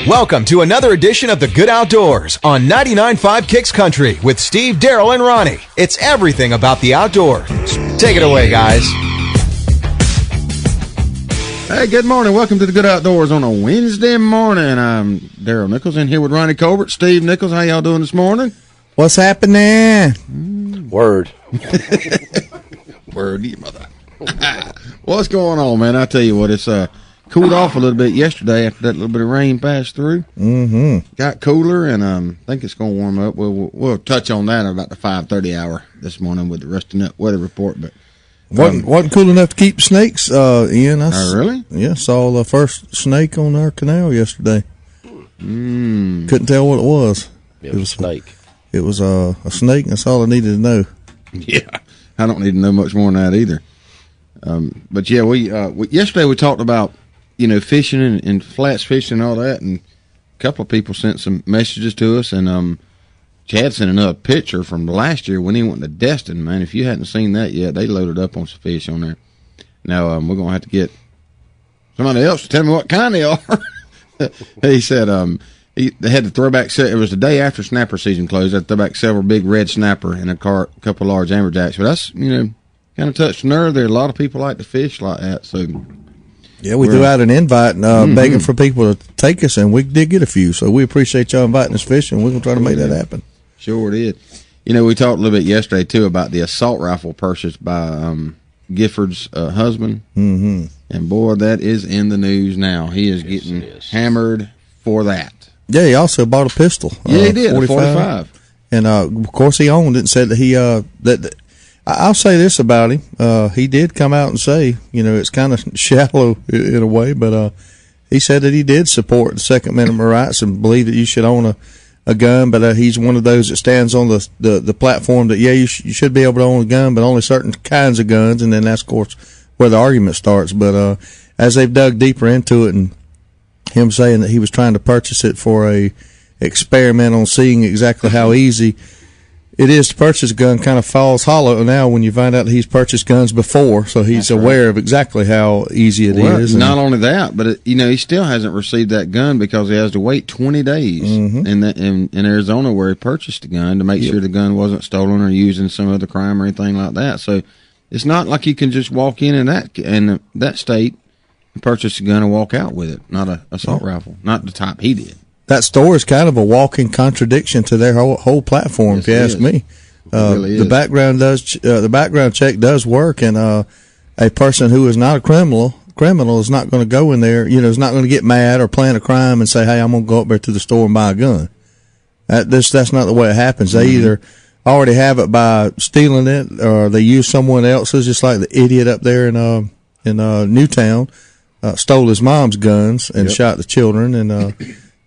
Welcome to another edition of The Good Outdoors on 99.5 Kicks Country with Steve, Daryl, and Ronnie. It's everything about the outdoors. Take it away, guys. Hey, good morning. Welcome to The Good Outdoors on a Wednesday morning. I'm Daryl Nichols in here with Ronnie Colbert. Steve Nichols, how y'all doing this morning? What's happening? Word. Word, you mother. What's going on, man? I tell you what, it's cooled off a little bit yesterday after that little bit of rain passed through. Mm-hmm. Got cooler, and I think it's going to warm up. We'll touch on that about the 5:30 hour this morning with the rest of the weather report. But wasn't cool enough to keep snakes in. Really? Yeah, saw the first snake on our canal yesterday. Couldn't tell what it was. It was a snake. It was a snake, and that's all I needed to know. Yeah, I don't need to know much more than that either. But yeah, we yesterday we talked about fishing and flats fishing and all that, and a couple of people sent some messages to us, and Chad sent another picture from last year when he went to Destin. Man, if you hadn't seen that yet, they loaded up on some fish on there. Now we're gonna have to get somebody else to tell me what kind they are. He said they had the throwback set. It was the day after snapper season closed. They had to throw back several big red snapper and a couple large amberjacks. But that's kind of touched the nerve there. A lot of people like to fish like that, so. Yeah, we threw out an invite begging for people to take us, and we did get a few. So we appreciate y'all inviting us fishing. We're going to try to make that happen. Sure did. We talked a little bit yesterday, too, about the assault rifle purchased by Gifford's husband. Mm-hmm. And, boy, that is in the news now. He is getting hammered for that. Yeah, he also bought a pistol. Yeah, he did, 45. And, of course, he owned it and said that he I'll say this about him. He did come out and say, it's kind of shallow in a way, but he said that he did support the Second Amendment rights and believe that you should own a gun, but he's one of those that stands on the platform that, you should be able to own a gun, but only certain kinds of guns, and then that's, of course, where the argument starts. But as they've dug deeper into it, and him saying that he was trying to purchase it for a experiment on seeing exactly how easy it is to purchase a gun, kind of falls hollow now when you find out that he's purchased guns before, so he's aware of exactly how easy it is. Not only that, but he still hasn't received that gun because he has to wait 20 days in Arizona where he purchased the gun to make sure the gun wasn't stolen or used in some other crime or anything like that. So it's not like you can just walk in that state and purchase a gun and walk out with it. Not an assault rifle, not the type he did. That store is kind of a walking contradiction to their whole platform, yes, if you ask me. Really the background check does work, and a person who is not a criminal is not going to go in there. Is not going to get mad or plan a crime and say, "Hey, I'm going to go up there to the store and buy a gun." That's not the way it happens. They either already have it by stealing it, or they use someone else's. Just like the idiot up there in Newtown stole his mom's guns and shot the children, and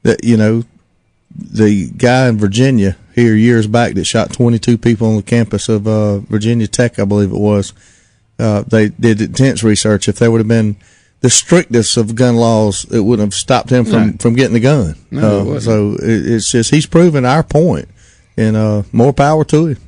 the guy in Virginia here years back that shot 22 people on the campus of Virginia Tech, I believe it was. They did intense research. If there would have been the strictest of gun laws, it wouldn't have stopped him from getting the gun. So it's just he's proving our point, and more power to him.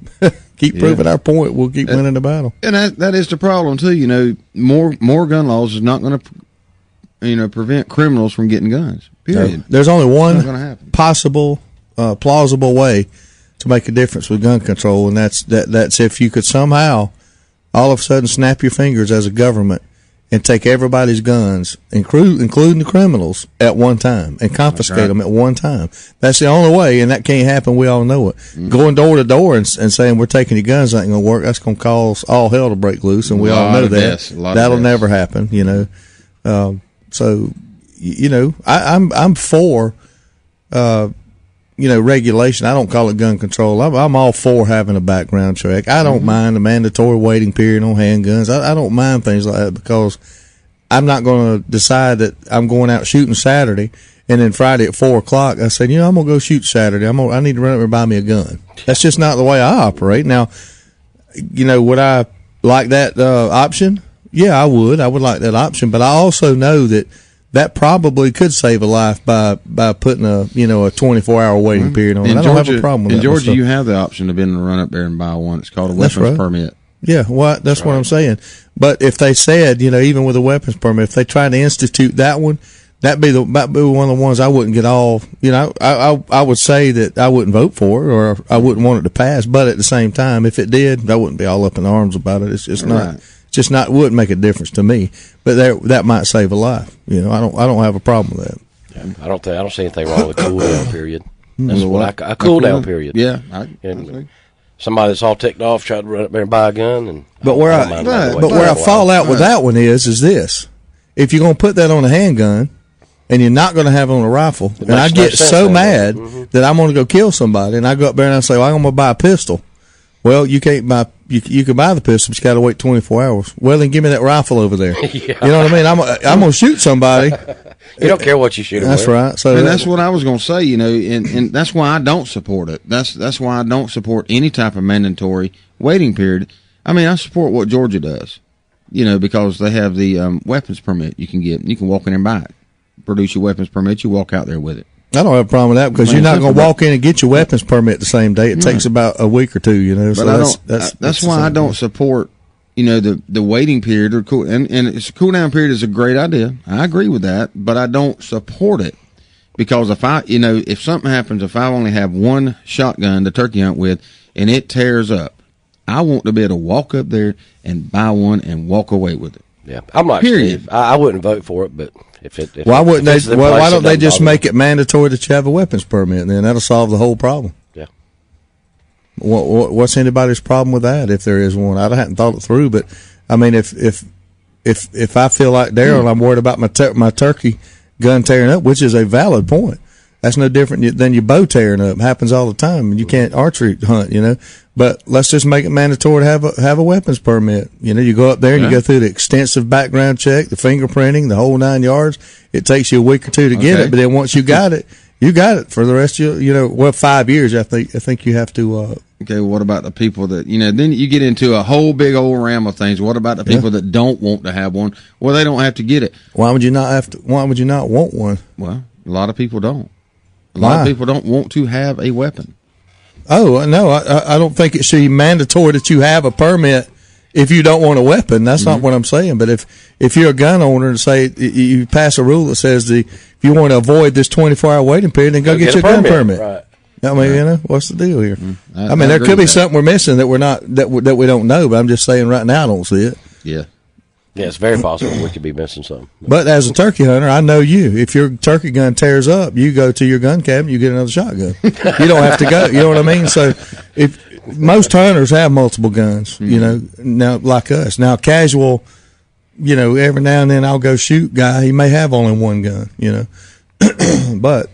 Keep proving our point. We'll keep winning the battle. And that is the problem too. More gun laws is not going to prevent criminals from getting guns. Period. There's only one possible, plausible way to make a difference with gun control, and that's if you could somehow, all of a sudden, snap your fingers as a government and take everybody's guns, including the criminals, at one time and confiscate them at one time. That's the only way, and that can't happen. We all know it. Going door to door and saying we're taking your guns ain't going to work. That's going to cause all hell to break loose, and we all know that. That'll never happen. So. I'm for, regulation. I don't call it gun control. I'm all for having a background check. I don't mind a mandatory waiting period on handguns. I don't mind things like that because I'm not going to decide that I'm going out shooting Saturday and then Friday at 4:00 I said, I'm going to go shoot Saturday. I need to run up and buy me a gun. That's just not the way I operate. Now, would I like that option? Yeah, I would. I would like that option, but I also know that probably could save a life by putting a 24-hour waiting period on it. I don't have a problem with that. In Georgia, you have the option of being able to run up there and buy one. It's called a weapons permit. Yeah, that's what I'm saying. But if they said, even with a weapons permit, if they tried to institute that one, that'd be one of the ones I wouldn't get all. You know, I would say that I wouldn't vote for it, or I wouldn't want it to pass. But at the same time, if it did, I wouldn't be all up in arms about it. It's just not. Just not wouldn't make a difference to me. But that might save a life. You know, I don't have a problem with that. Yeah, I don't see anything wrong with a cool down period. That's what a cool down period. Yeah, somebody that's all ticked off tried to run up there and buy a gun, but where I fall out with that one is this: if you're going to put that on a handgun and you're not going to have it on a rifle, and I get so mad that I'm going to go kill somebody, and I go up there and I say, "Well, I'm going to buy a pistol." Well, you can't buy. You can buy the pistol, but you got to wait 24 hours. Well, then give me that rifle over there. Yeah. You know what I mean? I'm going to shoot somebody. You don't care what you shoot. That's right. So that's what I was going to say. You know, and that's why I don't support it. That's why I don't support any type of mandatory waiting period. I mean, I support what Georgia does. You know, because they have the weapons permit you can get. You can walk in and buy it. Produce your weapons permit. You walk out there with it. I don't have a problem with that because you're not going to walk in and get your weapons permit the same day. It takes about a week or two, you know. But that's why I don't support, you know, the waiting period or cool and it's a cool down period is a great idea. I agree with that, but I don't support it because if something happens, if I only have one shotgun to turkey hunt with and it tears up, I want to be able to walk up there and buy one and walk away with it. Yeah, I'm like Steve. I wouldn't vote for it, but why don't they just make it mandatory that you have a weapons permit, and then that'll solve the whole problem? Yeah. What's anybody's problem with that if there is one? I hadn't thought it through, but I mean, if I feel like Daryl, I'm worried about my turkey gun tearing up, which is a valid point. That's no different than your bow tearing up. It happens all the time, and you can't archery hunt, you know. But let's just make it mandatory to have a weapons permit. You know, you go up there and you go through the extensive background check, the fingerprinting, the whole 9 yards. It takes you a week or two to get it, but then once you got it for the rest of your 5 years. I think you have to. Okay, well, what about the people that Then you get into a whole big old ram of things. What about the people that don't want to have one? Well, they don't have to get it. Why would you not want one? Well, a lot of people don't. A lot of people don't want to have a weapon. Oh, no, I don't think it should be mandatory that you have a permit if you don't want a weapon. That's not what I'm saying. But if you're a gun owner and say you pass a rule that says if you want to avoid this 24-hour waiting period, then go get your gun permit. Right. I mean, what's the deal here? I mean, there could be something we're missing that we're not that we don't know. But I'm just saying right now I don't see it. Yeah. Yeah, it's very possible we could be missing something. But as a turkey hunter, I know you. If your turkey gun tears up, you go to your gun cabinet, you get another shotgun. You don't have to go. You know what I mean? So, if most hunters have multiple guns, you know, now like us. Now, casual, you know, every now and then I'll go shoot guy. He may have only one gun, you know, but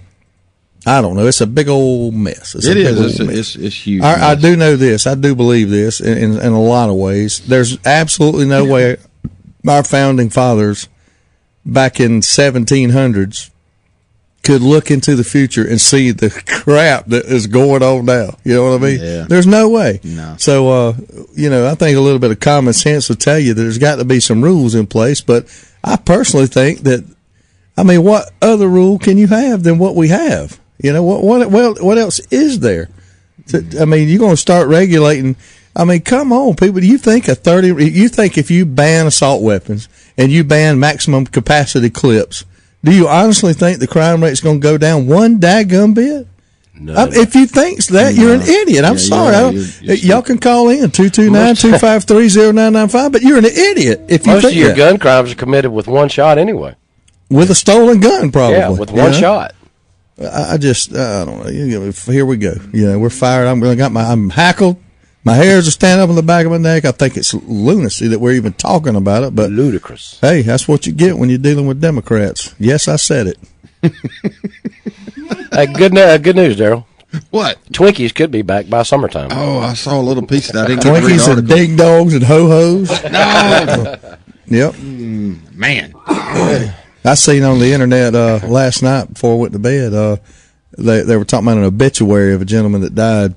I don't know. It's a big old mess. It's huge. I do know this. I do believe this in a lot of ways. There's absolutely no way our founding fathers back in 1700s could look into the future and see the crap that is going on now. You know what I mean? Yeah. There's no way. No. So, I think a little bit of common sense will tell you that there's got to be some rules in place. But I personally think that, I mean, what other rule can you have than what we have? You know, what else is there? I mean, you're going to start regulating. I mean, come on, people. Do you think if you ban assault weapons and you ban maximum capacity clips, do you honestly think the crime rate's going to go down one daggum bit? No. If you think that, you're an idiot. I'm sorry. Y'all can call in 229-253-0995, but you're an idiot if you most think of your that. gun crimes are committed with one shot anyway. With a stolen gun, probably. Yeah, with one shot. I don't know. Here we go. We're fired. I'm hackled. My hairs are standing up on the back of my neck. I think it's lunacy that we're even talking about it. But ludicrous. Hey, that's what you get when you're dealing with Democrats. Yes, I said it. Hey, good news, Daryl. What? Twinkies could be back by summertime. Oh, I saw a little piece of that. Twinkies and ding dongs and ho hos. No. Yep. Man. I seen on the internet last night before I went to bed. They were talking about an obituary of a gentleman that died.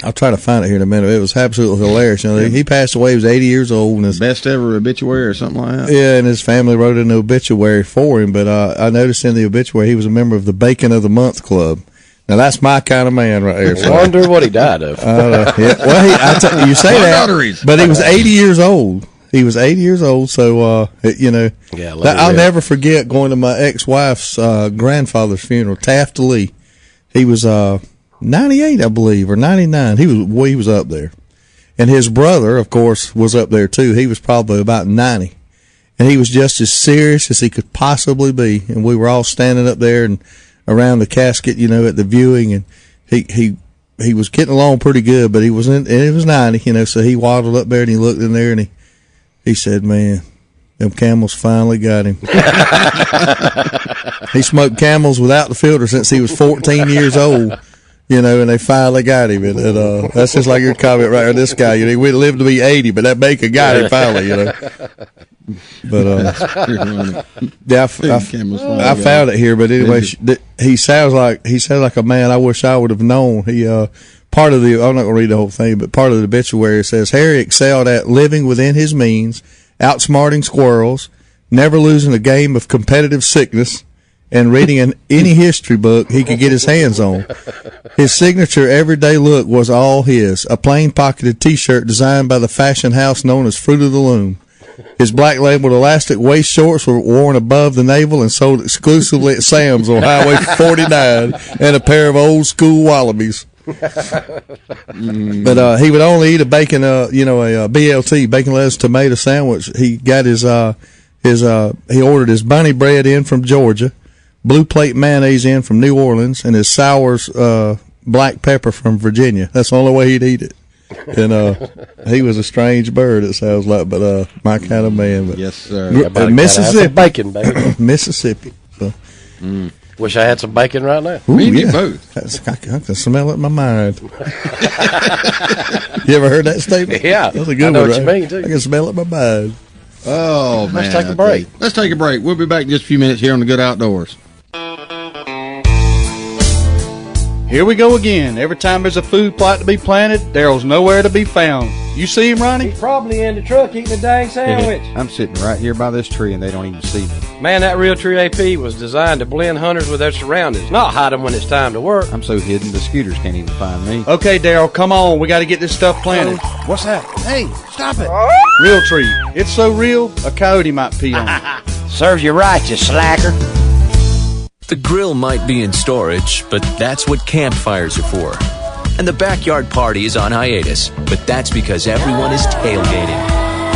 I'll try to find it here in a minute. It was absolutely hilarious. He passed away. He was 80 years old. And his best ever obituary or something like that. Yeah, and his family wrote an obituary for him. But I noticed in the obituary he was a member of the Bacon of the Month Club. Now that's my kind of man right there. I wonder what he died of. Yeah. Well, you say that, but he was 80 years old. He was 80 years old, so I'll never forget going to my ex-wife's grandfather's funeral, Taft Lee. He was 98, I believe, or 99. He was up there, and his brother, of course, was up there too. He was probably about 90, and he was just as serious as he could possibly be. And we were all standing up there and around the casket, at the viewing, and he was getting along pretty good, but it was 90, so he waddled up there and he looked in there and he said, "Man, them Camels finally got him." He smoked Camels without the filter since he was 14 years old, and they finally got him. And that's just like your comment right there. This guy, he would live to be 80, but that baker got him finally, But yeah, I found it here. But anyway, he sounds like a man I wish I would have known. He part of the I'm not going to read the whole thing, but part of the obituary says Harry excelled at living within his means, outsmarting squirrels, never losing a game of competitive sickness, and reading any history book he could get his hands on. His signature everyday look was all his, a plain pocketed T-shirt designed by the fashion house known as Fruit of the Loom. His black labeled elastic waist shorts were worn above the navel and sold exclusively at Sam's on Highway 49, and a pair of old school Wallabies. But he would only eat a bacon, a BLT, bacon lettuce tomato sandwich. He got he ordered his bunny bread in from Georgia, blue plate mayonnaise in from New Orleans, and his Sours black pepper from Virginia. That's the only way he'd eat it. And he was a strange bird, it sounds like, but my kind of man. But yes, sir. Mississippi, bacon, baby. Mississippi. So. Wish I had some bacon right now. Ooh, Me and you both. I can smell it in my mind. You ever heard that statement? Yeah, that's a good I know one, what right? you mean too. I can smell it in my mind. Oh man, Let's take a break. Let's take a break. We'll be back in just a few minutes here on the Good Outdoors. Here we go again. Every time there's a food plot to be planted, Daryl's nowhere to be found. You see him, Ronnie? He's probably in the truck eating a dang sandwich. I'm sitting right here by this tree, and they don't even see me. Man, that Realtree AP was designed to blend hunters with their surroundings, not hide them when it's time to work. I'm so hidden, the scooters can't even find me. Okay, Daryl, come on. We got to get this stuff planted. What's that? Hey, stop it. Realtree. It's so real, a coyote might pee on it. Serves you right, you slacker. The grill might be in storage, but that's what campfires are for. And the backyard party is on hiatus, but that's because everyone is tailgating.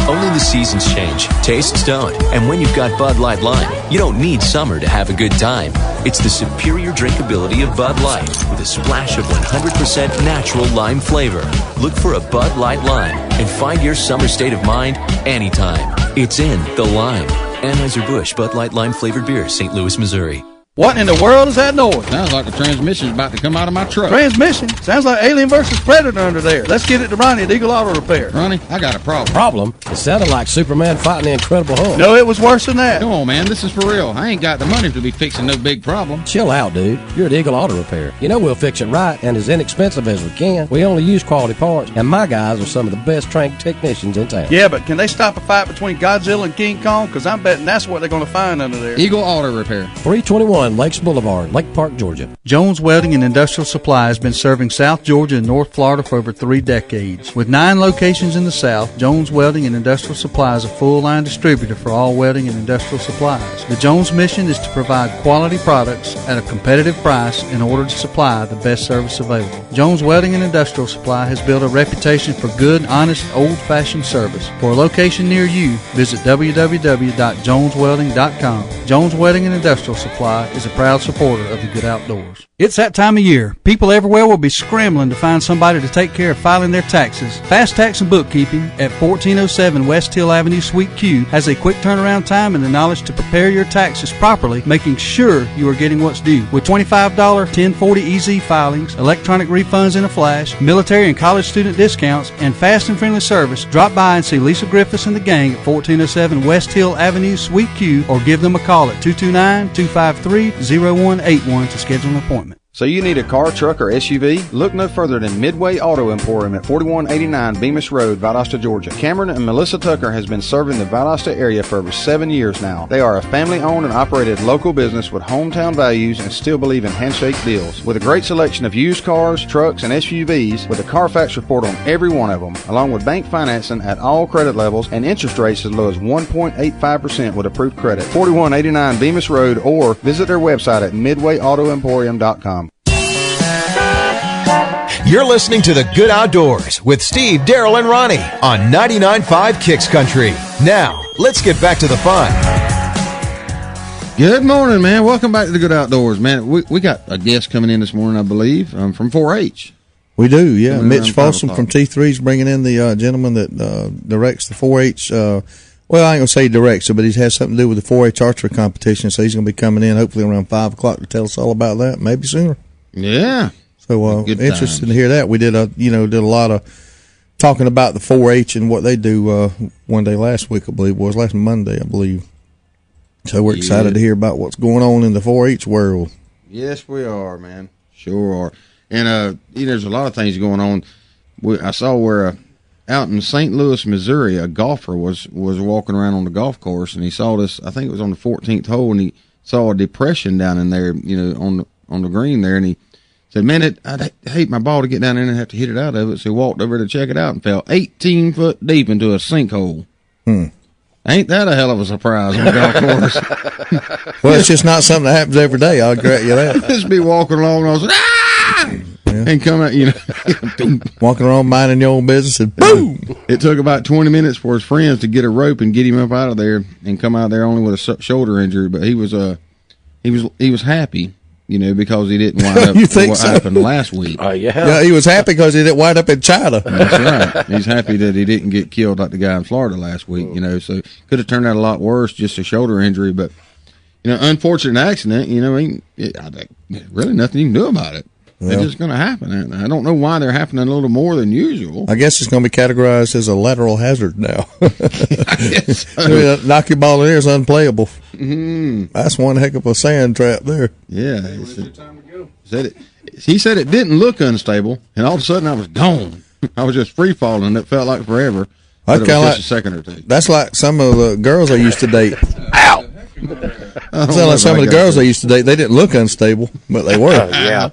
Only the seasons change, tastes don't, and when you've got Bud Light Lime, you don't need summer to have a good time. It's the superior drinkability of Bud Light with a splash of 100% natural lime flavor. Look for a Bud Light Lime and find your summer state of mind anytime. It's in the lime. Anheuser-Busch Bud Light Lime flavored beer, St. Louis, Missouri. What in the world is that noise? Sounds like the transmission's about to come out of my truck. Transmission? Sounds like Alien vs. Predator under there. Let's get it to Ronnie at Eagle Auto Repair. Ronnie, I got a problem. Problem? It sounded like Superman fighting the Incredible Hulk. No, it was worse than that. Come on, man. This is for real. I ain't got the money to be fixing no big problem. Chill out, dude. You're at Eagle Auto Repair. You know we'll fix it right and as inexpensive as we can. We only use quality parts, and my guys are some of the best trained technicians in town. Yeah, but can they stop a fight between Godzilla and King Kong? Because I'm betting that's what they're going to find under there. Eagle Auto Repair. 321 Lakes Boulevard, Lake Park, Georgia. Jones Welding and Industrial Supply has been serving South Georgia and North Florida for over 3 decades. With 9 locations in the South, Jones Welding and Industrial Supply is a full-line distributor for all welding and industrial supplies. The Jones mission is to provide quality products at a competitive price in order to supply the best service available. Jones Welding and Industrial Supply has built a reputation for good, honest, old-fashioned service. For a location near you, visit www.joneswelding.com. Jones Welding and Industrial Supply is a proud supporter of the Good Outdoors. It's that time of year. People everywhere will be scrambling to find somebody to take care of filing their taxes. Fast Tax and Bookkeeping at 1407 West Hill Avenue, Suite Q has a quick turnaround time and the knowledge to prepare your taxes properly, making sure you are getting what's due. With $25 1040 EZ filings, electronic refunds in a flash, military and college student discounts, and fast and friendly service, drop by and see Lisa Griffiths and the gang at 1407 West Hill Avenue, Suite Q, or give them a call at 229-253-0181 to schedule an appointment. So you need a car, truck, or SUV? Look no further than Midway Auto Emporium at 4189 Bemis Road, Valdosta, Georgia. Cameron and Melissa Tucker has been serving the Valdosta area for over 7 years now. They are a family-owned and operated local business with hometown values and still believe in handshake deals. With a great selection of used cars, trucks, and SUVs, with a Carfax report on every one of them, along with bank financing at all credit levels and interest rates as low as 1.85% with approved credit. 4189 Bemis Road, or visit their website at midwayautoemporium.com. You're listening to The Good Outdoors with Steve, Daryl, and Ronnie on 99.5 Kicks Country. Now, let's get back to the fun. Good morning, man. Welcome back to The Good Outdoors, man. We got a guest coming in this morning, I believe, from 4-H. We do, yeah. Mitch Folsom from T3 is bringing in the gentleman that directs the 4-H. Well, I ain't going to say directs it, but he has something to do with the 4-H archery competition, so he's going to be coming in hopefully around 5 o'clock to tell us all about that, maybe sooner. Yeah. So interested to hear that. We did a lot of talking about the 4-H and what they do one day last week, I believe it was last Monday, I believe. So we're excited to hear about what's going on in the 4-H world. Yes, we are, man. Sure are. And there's a lot of things going on. I saw where out in St. Louis, Missouri, a golfer was walking around on the golf course, and he saw this. I think it was on the 14th hole, and he saw a depression down in there, on the green there, and he said, man, I'd hate my ball to get down there and have to hit it out of it. So he walked over to check it out and fell 18 foot deep into a sinkhole. Ain't that a hell of a surprise on the golf course? Well, it's just not something that happens every day. I'll grant you that. Just be walking along and all of a sudden, and come out, walking around minding your own business and boom! It took about 20 minutes for his friends to get a rope and get him up out of there and come out there only with a shoulder injury. But he was happy. Because he didn't wind up what happened last week. Yeah, he was happy because he didn't wind up in China. That's right. He's happy that he didn't get killed like the guy in Florida last week, so could have turned out a lot worse, just a shoulder injury. But, unfortunate accident, really nothing you can do about it. Well, it's just going to happen. I don't know why they're happening a little more than usual. I guess it's going to be categorized as a lateral hazard now. Knock your ball in there is unplayable. Mm-hmm. That's one heck of a sand trap there. Yeah. He said it didn't look unstable, and all of a sudden I was gone. I was just free falling. It felt like forever. But it was just a second or two. That's like some of the girls I used to date. Ow! That's like some of the girls I used to date. They didn't look unstable, but they were. Yeah.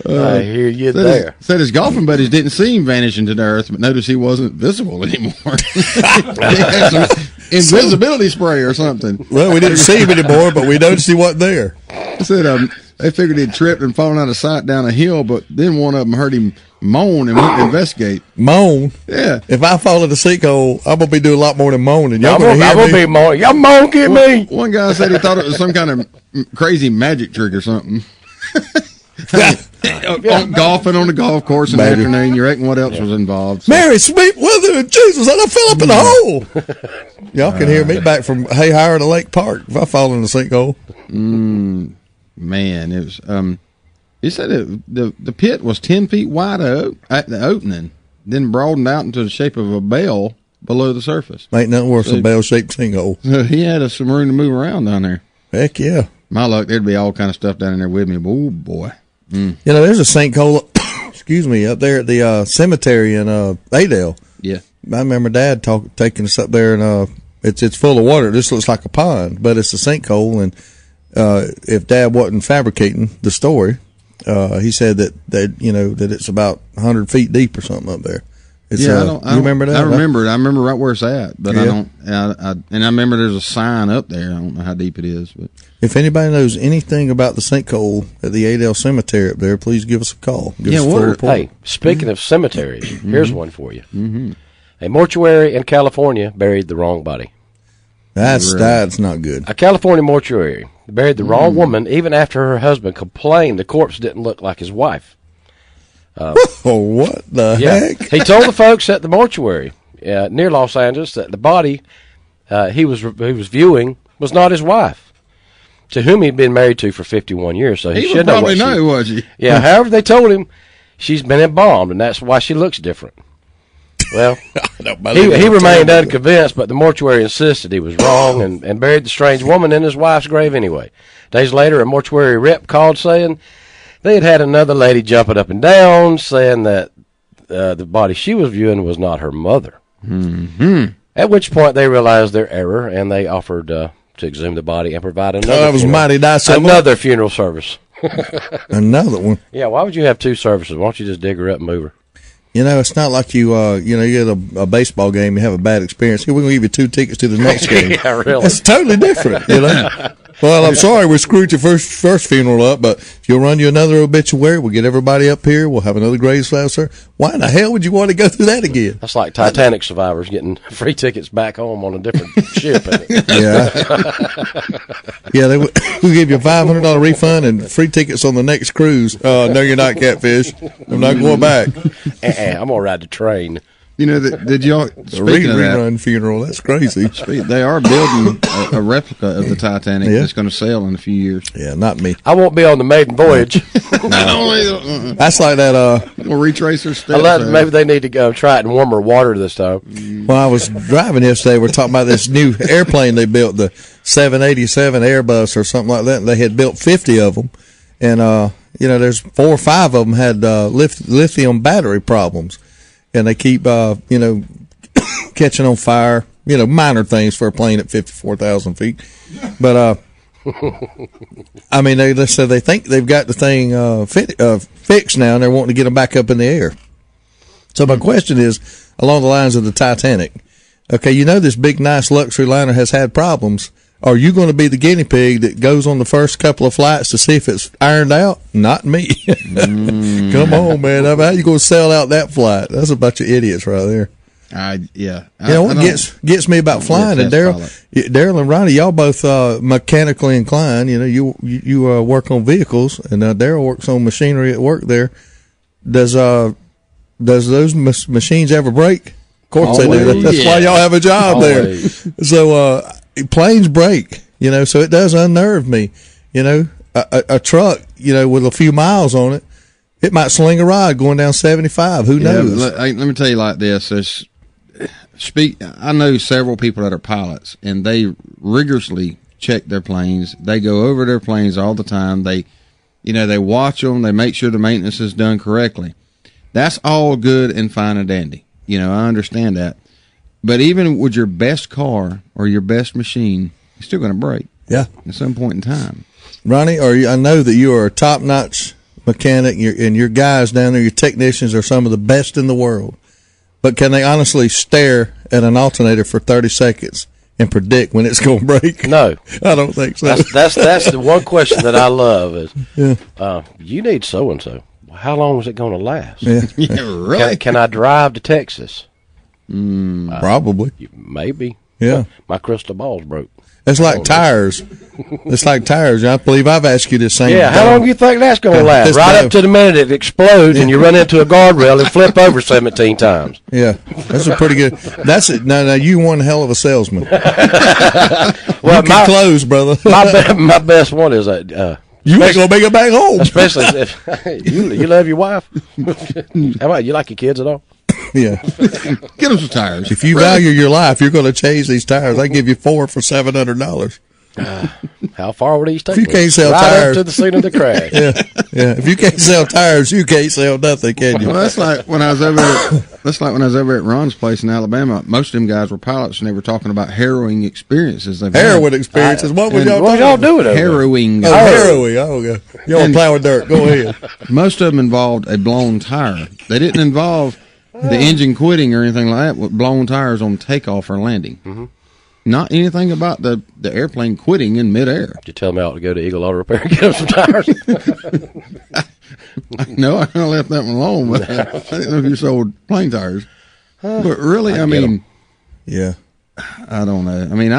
I hear you there. Said his golfing buddies didn't see him vanish into the earth, but noticed he wasn't visible anymore. He had some invisibility spray or something. Well, we didn't see him anymore, but we noticed he wasn't there. Said they figured he'd tripped and fallen out of sight down a hill, but then one of them heard him moan and went to investigate. Moan? Yeah. If I fall in the sinkhole, I'm going to be doing a lot more than moaning. Y'all going to be moaning. Y'all moan, get me. One guy said he thought it was some kind of crazy magic trick or something. Golfing on the golf course in the afternoon. You reckon what else was involved? So. Mary, sweet weather, and Jesus, and I fell up in the hole. Y'all can hear me back from Hayhire to Lake Park if I fall in the sinkhole. Man, it was. He said the pit was 10 feet wide at the opening, then broadened out into the shape of a bell below the surface. Ain't nothing worse than a bell-shaped sinkhole. He had some room to move around down there. Heck yeah. My luck, there'd be all kind of stuff down in there with me. But, oh, boy. There's a sinkhole, excuse me, up there at the cemetery in Adel. Yeah. I remember Dad taking us up there, and it's full of water. This looks like a pond, but it's a sinkhole. And if Dad wasn't fabricating the story, he said that it's about 100 feet deep or something up there. You remember that? I remember it. I remember right where it's at, but I don't. And I remember there's a sign up there. I don't know how deep it is, but if anybody knows anything about the sinkhole at the Adel Cemetery up there, please give us a call. Give us a full report. Hey, speaking of cemeteries, here's one for you. A mortuary in California buried the wrong body. That's not good. A California mortuary buried the wrong woman even after her husband complained the corpse didn't look like his wife. What the heck? He told the folks at the mortuary near Los Angeles that the body he was viewing was not his wife, to whom he'd been married to for 51 years. So he should probably know, was he? Yeah. However, they told him she's been embalmed, and that's why she looks different. Well, he remained unconvinced, but the mortuary insisted he was wrong and buried the strange woman in his wife's grave anyway. Days later, a mortuary rep called saying They had another lady jumping up and down, saying that the body she was viewing was not her mother. Mm-hmm. At which point they realized their error, and they offered to exhume the body and provide another. That was mighty nice. Another funeral service. Another one. Yeah, why would you have two services? Why don't you just dig her up and move her? You know, it's not like you get a baseball game, you have a bad experience. Here, we're going to give you 2 tickets to the next game. Yeah, really. That's totally different, you know. Well, I'm sorry we screwed your first funeral up, but if you'll run you another obituary, we'll get everybody up here. We'll have another grave slab, sir. Why in the hell would you want to go through that again? That's like Titanic survivors getting free tickets back home on a different ship. Isn't it? Yeah. Yeah, we'll give you a $500 refund and free tickets on the next cruise. No, you're not, Catfish. I'm not going back. I'm going to ride the train. You know, did y'all speaking of that, rerun funeral? That's crazy. They are building a replica of the Titanic that's going to sail in a few years. Yeah, not me. I won't be on the maiden voyage. That's like that. We'll retrace their steps. Maybe they need to go try it in warmer water this time. Well, I was driving yesterday. We're talking about this new airplane they built, the 787 Airbus or something like that. And they had built 50 of them, and there's 4 or 5 of them had lithium battery problems. And they keep, catching on fire, minor things for a plane at 54,000 feet. But, I mean, they said they think they've got the thing fixed now, and they're wanting to get them back up in the air. So my question is, along the lines of the Titanic, okay, this big, nice luxury liner has had problems. Are you going to be the guinea pig that goes on the first couple of flights to see if it's ironed out? Not me. Come on, man. How you going to sell out that flight? That's a bunch of idiots right there. What gets me about flying, and Daryl and Ronnie, y'all both mechanically inclined. You work on vehicles, and Daryl works on machinery at work there. Does those machines ever break? Of course they do. That's why y'all have a job there. So planes break, so it does unnerve me. A truck, with a few miles on it, it might sling a rod going down 75. Who knows? Let me tell you like this. I know several people that are pilots, and they rigorously check their planes. They go over their planes all the time. They watch them. They make sure the maintenance is done correctly. That's all good and fine and dandy. I understand that. But even with your best car or your best machine, you're still going to break. Yeah. At some point in time. Ronnie, I know that you are a top-notch mechanic, and your guys down there, your technicians, are some of the best in the world. But can they honestly stare at an alternator for 30 seconds and predict when it's going to break? No. I don't think so. That's the one question that I love is, you need so-and-so. How long is it going to last? Yeah. Really? Can I drive to Texas? Probably. Maybe. Yeah. My crystal ball's broke. It's like tires. It's like tires. I believe I've asked you the same. Yeah, how long do you think that's going to last? Right up to the minute it explodes and you run into a guardrail and flip over 17 times. Yeah, that's a pretty good. That's it. No, you one hell of a salesman. Well, you can close, brother. my best one is you ain't gonna make it back home. Especially if you love your wife. How about you like your kids at all? Yeah. Get them some tires. If you value your life, you're going to change these tires. I give you 4 for $700. How far would these take? If you can't sell right tires up to the scene of the crash. Yeah. If you can't sell tires, you can't sell nothing, can you? Well, that's like when I was over at Ron's place in Alabama. Most of them guys were pilots, and they were talking about harrowing experiences. Harrowing experiences. What was y'all doing? Harrowing. Harrowing. Oh, y'all plowing dirt. Go ahead. Most of them involved a blown tire. They didn't involve the engine quitting or anything like that with blown tires on takeoff or landing. Mm-hmm. Not anything about the airplane quitting in midair. Did you tell me I ought to go to Eagle Auto Repair and get them some tires? No, I left that one alone. But I didn't know if you sold plane tires. But really, I mean, yeah, I don't know. I mean,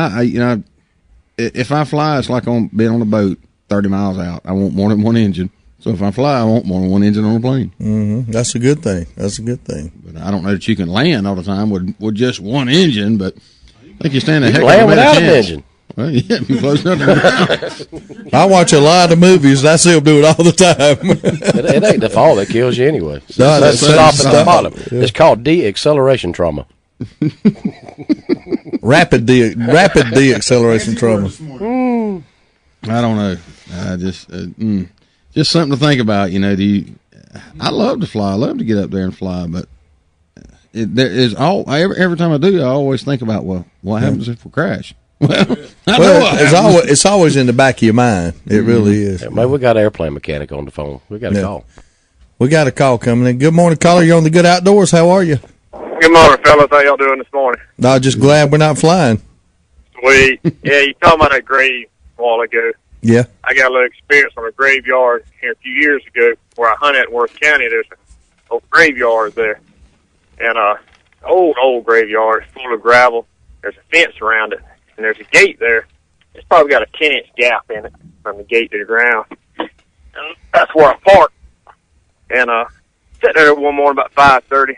if I fly, it's like being on a boat 30 miles out. I want more than one engine. So if I fly, I want more than one engine on a plane. Mm-hmm. That's a good thing. But I don't know that you can land all the time with just one engine, but I think you stand a heck of a land better without chance. an engine. Well, yeah, you close enough to the ground. I watch a lot of movies, and I see them do it all the time. It ain't the fall that kills you anyway. No, Let's stop at the bottom. Yeah. It's called de-acceleration trauma. Rapid de-acceleration trauma. I don't know. I just just something to think about. I love to fly. I love to get up there and fly, but every time I do, I always think about, well, what happens if we crash? It's always in the back of your mind. It really is. Yeah, maybe we got an airplane mechanic on the phone. We got a call. We got a call coming in. Good morning, caller. You're on the Good Outdoors. How are you? Good morning, fellas. How y'all doing this morning? I'm just glad we're not flying. Sweet. Yeah, you talking about that grave a while ago. Yeah. I got a little experience on a graveyard here a few years ago where I hunt at in Worth County. There's an old graveyard there. And old graveyard, full of gravel. There's a fence around it. And there's a gate there. It's probably got a 10-inch gap in it from the gate to the ground. And that's where I parked. And sat there one morning about 5:30,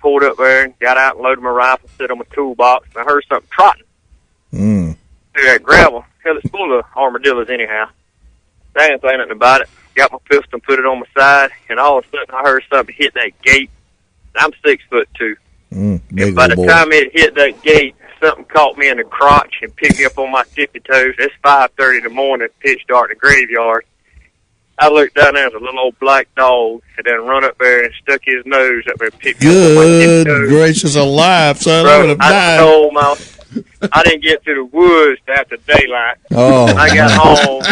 pulled up there and got out and loaded my rifle, sit on my toolbox, and I heard something trotting through that gravel. Hell, it's full of armadillos anyhow. I didn't think nothing about it. Got my pistol and put it on my side, and all of a sudden I heard something hit that gate. I'm 6'2". And by the time it hit that gate, something caught me in the crotch and picked me up on my tippy toes. It's 5:30 in the morning, pitch dark in the graveyard. I looked down there, there's a little old black dog, and then run up there and stuck his nose up there and picked me up on my tippy toes. Good gracious alive, son. Bro, I would have died. I didn't get to the woods after daylight. Oh, when I got home,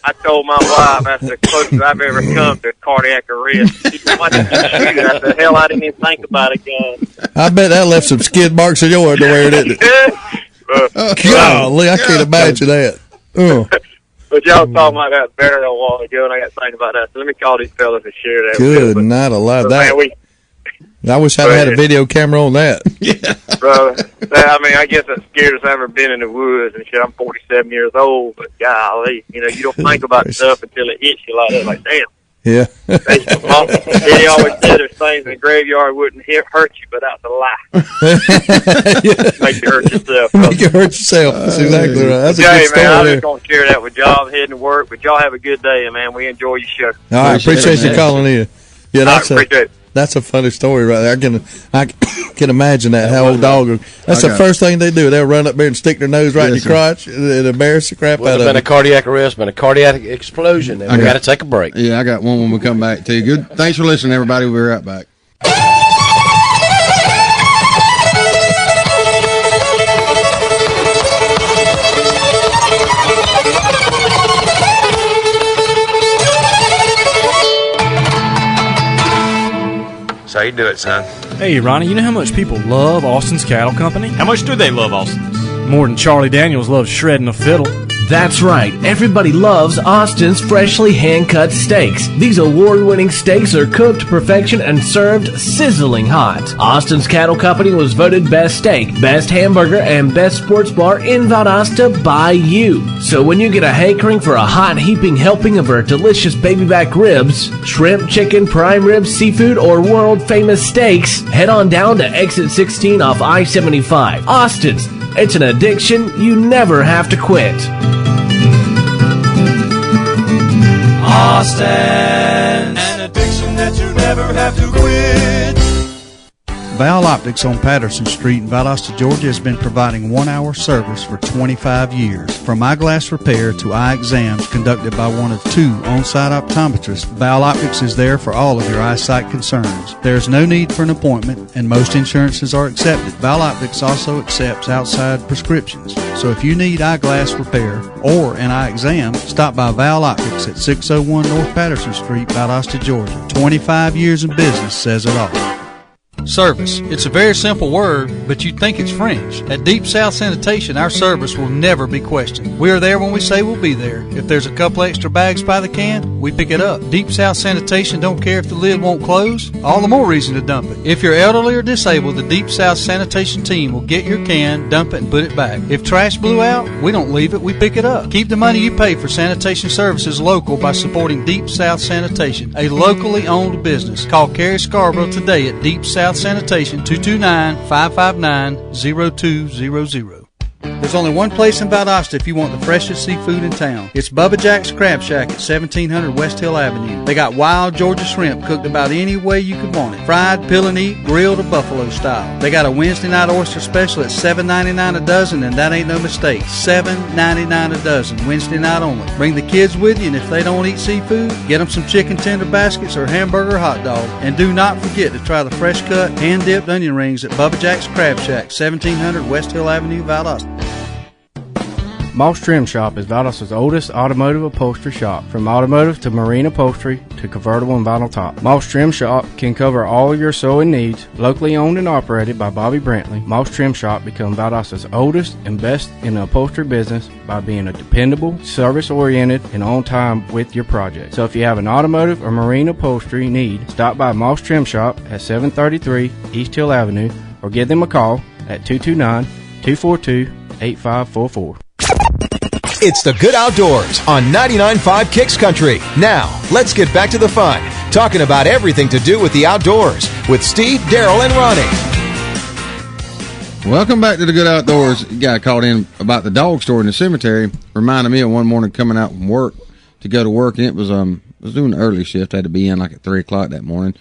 I told my wife that's the closest I've ever come to cardiac arrest. She said, "Why did you shoot it?" I said, "Hell, I didn't even think about it, gun." I bet that left some skid marks in your underwear, didn't it? Golly, I can't imagine that. But y'all talking about that burial a while ago, and I got thinking about that. So let me call these fellas and share that. Good night, alive. I wish I'd had a video camera on that. Yeah. Bro, I mean, I guess that's the scariest I've ever been in the woods and shit. I'm 47 years old, but golly, you don't think about stuff until it hits you like that. Like, damn. Yeah. He always said there's things in the graveyard wouldn't hurt you, but that's a lie. Make you hurt yourself. Make you hurt yourself. That's exactly right. That's a good story. Man, I'm just going to share that with y'all. I'm heading to work, but y'all have a good day, man. We enjoy your show. All right, appreciate you calling in. Yeah, appreciate it. That's a funny story right there. I can imagine that. How old dog. That's the first thing they do. They'll run up there and stick their nose right in your crotch and embarrass the crap out of them. Would have been a cardiac arrest, been a cardiac explosion, and we got to take a break. Yeah, I got one when we come back too. Good. Thanks for listening, everybody. We'll be right back. That's how you do it, son. Hey, Ronnie, you know how much people love Austin's Cattle Company? How much do they love Austin's? More than Charlie Daniels loves shredding a fiddle. That's right. Everybody loves Austin's freshly hand-cut steaks. These award-winning steaks are cooked to perfection and served sizzling hot. Austin's Cattle Company was voted Best Steak, Best Hamburger, and Best Sports Bar in Valdosta by you. So when you get a hankering for a hot heaping helping of our delicious baby back ribs, shrimp, chicken, prime rib, seafood, or world-famous steaks, head on down to Exit 16 off I-75. Austin's. It's an addiction you never have to quit. Austin, an addiction that you never have to quit. Val Optics on Patterson Street in Valdosta, Georgia has been providing 1-hour service for 25 years. From eyeglass repair to eye exams conducted by one of 2 on-site optometrists, Val Optics is there for all of your eyesight concerns. There is no need for an appointment and most insurances are accepted. Val Optics also accepts outside prescriptions. So if you need eyeglass repair or an eye exam, stop by Val Optics at 601 North Patterson Street, Valdosta, Georgia. 25 years in business says it all. Service. It's a very simple word, but you'd think it's French. At Deep South Sanitation, our service will never be questioned. We are there when we say we'll be there. If there's a couple extra bags by the can, we pick it up. Deep South Sanitation don't care if the lid won't close. All the more reason to dump it. If you're elderly or disabled, the Deep South Sanitation team will get your can, dump it, and put it back. If trash blew out, we don't leave it, we pick it up. Keep the money you pay for sanitation services local by supporting Deep South Sanitation, a locally owned business. Call Carrie Scarborough today at Deep South Sanitation, 229-559-0200. There's only one place in Valdosta if you want the freshest seafood in town. It's Bubba Jack's Crab Shack at 1700 West Hill Avenue. They got wild Georgia shrimp cooked about any way you could want it. Fried, peel and eat, grilled, or buffalo style. They got a Wednesday night oyster special at $7.99 a dozen, and that ain't no mistake. $7.99 a dozen, Wednesday night only. Bring the kids with you, and if they don't eat seafood, get them some chicken tender baskets or hamburger hot dog. And do not forget to try the fresh cut, hand-dipped onion rings at Bubba Jack's Crab Shack, 1700 West Hill Avenue, Valdosta. Moss Trim Shop is Valdosta's oldest automotive upholstery shop. From automotive to marine upholstery to convertible and vinyl top, Moss Trim Shop can cover all your sewing needs. Locally owned and operated by Bobby Brantley, Moss Trim Shop become Valdosta's oldest and best in the upholstery business by being a dependable, service-oriented, and on time with your project. So if you have an automotive or marine upholstery need, stop by Moss Trim Shop at 733 East Hill Avenue or give them a call at 229-242-8544. It's the Good Outdoors on 99.5 Kicks Country. Now, let's get back to the fun, talking about everything to do with the outdoors with Steve, Daryl, and Ronnie. Welcome back to the Good Outdoors. A guy called in about the dog store in the cemetery. Reminded me of one morning coming out from work to go to work, and it was I was doing the early shift. I had to be in like at 3 o'clock that morning,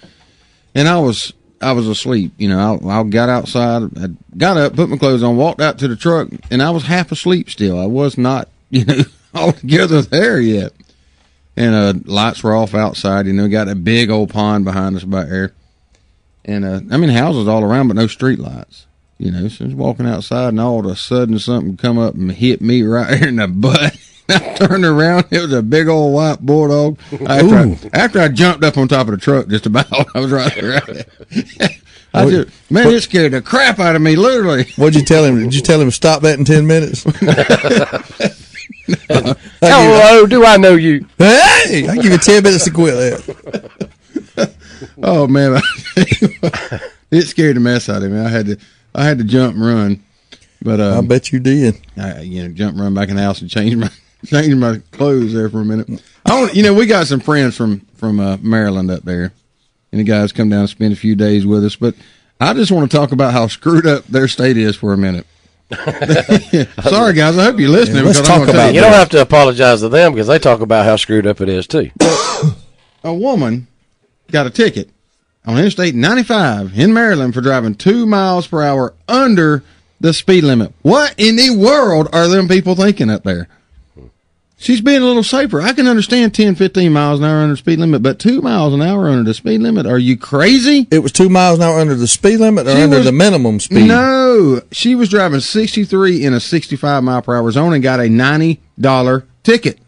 and I was asleep. You know, I got outside, I got up, put my clothes on, walked out to the truck, and I was half asleep still. I was not, all together there yet. And lights were off outside. Got a big old pond behind us back there. And houses all around, but no street lights. So I was walking outside, and all of a sudden something come up and hit me right there in the butt. I turned around. It was a big old white bulldog. After I jumped up on top of the truck, just about, I was right there. It scared the crap out of me, literally. What'd you tell him? Did you tell him to stop that in 10 minutes? Hello, do I know you? Hey, I'll give you 10 minutes to quit that. Oh, man. It scared the mess out of me. I had to jump and run. But I bet you did. Jump, run back in the house and change my clothes there for a minute. We got some friends from Maryland up there, and the guys come down and spend a few days with us. But I just want to talk about how screwed up their state is for a minute. Sorry, guys. I hope you're listening. Let's talk about it. You don't have to apologize to them because they talk about how screwed up it is too. A woman got a ticket on Interstate 95 in Maryland for driving 2 miles per hour under the speed limit. What in the world are them people thinking up there? She's being a little safer. I can understand 10, 15 miles an hour under the speed limit, but 2 miles an hour under the speed limit? Are you crazy? It was 2 miles an hour under the speed limit or under the minimum speed? No. She was driving 63 in a 65 mile per hour zone and got a $90 ticket.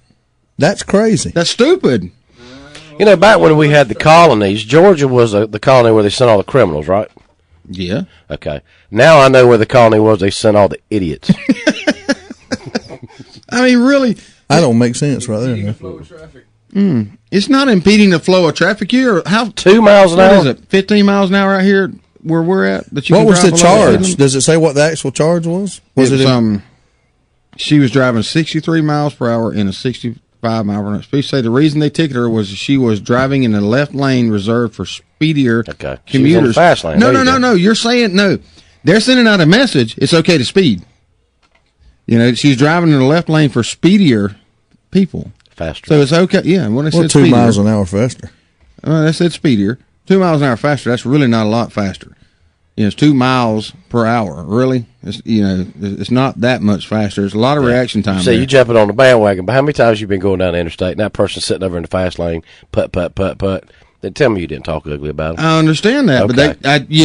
That's crazy. That's stupid. Back when we had the colonies, Georgia was the colony where they sent all the criminals, right? Yeah. Okay. Now I know where the colony was. They sent all the idiots. Really. That don't make sense right there. It's not impeding the flow of traffic here. How 2 miles an hour? What is it? 15 miles an hour right here where we're at? What was the charge? Does it say what the actual charge was? She was driving 63 miles per hour in a 65 mile per hour speed. Say the reason they ticketed her was she was driving in the left lane reserved for speedier commuters. She was in the fast lane. No. You're saying no. They're sending out a message. It's okay to speed. She's driving in the left lane for speedier people. Faster. So it's okay. Yeah. When they said 2 miles an hour faster. They said speedier. 2 miles an hour faster. That's really not a lot faster. It's 2 miles per hour. Really? It's not that much faster. There's a lot of reaction time. So you jumping on the bandwagon, but how many times you been going down the interstate and that person's sitting over in the fast lane, putt. Then tell me you didn't talk ugly about it. I understand that, okay.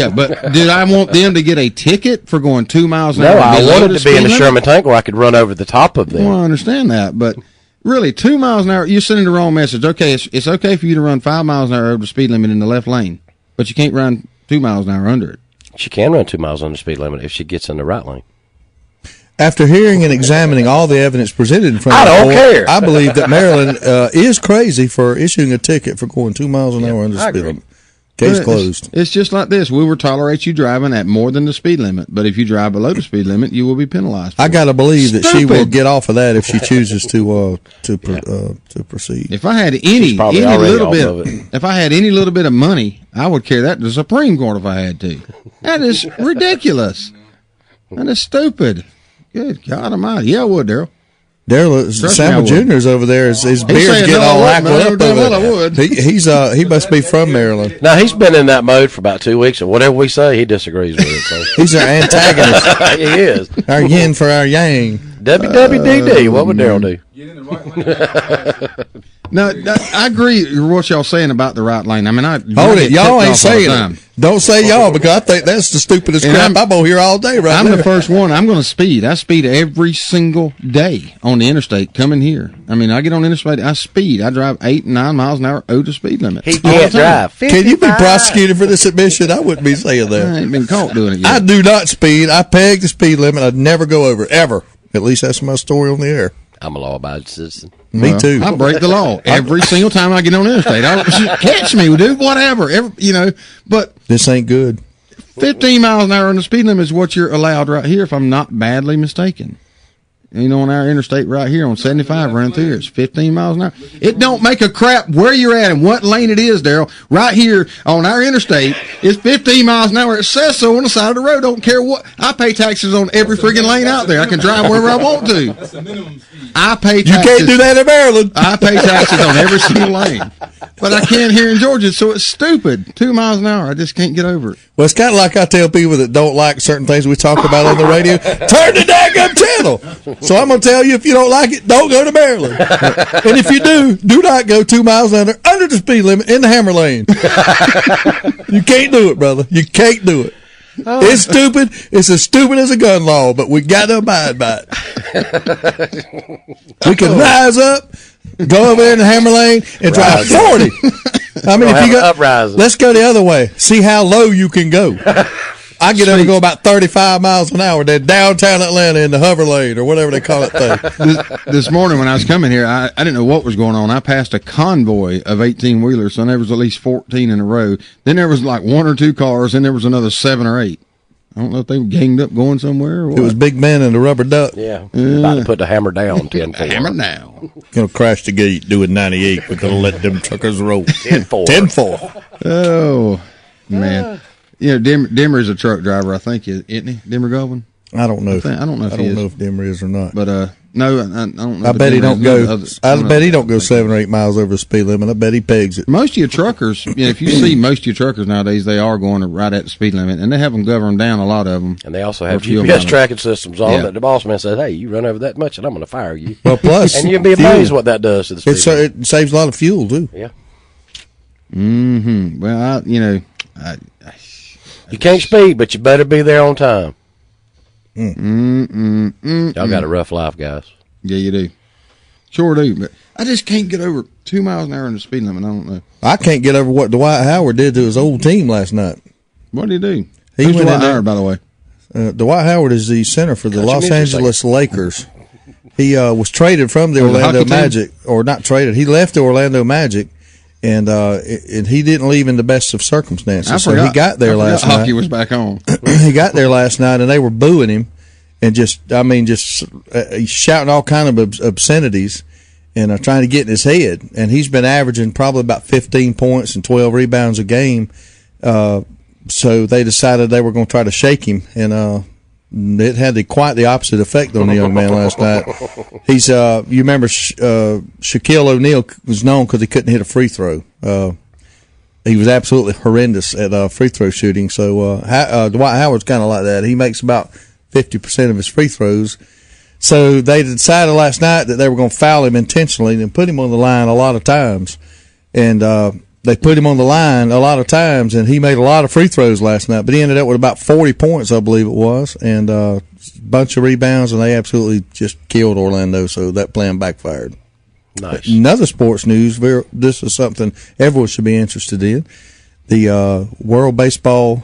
but did I want them to get a ticket for going 2 miles an hour? No, I wanted to be in a Sherman tank where I could run over the top of them. Well, I understand that, but really, 2 miles an hour, you're sending the wrong message. Okay, it's okay for you to run 5 miles an hour over the speed limit in the left lane, but you can't run 2 miles an hour under it. She can run 2 miles under the speed limit if she gets in the right lane. After hearing and examining all the evidence presented in front of the court, care. I believe that Maryland is crazy for issuing a ticket for going 2 miles an hour under the speed limit. Case closed. It's just like this. We will tolerate you driving at more than the speed limit, but if you drive below the speed limit, you will be penalized. I got to believe that she will get off of that if she chooses to proceed. If I had any little bit of money, I would carry that to the Supreme Court if I had to. That is ridiculous. That is stupid. Good God Almighty! Yeah, I would, Daryl. Daryl Samuel Jr.'s over there. His beard's getting all wackled up over there. He must be from Maryland. Now, he's been in that mode for about 2 weeks, and whatever we say, he disagrees with it. So. He's our antagonist. He is. Our yin for our yang. WWDD. What would Daryl do? No, I agree with what y'all saying about the right lane. I mean, hold it. Y'all ain't saying it. Don't say y'all, because I think that's the stupidest crap. I'm on here all day right now. I'm the first one. I'm going to speed. I speed every single day on the interstate coming here. I mean, I get on the interstate, I speed. I drive 8 and 9 miles an hour over the speed limit. He can't drive. 55. Can you be prosecuted for this admission? I wouldn't be saying that. I ain't been caught doing it yet. I do not speed. I peg the speed limit. I'd never go over it, ever. At least that's my story on the air. I'm a law-abiding citizen. Me too. I break the law every single time I get on the interstate. Catch me, dude, whatever. But this ain't good. 15 miles an hour on the speed limit is what you're allowed right here, if I'm not badly mistaken. On our interstate right here on 75 running through here, it's 15 miles an hour. It don't make a crap where you're at and what lane it is, Daryl. Right here on our interstate, it's 15 miles an hour. It says so on the side of the road. Don't care what. I pay taxes on every friggin' lane out there. I can drive wherever I want to. That's the minimum speed. I pay taxes. You can't do that in Maryland. I pay taxes on every single lane. But I can't here in Georgia, so it's stupid. 2 miles an hour. I just can't get over it. Well, it's kind of like I tell people that don't like certain things we talk about on the radio, turn the daggum channel. So I'm going to tell you, if you don't like it, don't go to Maryland. And if you do not go 2 miles under the speed limit in the hammer lane. You can't do it, brother. You can't do it. It's stupid. It's as stupid as a gun law, but we got to abide by it. We can rise up, go over there in the hammer lane, and drive 40. I mean, if you go uprising. Let's go the other way. See how low you can go. I get over and go about 35 miles an hour. Then downtown Atlanta in the hover lane or whatever they call it thing. This morning when I was coming here, I didn't know what was going on. I passed a convoy of 18-wheelers, so there was at least 14 in a row. Then there was like 1 or 2 cars, and there was another 7 or 8. I don't know if they were ganged up going somewhere or what. It was Big Ben and the rubber duck. Yeah. About to put the hammer down 10-4. Hammer down. Going to crash the gate doing 98. We're going to let them truckers roll. 10-4. 10-4. Oh, man. Dimmer is a truck driver, I think, isn't he? Dimmer Govan? I don't know. I don't know if Dimmer is or not. But no, I don't know. I bet he don't go. I bet he don't go 7 or 8 miles over the speed limit. I bet he pegs it. Most of your truckers, if you see most of your truckers nowadays, they are going right at the speed limit, and they have them governed down, a lot of them. And they also have GPS tracking systems on that the boss man says, "Hey, you run over that much, and I'm going to fire you." Well, plus, and you'd be amazed what that does to the speed limit. It saves a lot of fuel too. Yeah. Mm-hmm. Well, you can't speed, but you better be there on time. Y'all got a rough life, guys. Yeah, you do. Sure do. But I just can't get over 2 miles an hour in the speed limit. I don't know. I can't get over what Dwight Howard did to his old team last night. What did he do? Who's Dwight Howard, by the way? Dwight Howard is the center for the Los Angeles Lakers. He was traded from the Orlando Magic, or not traded. He left the Orlando Magic. And he didn't leave in the best of circumstances. So he got there last night. Hockey was back on. He got there last night, and they were booing him, and just shouting all kind of obscenities, and trying to get in his head. And he's been averaging probably about 15 points and 12 rebounds a game. So they decided they were going to try to shake him, and it had quite the opposite effect on the young man last night. He's, you remember, Shaquille O'Neal was known because he couldn't hit a free throw. He was absolutely horrendous at free throw shooting. So Dwight Howard's kind of like that. He makes about 50% of his free throws. So they decided last night that they were going to foul him intentionally and put him on the line a lot of times. And they put him on the line a lot of times, and he made a lot of free throws last night. But he ended up with about 40 points, I believe it was, and a bunch of rebounds, and they absolutely just killed Orlando. So that plan backfired. Nice. Another sports news. This is something everyone should be interested in. The World Baseball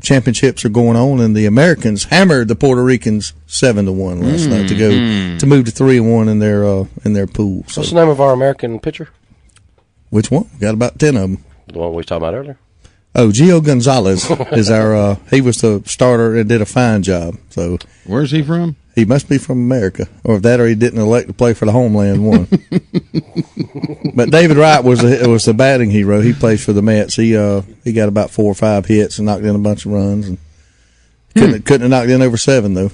Championships are going on, and the Americans hammered the Puerto Ricans 7-1 last night to move to 3-1 in their pool. So. What's the name of our American pitcher? Which one? We got about 10 of them. The one we were talking about earlier? Oh, Gio Gonzalez is our, he was the starter and did a fine job. So where's he from? He must be from America. Or he didn't elect to play for the homeland one. But David Wright was the batting hero. He plays for the Mets. He got about 4 or 5 hits and knocked in a bunch of runs. And couldn't have knocked in over 7, though.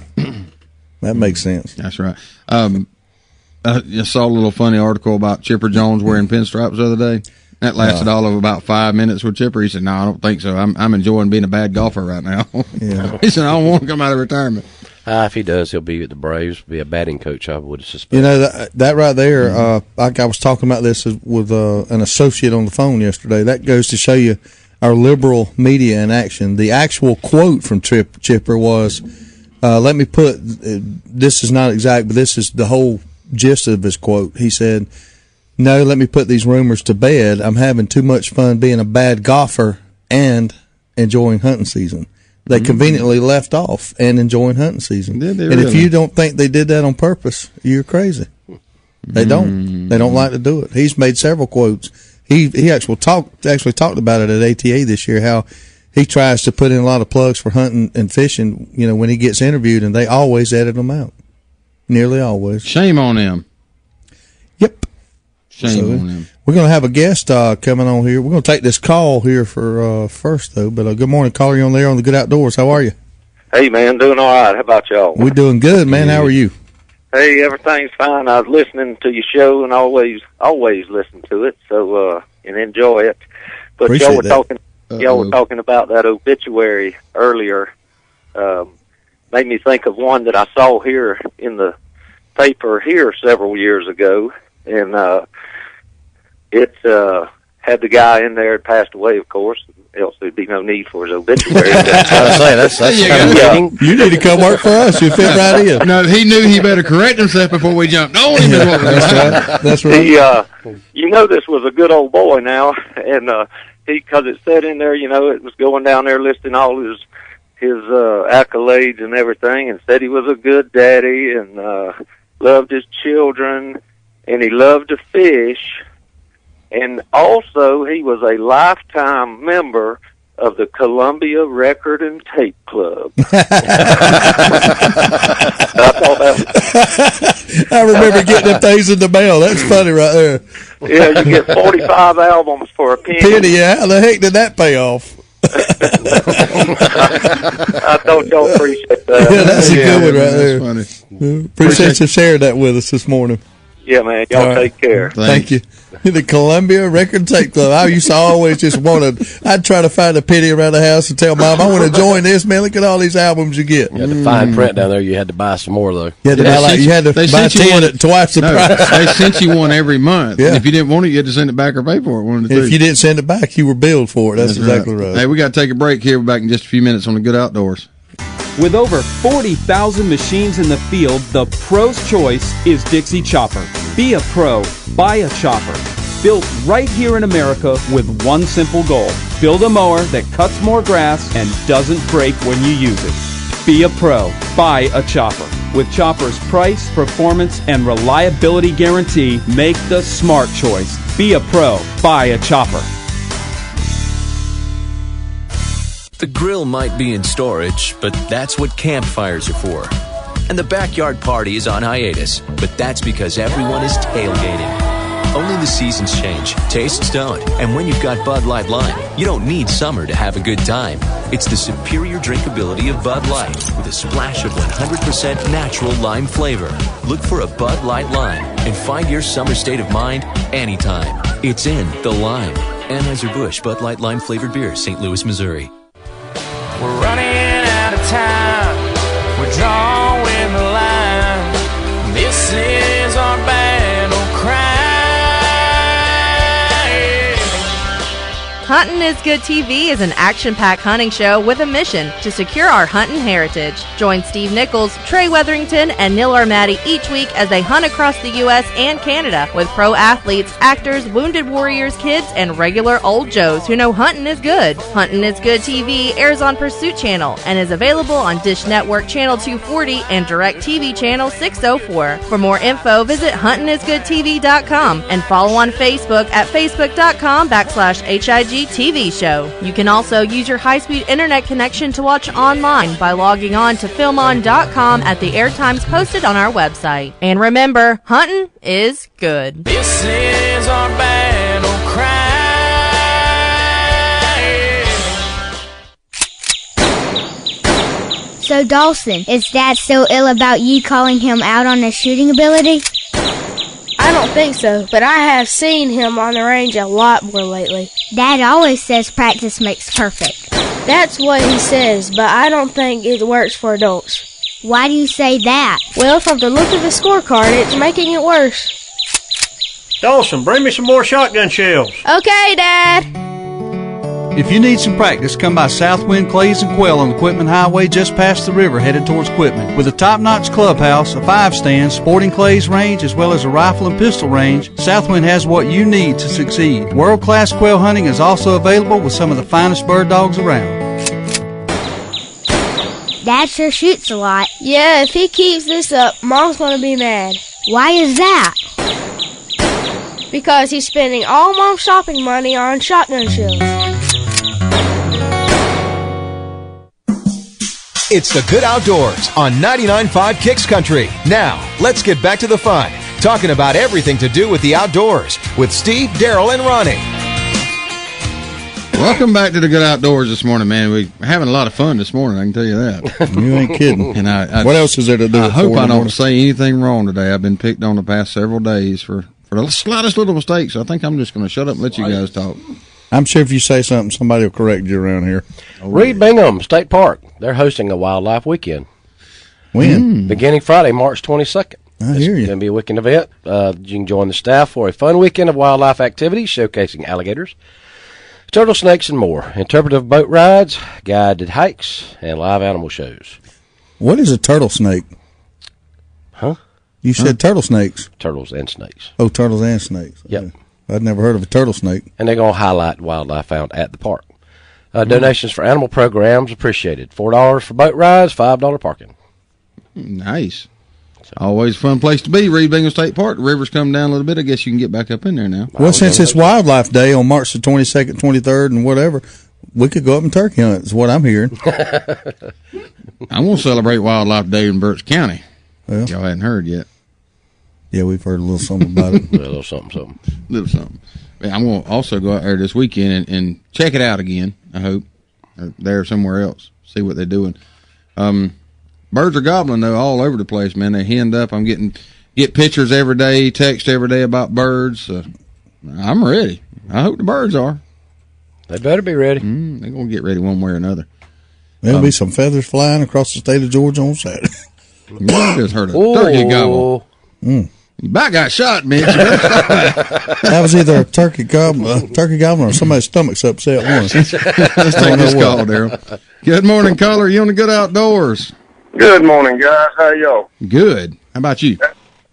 That makes sense. That's right. I just saw a little funny article about Chipper Jones wearing pinstripes the other day. That lasted all of about 5 minutes with Chipper. He said, "No, I don't think so. I'm enjoying being a bad golfer right now." Yeah. He said, "I don't want to come out of retirement." If he does, he'll be at the Braves, be a batting coach, I would suspect. You know, that right there, like I was talking about this with an associate on the phone yesterday, that goes to show you our liberal media in action. The actual quote from Chipper was, let me put, this is not exact, but this is the whole gist of his quote. He said, "No, let me put these rumors to bed. I'm having too much fun being a bad golfer and enjoying hunting season." They conveniently left off and enjoying hunting season. If you don't think they did that on purpose, you're crazy. They don't. They don't like to do it. He's made several quotes. He actually talked about it at ATA this year, how he tries to put in a lot of plugs for hunting and fishing, you know, when he gets interviewed, and they always edit them out. Nearly always. Shame on him. Yep. Shame on him. We're going to have a guest coming on here. We're going to take this call here for first, though. But good morning, caller. You're on there on the Good Outdoors. How are you? Hey, man, doing all right. How about y'all? We're doing good, man. How are you? Hey, everything's fine. I was listening to your show and always listen to it, so and enjoy it. But Appreciate y'all were talking about that obituary earlier. Made me think of one that I saw here in the paper here several years ago, and it had the guy in there that passed away, of course. Else there'd be no need for his obituary. That's kind of you need to come work for us. You fit right in. No, he knew he better correct himself before we jumped on him. That's right. You know, this was a good old boy now, and because it said in there, you know, it was going down there listing all his accolades and everything, and said he was a good daddy and loved his children, and he loved to fish. And also, he was a lifetime member of the Columbia Record and Tape Club. I remember getting them things in the mail. That's funny right there. Yeah, you get 45 albums for a penny. Yeah, how the heck did that pay off? I thought y'all appreciate that. Yeah, that's a good one right there. That's funny. Appreciate you sharing that with us this morning. Yeah, man. Y'all take care. Thank you. The Columbia Record Tape Club. I used to always just I'd try to find a penny around the house and tell Mom, I want to join this, man. Look at all these albums you get. You had the fine print down there. You had to buy some more, though. You had to buy 10 at twice the price. They sent you one every month. Yeah. And if you didn't want it, you had to send it back or pay for it. One of the two. If you didn't send it back, you were billed for it. That's exactly right. Hey, we got to take a break here. We're back in just a few minutes on the Good Outdoors. With over 40,000 machines in the field, the pro's choice is Dixie Chopper. Be a pro. Buy a chopper. Built right here in America with one simple goal. Build a mower that cuts more grass and doesn't break when you use it. Be a pro. Buy a chopper. With Chopper's price, performance, and reliability guarantee, make the smart choice. Be a pro. Buy a chopper. The grill might be in storage, but that's what campfires are for. And the backyard party is on hiatus, but that's because everyone is tailgating. Only the seasons change, tastes don't, and when you've got Bud Light Lime, you don't need summer to have a good time. It's the superior drinkability of Bud Light with a splash of 100% natural lime flavor. Look for a Bud Light Lime and find your summer state of mind anytime. It's in the lime. Anheuser-Busch Bud Light Lime flavored beer, St. Louis, Missouri. We're running out of time. We're drawing the line. This is our battle cry. Huntin' is Good TV is an action-packed hunting show with a mission to secure our hunting heritage. Join Steve Nichols, Trey Weatherington, and Neil Armati each week as they hunt across the U.S. and Canada with pro athletes, actors, wounded warriors, kids, and regular old Joes who know hunting is good. Huntin' is Good TV airs on Pursuit Channel and is available on Dish Network Channel 240 and DirecTV Channel 604. For more info, visit huntingisgoodtv.com and follow on Facebook at facebook.com/HIG TV show. You can also use your high-speed internet connection to watch online by logging on to filmon.com at the airtimes posted on our website. And remember, hunting is good. This is our battle cry. So Dawson, is Dad still ill about you calling him out on his shooting ability? I don't think so, but I have seen him on the range a lot more lately. Dad always says practice makes perfect. That's what he says, but I don't think it works for adults. Why do you say that? Well, from the look of the scorecard, it's making it worse. Dawson, bring me some more shotgun shells. Okay, Dad. If you need some practice, come by Southwind Clays and Quail on the Quitman Highway just past the river headed towards Quitman. With a top-notch clubhouse, a 5-stand, sporting clays range, as well as a rifle and pistol range, Southwind has what you need to succeed. World-class quail hunting is also available with some of the finest bird dogs around. Dad sure shoots a lot. Yeah, if he keeps this up, Mom's gonna be mad. Why is that? Because he's spending all Mom's shopping money on shotgun shells. It's the Good Outdoors on 99.5 Kicks Country. Now, let's get back to the fun, talking about everything to do with the outdoors with Steve, Daryl, and Ronnie. Welcome back to the Good Outdoors this morning, man. We're having a lot of fun this morning, I can tell you that. You ain't kidding. And I what else is there to do? I hope I don't say anything wrong today. I've been picked on the past several days for the slightest little mistakes. I think I'm just going to shut up and let you guys talk. I'm sure if you say something, somebody will correct you around here. Reed Bingham State Park. They're hosting a wildlife weekend. When? Beginning Friday, March 22nd. I hear you. It's going to be a weekend event. You can join the staff for a fun weekend of wildlife activities showcasing alligators, turtle, snakes, and more. Interpretive boat rides, guided hikes, and live animal shows. What is a turtle snake? Huh? You said turtle snakes. Turtles and snakes. Oh, turtles and snakes. Yep. I'd never heard of a turtle snake. And they're going to highlight wildlife found at the park. Donations for animal programs appreciated. $4 for boat rides, $5 parking. Nice. Always a fun place to be, Reed Bingham State Park. The river's come down a little bit. I guess you can get back up in there now. Well, since it's Wildlife Day on March the 22nd, 23rd, and whatever, we could go up and turkey hunt, is what I'm hearing. I'm going to celebrate Wildlife Day in Berks County. Well, y'all hadn't heard yet. Yeah, we've heard a little something about it. A little something. Little something. I'm going to also go out there this weekend and check it out again, I hope. Or there somewhere else. See what they're doing. Birds are gobbling, though, all over the place, man. They're henned up. I'm get pictures every day, text every day about birds. I'm ready. I hope the birds are. They better be ready. They're going to get ready one way or another. There'll be some feathers flying across the state of Georgia on Saturday. I just heard a turkey gobble. You about got shot, Mitch. That was either a turkey gobbling or somebody's stomach's upset once. Let's take this call, Daryl. Good morning, caller. You on the Good Outdoors? Good morning, guys. How y'all? Good. How about you?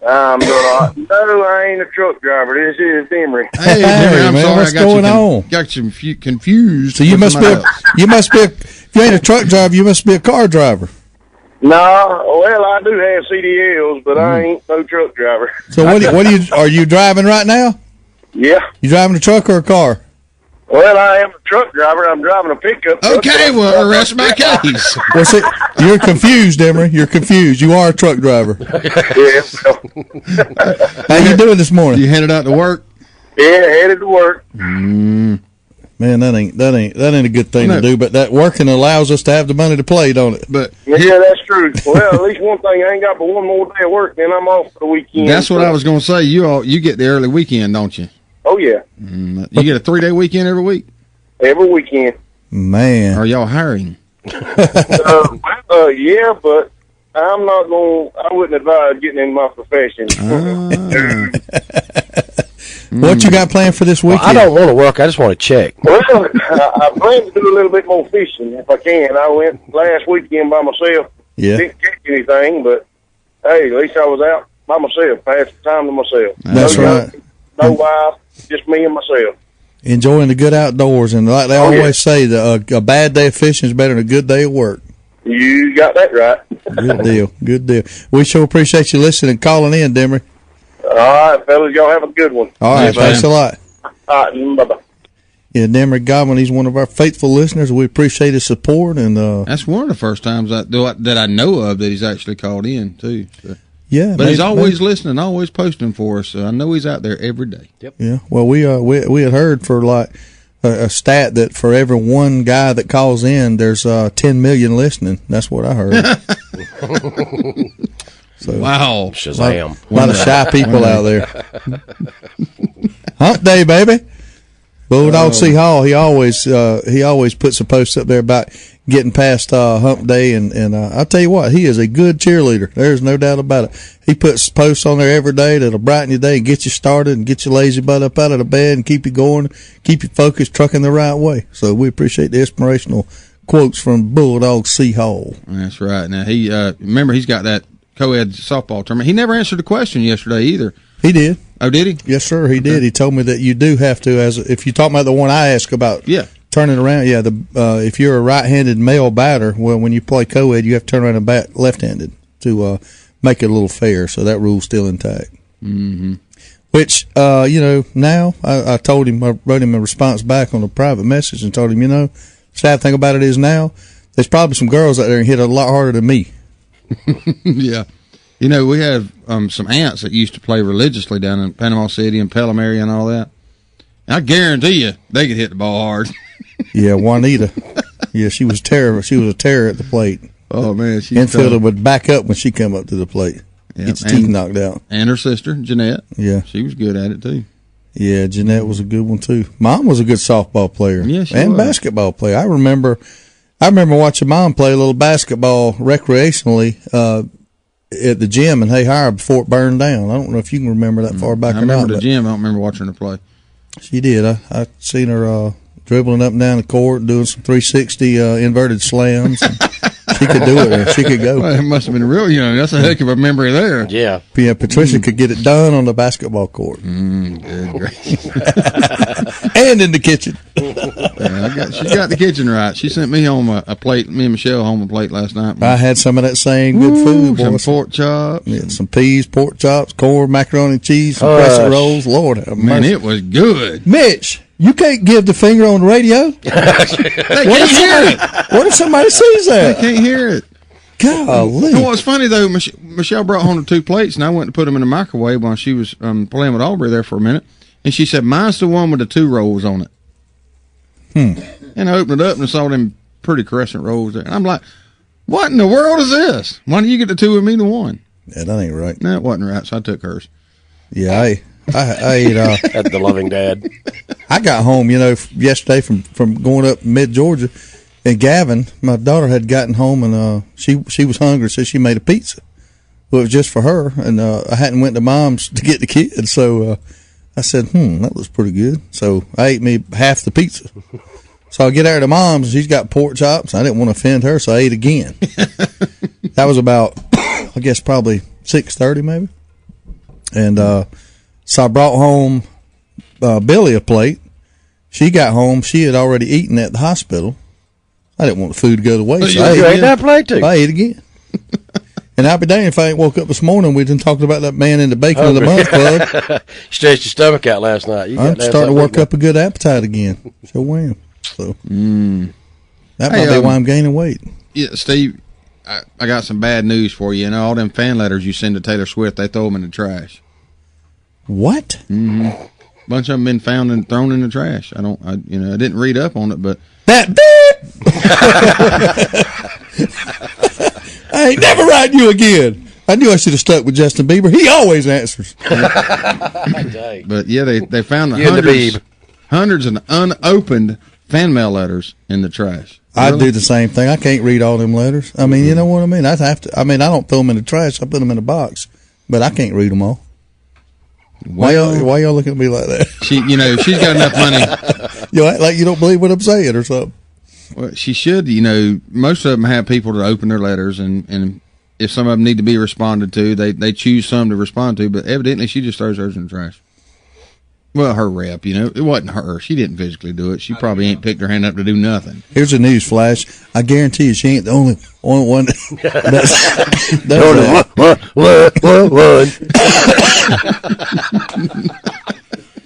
I'm doing all right. No, I ain't a truck driver. This is Demery. Hey, Demery, I'm man, sorry. what's going on? Got you confused. So you must be if you ain't a truck driver, you must be a car driver. No, well, I do have CDLs, but I ain't no truck driver. So are you driving right now? Yeah. You driving a truck or a car? Well, I am a truck driver. I'm driving a pickup. Okay, well, arrest my case. Well, see, you're confused, Emery. You're confused. You are a truck driver. Yeah. How you doing this morning? You headed out to work? Yeah, headed to work. Man, that ain't a good thing to do. But that working allows us to have the money to play, don't it? But yeah, that's true. Well, at least one thing, I ain't got but one more day of work, then I'm off for the weekend. That's what I was going to say. You get the early weekend, don't you? Oh yeah. You get a 3-day weekend every week? Every weekend. Man, are y'all hiring? Yeah, but I'm not going. I wouldn't advise getting in my profession. What you got planned for this weekend? Well, I don't want to work. I just want to check. Well, I plan to do a little bit more fishing if I can. I went last weekend by myself. Yeah. Didn't catch anything, but hey, at least I was out by myself. Passed the time to myself. That's right. No wife, just me and myself. Enjoying the good outdoors, and like they always say, a bad day of fishing is better than a good day of work. You got that right. Good deal. Good deal. We sure appreciate you listening and calling in, Demery. All right, fellas, y'all have a good one. All right, thanks a lot. All right, bye-bye. Yeah, Demery Godwin, he's one of our faithful listeners. We appreciate his support. And that's one of the first times that I know of that he's actually called in, too. So. Yeah, but he's always listening, always posting for us. So I know he's out there every day. Yep. Yeah. Well, we had heard for like a stat that for every one guy that calls in, there's 10 million listening. That's what I heard. So, wow. Shazam. A lot of shy people out there. Hump Day, baby. Bulldog C. Hall, he always puts a post up there about getting past Hump Day, and I'll tell you what, he is a good cheerleader. There's no doubt about it. He puts posts on there every day that'll brighten your day and get you started and get your lazy butt up out of the bed and keep you going, keep you focused, trucking the right way. So we appreciate the inspirational quotes from Bulldog C. Hall. That's right. Now, he remember, he's got that co-ed softball tournament. He never answered the question yesterday either. He did. Oh, did he? Yes, sir, he did. He told me that you do have to, if you're talking about the one I asked about. Yeah. Turning around, if you're a right-handed male batter, well, when you play co-ed, you have to turn around and bat left-handed to make it a little fair. So that rule's still intact. Mm-hmm. Which, now I told him, I wrote him a response back on a private message and told him, sad thing about it is now, there's probably some girls out there and hit a lot harder than me. Yeah. We have some aunts that used to play religiously down in Panama City and Pelham area and all that. I guarantee you they could hit the ball hard. Yeah, Juanita. Yeah, she was terrible. She was a terror at the plate. Oh, man. Infielder would back up when she come up to the plate. Yeah, get your teeth knocked out. And her sister, Jeanette. Yeah. She was good at it, too. Yeah, Jeanette was a good one, too. Mom was a good softball player. Yeah, she and was. Basketball player. I remember watching Mom play a little basketball recreationally at the gym in Hayhire before it burned down. I don't know if you can remember that far back or not. I remember the gym. I don't remember watching her play. She did. I seen her dribbling up and down the court, doing some 360 inverted slams. She could do it. She could go. Well, it must have been real. That's a heck of a memory there. Yeah. Yeah, Patricia could get it done on the basketball court. Good gracious. And in the kitchen. Yeah, she got the kitchen right. She sent me home a plate. Me and Michelle home a plate last night. I had some of that same good food. Some pork chops. Yeah, some peas, pork chops, corn, macaroni and cheese, some crescent rolls. Lord have man, mercy. it was good. Mitch, you can't give the finger on the radio. They can't hear it. What if somebody sees that? They can't hear it. Golly. And what's funny, though, Michelle brought home the 2 plates, and I went to put them in the microwave while she was playing with Aubrey there for a minute. And she said, mine's the one with the 2 rolls on it. And I opened it up and saw them pretty crescent rolls there. And I'm like, what in the world is this? Why don't you get the 2 and me the 1? Yeah, that ain't right. No, it wasn't right, so I took hers. Yeah, I ate at the loving dad. I got home, yesterday from going up mid Georgia, and Gavin, my daughter, had gotten home and she was hungry, so she made a pizza. Well, it was just for her, and I hadn't went to Mom's to get the kids, so I said, that looks pretty good. So I ate me half the pizza. So I get out to Mom's, and she's got pork chops. I didn't want to offend her, so I ate again. That was about, I guess, probably 6:30 maybe. And so I brought home Billy a plate. She got home. She had already eaten at the hospital. I didn't want the food to go to waste. So you ate that plate, too? I ate again. And I'll be damned if I ain't woke up this morning. We've been talking about that Man in the Bacon of the Month Club. Stretched your stomach out last night. I'm starting to work up a good appetite again. So am. So that might be why I'm gaining weight. Yeah, Steve, I got some bad news for you. All them fan letters you send to Taylor Swift, they throw them in the trash. What? Mm-hmm. Bunch of them been found and thrown in the trash. I didn't read up on it, but that I ain't never writing you again. I knew I should have stuck with Justin Bieber. He always answers. But yeah, they found hundreds of unopened fan mail letters in the trash. I'd do the same thing. I can't read all them letters. I mean, you know what I mean? I'd have to. I mean, I don't throw them in the trash. I put them in a box, but I can't read them all. Why y'all looking at me like that? She's got enough money. You act like you don't believe what I'm saying or something. Well, she should. Most of them have people to open their letters, and if some of them need to be responded to, they choose some to respond to. But evidently, she just throws hers in the trash. Well, her rep, it wasn't her. She didn't physically do it. She probably ain't picked her hand up to do nothing. Here's a news flash. I guarantee you, she ain't the only one.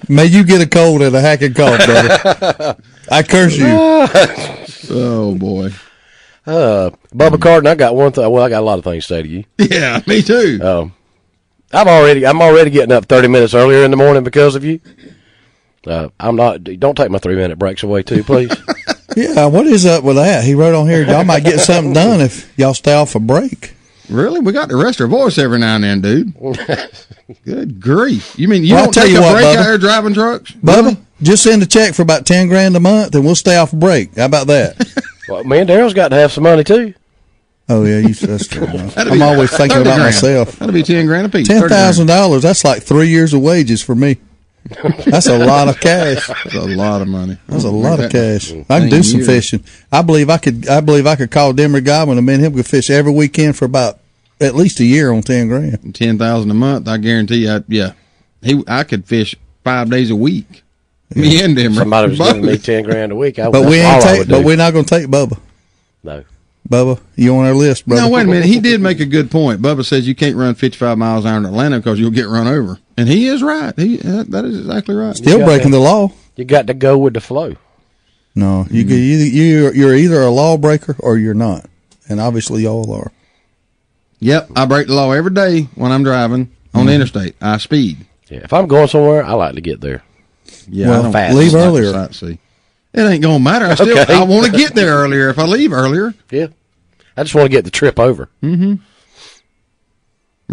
May you get a cold and a hacking cough, brother. I curse you. Oh boy. Bubba Carden, I got one thing. Well, I got a lot of things to say to you. Yeah, me too. I'm already getting up 30 minutes earlier in the morning because of you. I'm not. Don't take my 3-minute breaks away too, please. Yeah, what is up with that? He wrote on here, y'all might get something done if y'all stay off a break. Really? We got to rest our voice every now and then, dude. Good grief. You mean you Well, don't take a break out here driving trucks? Bubba, just send a check for about $10,000 a month and we'll stay off a break. How about that? Well, me and Daryl's got to have some money too. Oh, yeah, that's true. I'm always thinking about myself. That'll be $10,000 a piece. $10,000, that's like 3 years of wages for me. That's a lot of cash. That's a lot of money. That's a lot of cash. I can do some fishing. I believe I could call Demery Godwin and me and him could fish every weekend for about at least a year on $10,000. $10,000 a month. I guarantee you. I could fish 5 days a week. Yeah. Me and Demery. Somebody was giving me $10,000 a week. But we're not going to take Bubba. No. Bubba, you on our list, brother? No, wait a minute. He did make a good point. Bubba says you can't run 55 miles an hour in Atlanta because you'll get run over. And he is right. That is exactly right. Still breaking the law. You got to go with the flow. No, you're either a lawbreaker or you're not. And obviously y'all are. Yep, I break the law every day when I'm driving on the interstate. I speed. Yeah, if I'm going somewhere, I like to get there. Yeah, well, I don't fast. Leave earlier. Sightsee. It ain't gonna matter. I want to get there earlier if I leave earlier. Yeah, I just want to get the trip over. Mm-hmm.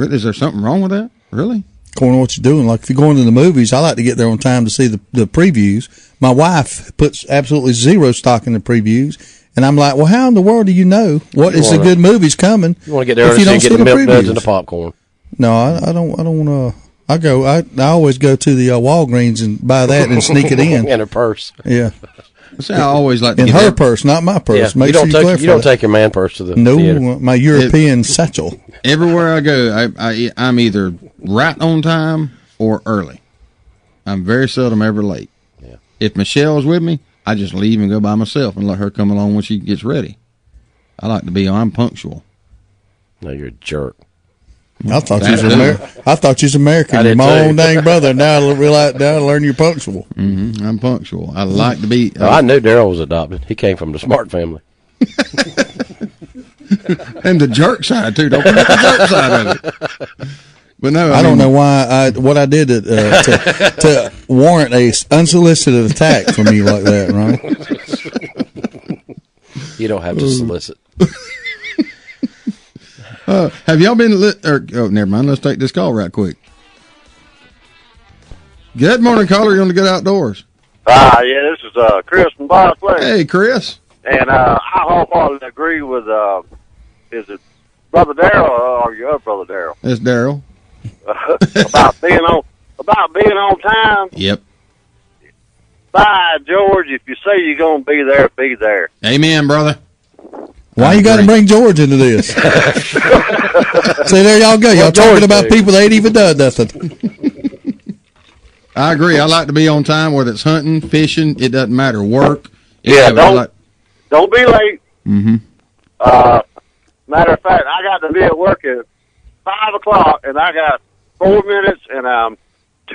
Is there something wrong with that? Really? According to what you're doing, like if you're going to the movies, I like to get there on time to see the previews. My wife puts absolutely zero stock in the previews, and I'm like, well, how in the world do you know what is the good movies coming? You want to get there early so you get the milk duds and the popcorn. No, I don't want to. I always go to the Walgreens and buy that and sneak it in. In her purse. Yeah. See, I always like to in her purse, not my purse. Yeah, Make sure you don't take your man purse to the theater. My European satchel. Everywhere I go, I'm either right on time or early. I'm very seldom ever late. Yeah. If Michelle's with me, I just leave and go by myself and let her come along when she gets ready. I like to be I'm punctual. No, you're a jerk. I thought you was American. You're my own dang brother. Now I realize. Now I learn you're punctual. Mm-hmm. I'm punctual. I like to be. I knew Daryl was adopted. He came from the Smart family. And the jerk side too. Don't forget the jerk side of it. But no, I don't know why what I did to warrant a unsolicited attack from you like that, right? You don't have to solicit. Have y'all been never mind. Let's take this call right quick. Good morning, caller. You're on the Good Outdoors. Yeah, this is Chris from Bob's Place. Hey, Chris. And I wholeheartedly agree with is it Brother Darryl or your other Brother Darryl? It's Darryl. about being on time. Yep. Bye, George. If you say you're gonna be there, be there. Amen, brother. Why you got to bring George into this? See, there y'all go. Y'all talking about people that ain't even done nothing. I agree. I like to be on time, whether it's hunting, fishing. It doesn't matter. Work. Yeah, don't be late. Mm-hmm. Matter of fact, I got to be at work at 5 o'clock, and I got 4 minutes, and I'm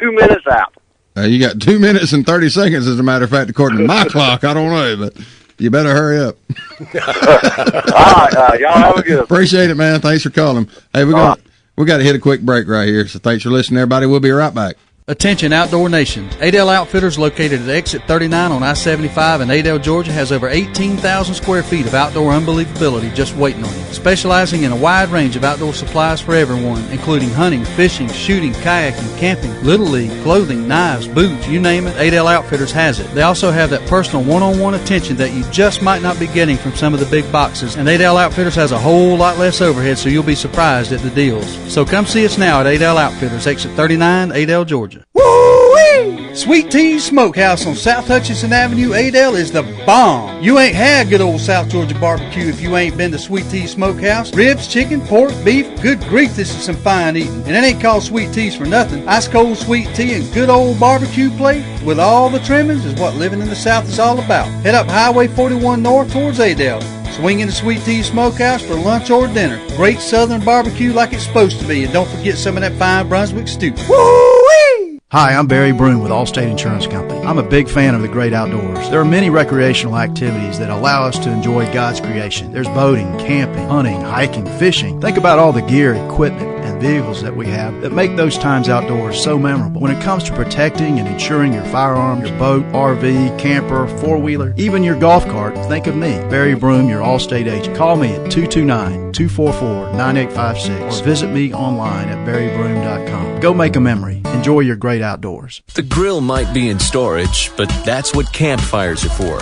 2 minutes out. You got 2 minutes and 30 seconds, as a matter of fact, according to my clock. I don't know, but you better hurry up. All right, y'all have a good. Appreciate it, man. Thanks for calling. Hey, we got to hit a quick break right here. So thanks for listening, everybody. We'll be right back. Attention Outdoor Nation. Adel Outfitters, located at exit 39 on I-75 in Adel, Georgia, has over 18,000 square feet of outdoor unbelievability just waiting on you. Specializing in a wide range of outdoor supplies for everyone, including hunting, fishing, shooting, kayaking, camping, Little League, clothing, knives, boots, you name it, Adel Outfitters has it. They also have that personal one-on-one attention that you just might not be getting from some of the big boxes, and Adel Outfitters has a whole lot less overhead, so you'll be surprised at the deals. So come see us now at Adel Outfitters, exit 39, Adel, Georgia. Woo-wee! Sweet Tea Smokehouse on South Hutchinson Avenue, Adel, is the bomb. You ain't had good old South Georgia barbecue if you ain't been to Sweet Tea Smokehouse. Ribs, chicken, pork, beef, good grief, this is some fine eating. And it ain't called Sweet Teas for nothing. Ice cold sweet tea and good old barbecue plate with all the trimmings is what living in the South is all about. Head up Highway 41 north towards Adel. Swing into Sweet Tea Smokehouse for lunch or dinner. Great southern barbecue like it's supposed to be. And don't forget some of that fine Brunswick stew. Woo-wee! Hi, I'm Barry Broom with Allstate Insurance Company. I'm a big fan of the great outdoors. There are many recreational activities that allow us to enjoy God's creation. There's boating, camping, hunting, hiking, fishing. Think about all the gear, equipment, and vehicles that we have that make those times outdoors so memorable. When it comes to protecting and insuring your firearm, your boat, RV, camper, four-wheeler, even your golf cart, think of me, Barry Broom, your Allstate agent. Call me at 229-244-9856 or visit me online at barrybroom.com. Go make a memory. Enjoy your great outdoors. The grill might be in storage, but that's what campfires are for.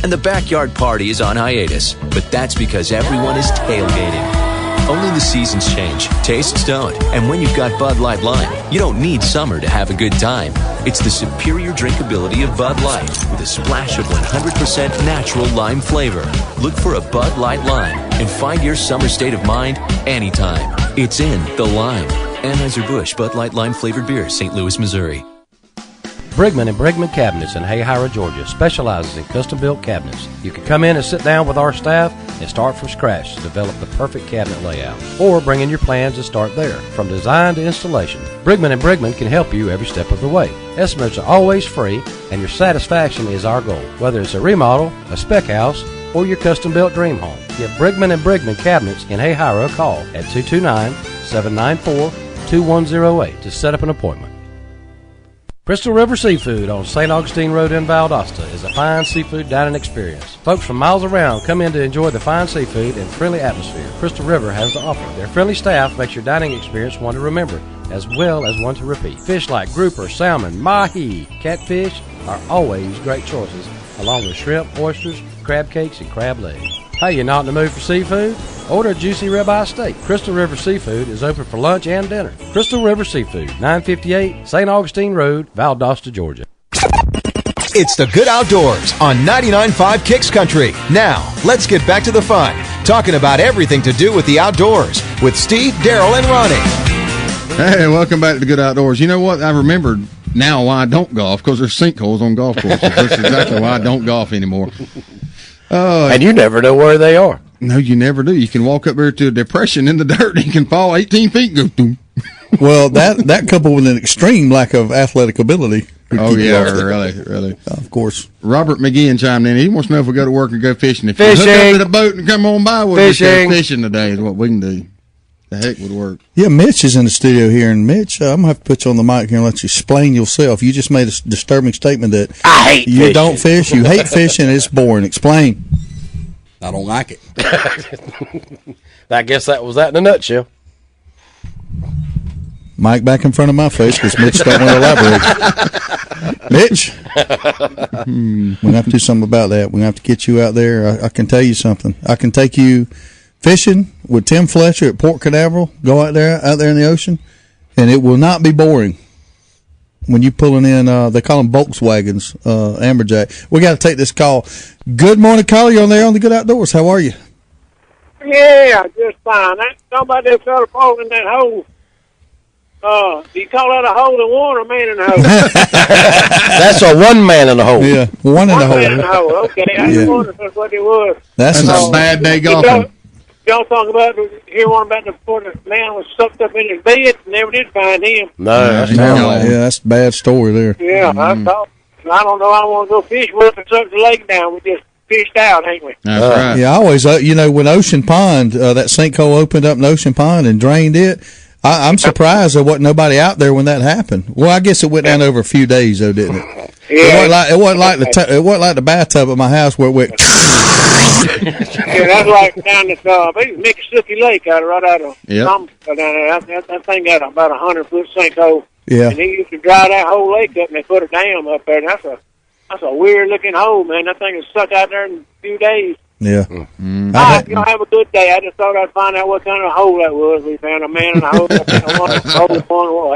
And the backyard party is on hiatus, but that's because everyone is tailgating. Only the seasons change, tastes don't. And when you've got Bud Light Lime, you don't need summer to have a good time. It's the superior drinkability of Bud Light with a splash of 100% natural lime flavor. Look for a Bud Light Lime and find your summer state of mind anytime. It's in the lime. Anheuser-Busch Bud Light Lime flavored beer, St. Louis, Missouri. Brigman and Brigman Cabinets in Hayhira, Georgia specializes in custom-built cabinets. You can come in and sit down with our staff and start from scratch to develop the perfect cabinet layout. Or bring in your plans and start there. From design to installation, Brigman and Brigman can help you every step of the way. Estimates are always free, and your satisfaction is our goal. Whether it's a remodel, a spec house, or your custom-built dream home, give Brigman and Brigman Cabinets in Hayhira a call at 229-794-2108 to set up an appointment. Crystal River Seafood on St. Augustine Road in Valdosta is a fine seafood dining experience. Folks from miles around come in to enjoy the fine seafood and friendly atmosphere Crystal River has to offer. Their friendly staff makes your dining experience one to remember, as well as one to repeat. Fish like grouper, salmon, mahi, catfish are always great choices, along with shrimp, oysters, crab cakes, and crab legs. Hey, you not in the mood for seafood? Order a juicy ribeye steak. Crystal River Seafood is open for lunch and dinner. Crystal River Seafood, 958 St. Augustine Road, Valdosta, Georgia. It's the Good Outdoors on 99.5 Kicks Country. Now, let's get back to the fun, talking about everything to do with the outdoors with Steve, Daryl, and Ronnie. Hey, welcome back to the Good Outdoors. You know what? I remembered now why I don't golf, because there's sinkholes on golf courses. That's exactly why I don't golf anymore. And you never know where they are. No, you never do. You can walk up there to a depression in the dirt and you can fall 18 feet and go boom. Well, that coupled with an extreme lack of athletic ability. Oh, yeah, really. Of course. Robert McGinn chimed in. He wants to know if we go to work and go fishing. If fishing. you hook up to the boat and come on by, we'll just go fishing today is what we can do. The heck would work. Yeah, Mitch is in the studio here, and Mitch, I'm going to have to put you on the mic here and let you explain yourself. You just made a disturbing statement that I hate you fishing. Don't fish, you hate fishing, it's boring. Explain. I don't like it. I guess that was that in a nutshell. Mike back in front of my face because Mitch don't want to elaborate. Mitch, we're going to have to do something about that. We're going to have to get you out there. I can tell you something. I can take you fishing with Tim Fletcher at Port Canaveral. Go out there in the ocean, and it will not be boring. When you pulling in, they call them Volkswagens, Amberjack. We got to take this call. Good morning, caller. You're on there on the Good Outdoors. How are you? Yeah, just fine. Somebody that fell falling in that hole. Do you call that a hole in one or a man in a hole? That's a one man in the hole. Yeah, one in the hole. One man in the hole. Okay, I just wondered if that's what it was. That's a bad day golfing. Y'all talk about hear one about the man was sucked up in his bed and never did find him. No, that's a bad story there. Yeah, I thought. I don't know. I want to go fish with and suck the lake down. We just fished out, ain't we? That's right. Yeah, I always, when Ocean Pond, that sinkhole opened up in Ocean Pond and drained it, I'm surprised there wasn't nobody out there when that happened. Well, I guess it went down over a few days, though, didn't it? Yeah. It wasn't like the bathtub at my house where it went. Yeah, that's like down this Mickasookie Lake right out of down there. That thing got about 100-foot sinkhole. Yeah. And they used to dry that whole lake up and they put a dam up there. And that's a weird looking hole, man. That thing is stuck out there in a few days. Yeah. Y'all have a good day. I just thought I'd find out what kind of hole that was. We found a man in a hole. What?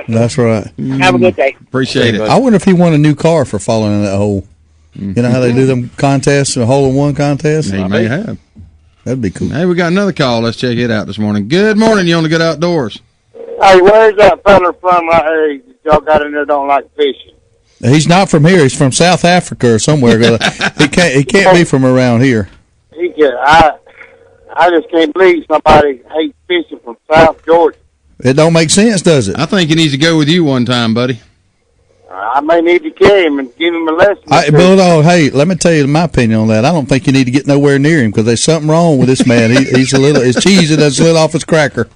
That's right. Have a good day. Appreciate it. I wonder if he won a new car for falling in that hole. You know how they do them contests, a hole-in-one contest? He may have. That'd be cool. Hey, we got another call. Let's check it out this morning. Good morning. You on the Good Outdoors? Hey, where's that fella from? Y'all got in there don't like fishing. He's not from here. He's from South Africa or somewhere. He can't be from around here. I just can't believe somebody hates fishing from South Georgia. It don't make sense, does it? I think he needs to go with you one time, buddy. I may need to carry him and give him a lesson. Bulldog, hey, let me tell you my opinion on that. I don't think you need to get nowhere near him because there's something wrong with this man. He's a little, his cheese is a little off his cracker.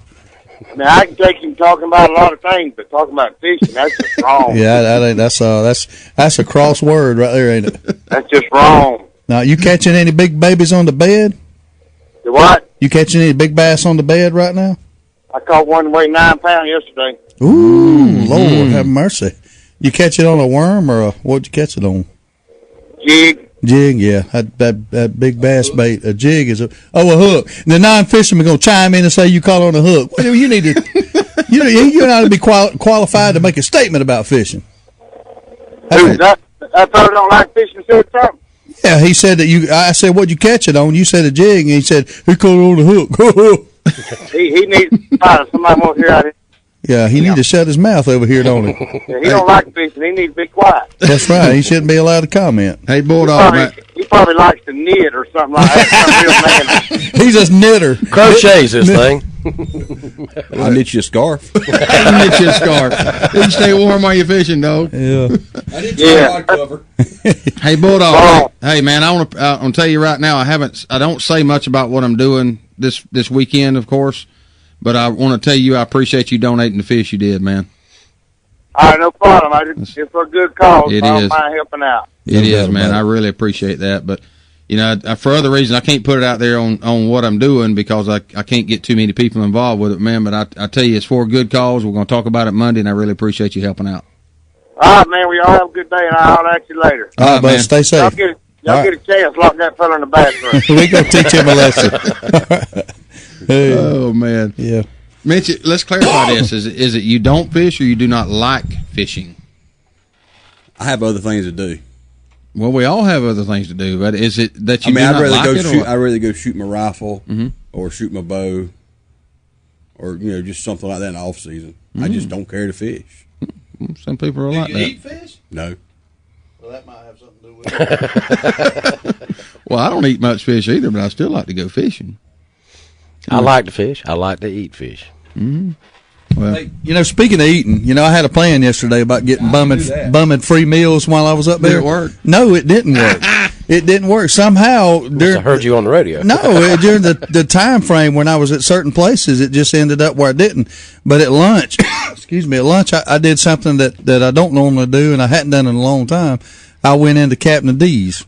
I mean, I can take him talking about a lot of things, but talking about fishing, that's just wrong. Yeah, that's a cross word right there, ain't it? That's just wrong. Now, you catching any big babies on the bed? The what? You catching any big bass on the bed right now? I caught one weighed 9 pounds yesterday. Ooh, Lord have mercy. You catch it on a worm or what'd you catch it on? Jig. Jig, yeah. That big bass bait. A jig is a hook. And the non-fisherman going to chime in and say you caught on a hook. Well, you need to, you ought to be qualified to make a statement about fishing. That fellow don't like fishing, said something. Yeah, he said that I said, what'd you catch it on? You said a jig, and he said, he caught it on the hook. he needs to find somebody more here out here. Yeah, he need to shut his mouth over here, don't he? Yeah, he don't like fishing. He needs to be quiet. That's right. He shouldn't be allowed to comment. Hey, Bulldog. He probably likes to knit or something like that. He's a knitter. Crochets this thing. I knit you a scarf. I knit you a scarf. You stay warm while you're fishing, dog. Yeah. I did try cover. Hey, Bulldog. Hey, man, I want to tell you right now. I don't say much about what I'm doing this weekend, of course. But I want to tell you, I appreciate you donating the fish you did, man. All right, no problem. It's for a good cause. It I don't is. mind helping out. It is, man. I really appreciate that. But, for other reasons, I can't put it out there on what I'm doing because I can't get too many people involved with it, man. But I tell you, it's for a good cause. We're going to talk about it Monday, and I really appreciate you helping out. All right, man. We all have a good day, and I'll holler at you later. All right, man. Stay safe. Y'all get a chance, lock that fella in the bathroom. We're going to teach him a lesson. Hey. Oh, man. Yeah. Mitch, let's clarify this. Is it you don't fish or you do not like fishing? I have other things to do. Well, we all have other things to do, but is it that you do not like it? I'd rather go shoot my rifle or shoot my bow or, just something like that in the off season. I just don't care to fish. Some people are like that. Do you eat fish? No. Well, that might have something to do with it. Well, I don't eat much fish either, but I still like to go fishing. I like to fish. I like to eat fish. Mm-hmm. Well, hey, speaking of eating, I had a plan yesterday about getting bumming free meals while I was up there. Did it work? No, it didn't work. It didn't work. Somehow, I heard you on the radio. No, during the time frame when I was at certain places, it just ended up where I didn't. But at lunch, I did something that I don't normally do, and I hadn't done in a long time. I went into Captain D's,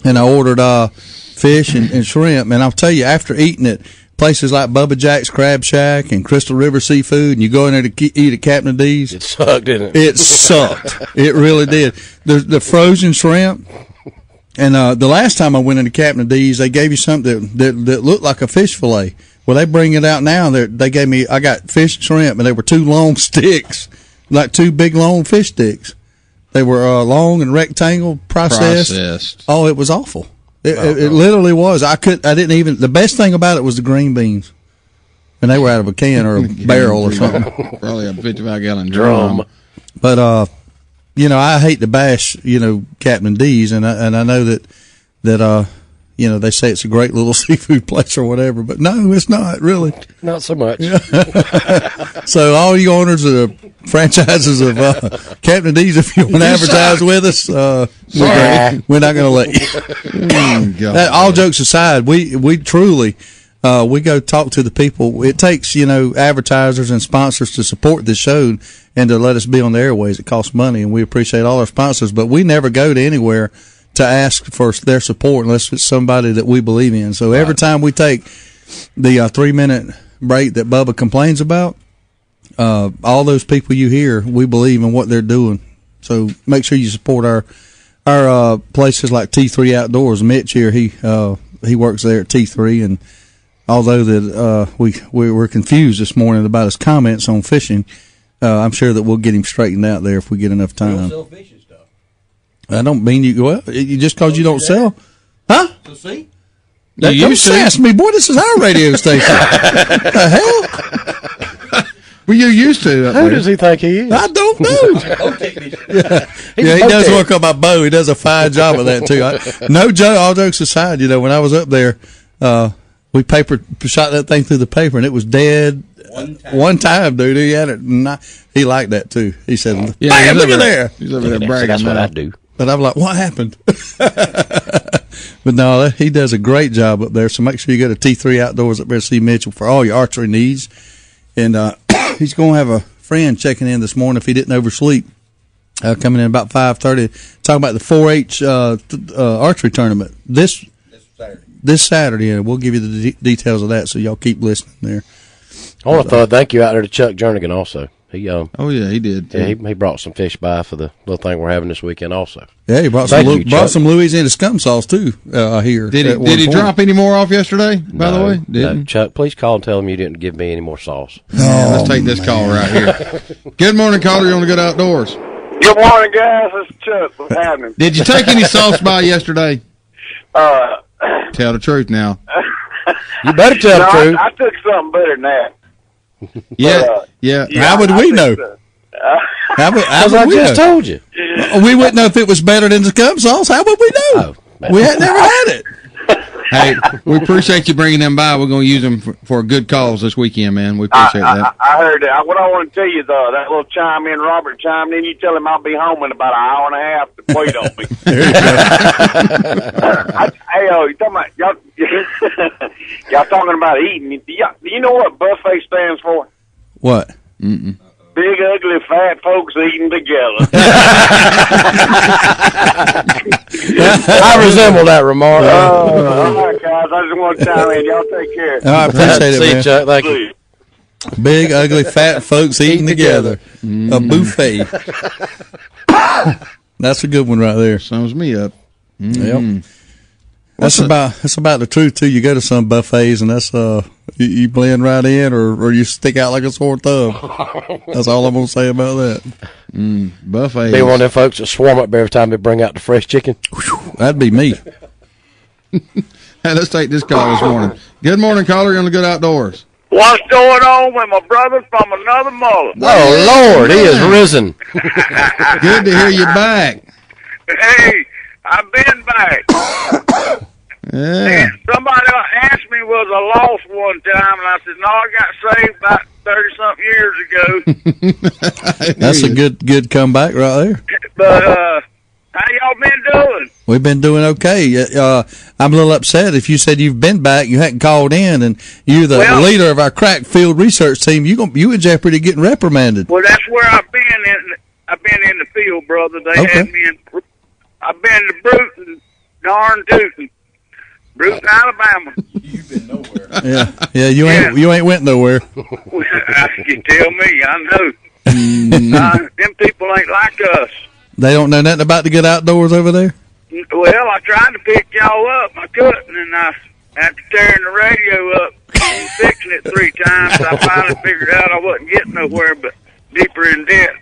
and I ordered fish and shrimp. And I'll tell you, after eating it, places like Bubba Jack's Crab Shack and Crystal River Seafood, and you go in there to eat at Captain D's. It sucked, didn't it? It sucked. It really did. The frozen shrimp. And the last time I went into Captain D's, they gave you something that looked like a fish fillet. Well, they bring it out now. I got fish and shrimp, and they were 2 long sticks, like 2 big long fish sticks. They were long and rectangle processed. Oh, it was awful. It literally was. The best thing about it was the green beans. And they were out of a can or a barrel or something. Probably a 55-gallon drum. But, I hate to bash, Captain D's, and I know that they say it's a great little seafood place or whatever, but no, it's not really. Not so much. So all you owners of the franchises of Captain D's, if you want to advertise with us, we're not going to let you. All jokes aside, we truly we go talk to the people. It takes advertisers and sponsors to support this show and to let us be on the airways. It costs money, and we appreciate all our sponsors, but we never go to anywhere to ask for their support unless it's somebody that we believe in. So every time we take the 3-minute break that Bubba complains about, all those people you hear, we believe in what they're doing. So make sure you support our places like T3 Outdoors. Mitch here, he works there at T3, and although that we were confused this morning about his comments on fishing, I'm sure that we'll get him straightened out there if we get enough time. We don't sell fishing stuff. I don't mean you just because you don't sell, huh? So see, don't sass me, boy. This is our radio station. What the hell? Well, you used to. Who does he think he is? I don't know. He does work on my bow. He does a fine job of that too. All jokes aside, when I was up there, we shot that thing through the paper, and it was dead. One time, dude. He had it. He liked that too. He said, "Bam! Look at there." He's over there bragging. That's what I do. But I'm like, what happened? But no, he does a great job up there. So make sure you go to T3 Outdoors up there to see Mitchell for all your archery needs. And he's going to have a friend checking in this morning if he didn't oversleep. Coming in about 5:30, talking about the 4-H archery tournament this Saturday. And we'll give you the details of that, so y'all keep listening there. I want to thank you out there to Chuck Jernigan also. He he did. Yeah, he brought some fish by for the little thing we're having this weekend also. Yeah, he brought some Louisiana scum sauce too here. Did he drop any more off yesterday? By the way, no, Chuck, please call and tell him you didn't give me any more sauce. Let's take this call right here. Good morning, caller. You're on the Good Outdoors. Good morning, guys. It's Chuck. What's happening? Did you take any sauce by yesterday? Tell the truth now. You better tell the truth. I took something better than that. Yeah. How would we know? How would we just told you. We wouldn't know if it was better than the scum sauce. How would we know? We had never had it. Hey, we appreciate you bringing them by. We're going to use them for a good cause this weekend, man. We appreciate that. I heard that. What I want to tell you, though, that little chime in, Robert chimed in. You tell him I'll be home in about an hour and a half to wait on me. Hey, you talking about y'all talking about eating? Do you know what buffet stands for? What? Big, ugly, fat folks eating together. I resemble that remark. All right, guys. I just want to chime in. Y'all take care. I appreciate it, man. See you, Chuck. Thank you. Big, ugly, fat folks eating together. A buffet. That's a good one right there. Sums me up. Yep. That's about the truth too. You go to some buffets and that's you blend right in, or you stick out like a sore thumb. That's all I'm gonna say about that. Buffets. Be one of them folks that swarm up every time they bring out the fresh chicken. That'd be me. Hey, let's take this call this morning. Good morning, caller. You're on the Good Outdoors. What's going on with my brother from another mother? Oh, Lord, he is risen. Good to hear you back. Hey, I've been back. Yeah. And somebody asked me was I lost one time, and I said, no, I got saved about 30-something years ago. That's a good comeback right there. But how y'all been doing? We've been doing okay. I'm a little upset if you said you've been back, you hadn't called in, and you're the leader of our crack field research team. You in jeopardy of getting reprimanded. Well, that's where I've been. I've been in the field, brother. They had me in. I've been to Bruton, darn tootin'. Bruton, Alabama. You've been nowhere. Yeah. You ain't went nowhere. You tell me. I know. Them people ain't like us. They don't know nothing about the Good Outdoors over there? Well, I tried to pick y'all up. I couldn't, and after tearing the radio up and fixing it 3 times, I finally figured out I wasn't getting nowhere but deeper in debt.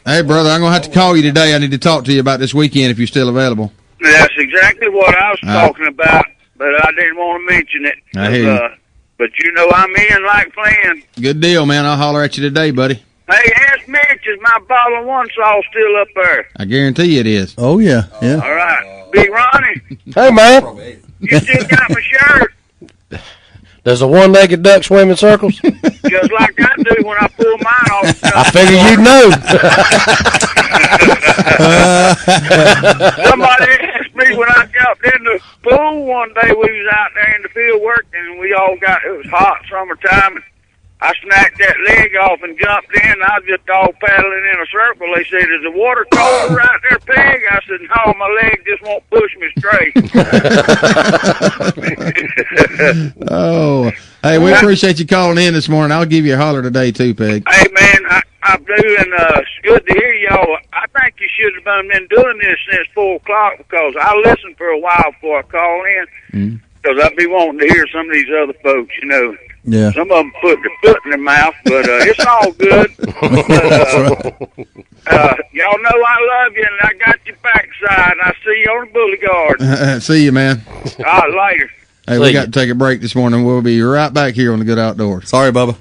Hey, brother, I'm going to have to call you today. I need to talk to you about this weekend if you're still available. That's exactly what I was talking about, but I didn't want to mention it. I hear you. But you know I'm in like playing. Good deal, man. I'll holler at you today, buddy. Hey, ask Mitch, is my bottle of one sauce still up there? I guarantee it is. Oh, yeah. All right. Big Ronnie. Hey, man. You still got my shirt? Does a one-legged duck swim in circles? Just like I do when I pull mine off. I figure you'd know. Somebody asked me when I got in the pool one day, we was out there in the field working, and it was hot summertime, and I snapped that leg off and jumped in. I was just all paddling in a circle. They said, is the water cold right there, Peg? I said, no, my leg just won't push me straight. Oh, hey, we appreciate you calling in this morning. I'll give you a holler today, too, Peg. Hey, man, I do, and it's good to hear y'all. I think you should have been doing this since 4 o'clock because I listened for a while before I call in because I'd be wanting to hear some of these other folks, you know. Yeah. Some of them put their foot in their mouth, but it's all good. Y'all know I love you, and I got your backside, and I see you on the Boulevard. See you, man. All right, later. Hey, we got to take a break this morning. We'll be right back here on the Good Outdoors. Sorry, Bubba.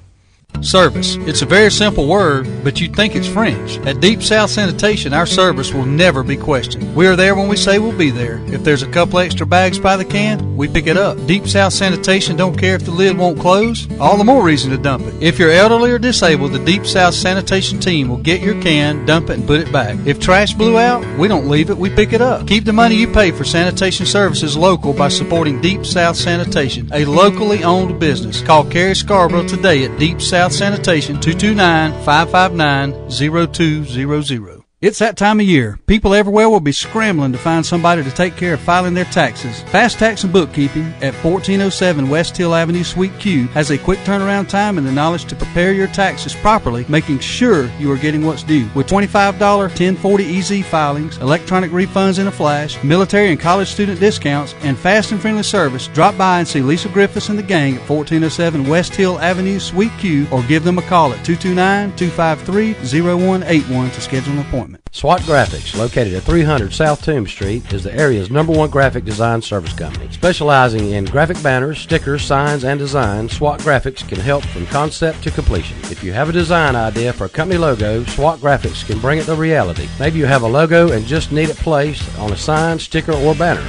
Service. It's a very simple word, but you'd think it's French. At Deep South Sanitation, our service will never be questioned. We are there when we say we'll be there. If there's a couple extra bags by the can, we pick it up. Deep South Sanitation don't care if the lid won't close. All the more reason to dump it. If you're elderly or disabled, the Deep South Sanitation team will get your can, dump it, and put it back. If trash blew out, we don't leave it, we pick it up. Keep the money you pay for sanitation services local by supporting Deep South Sanitation, a locally owned business. Call Carrie Scarborough today at Deep South South Sanitation, 229-559-0200. It's that time of year. People everywhere will be scrambling to find somebody to take care of filing their taxes. Fast Tax and Bookkeeping at 1407 West Hill Avenue, Suite Q has a quick turnaround time and the knowledge to prepare your taxes properly, making sure you are getting what's due. With $25 1040 EZ filings, electronic refunds in a flash, military and college student discounts, and fast and friendly service, drop by and see Lisa Griffiths and the gang at 1407 West Hill Avenue, Suite Q, or give them a call at 229-253-0181 to schedule an appointment. SWAT Graphics, located at 300 South Toombs Street, is the area's #1 graphic design service company. Specializing in graphic banners, stickers, signs, and design, SWAT Graphics can help from concept to completion. If you have a design idea for a company logo, SWAT Graphics can bring it to reality. Maybe you have a logo and just need it placed on a sign, sticker, or banner.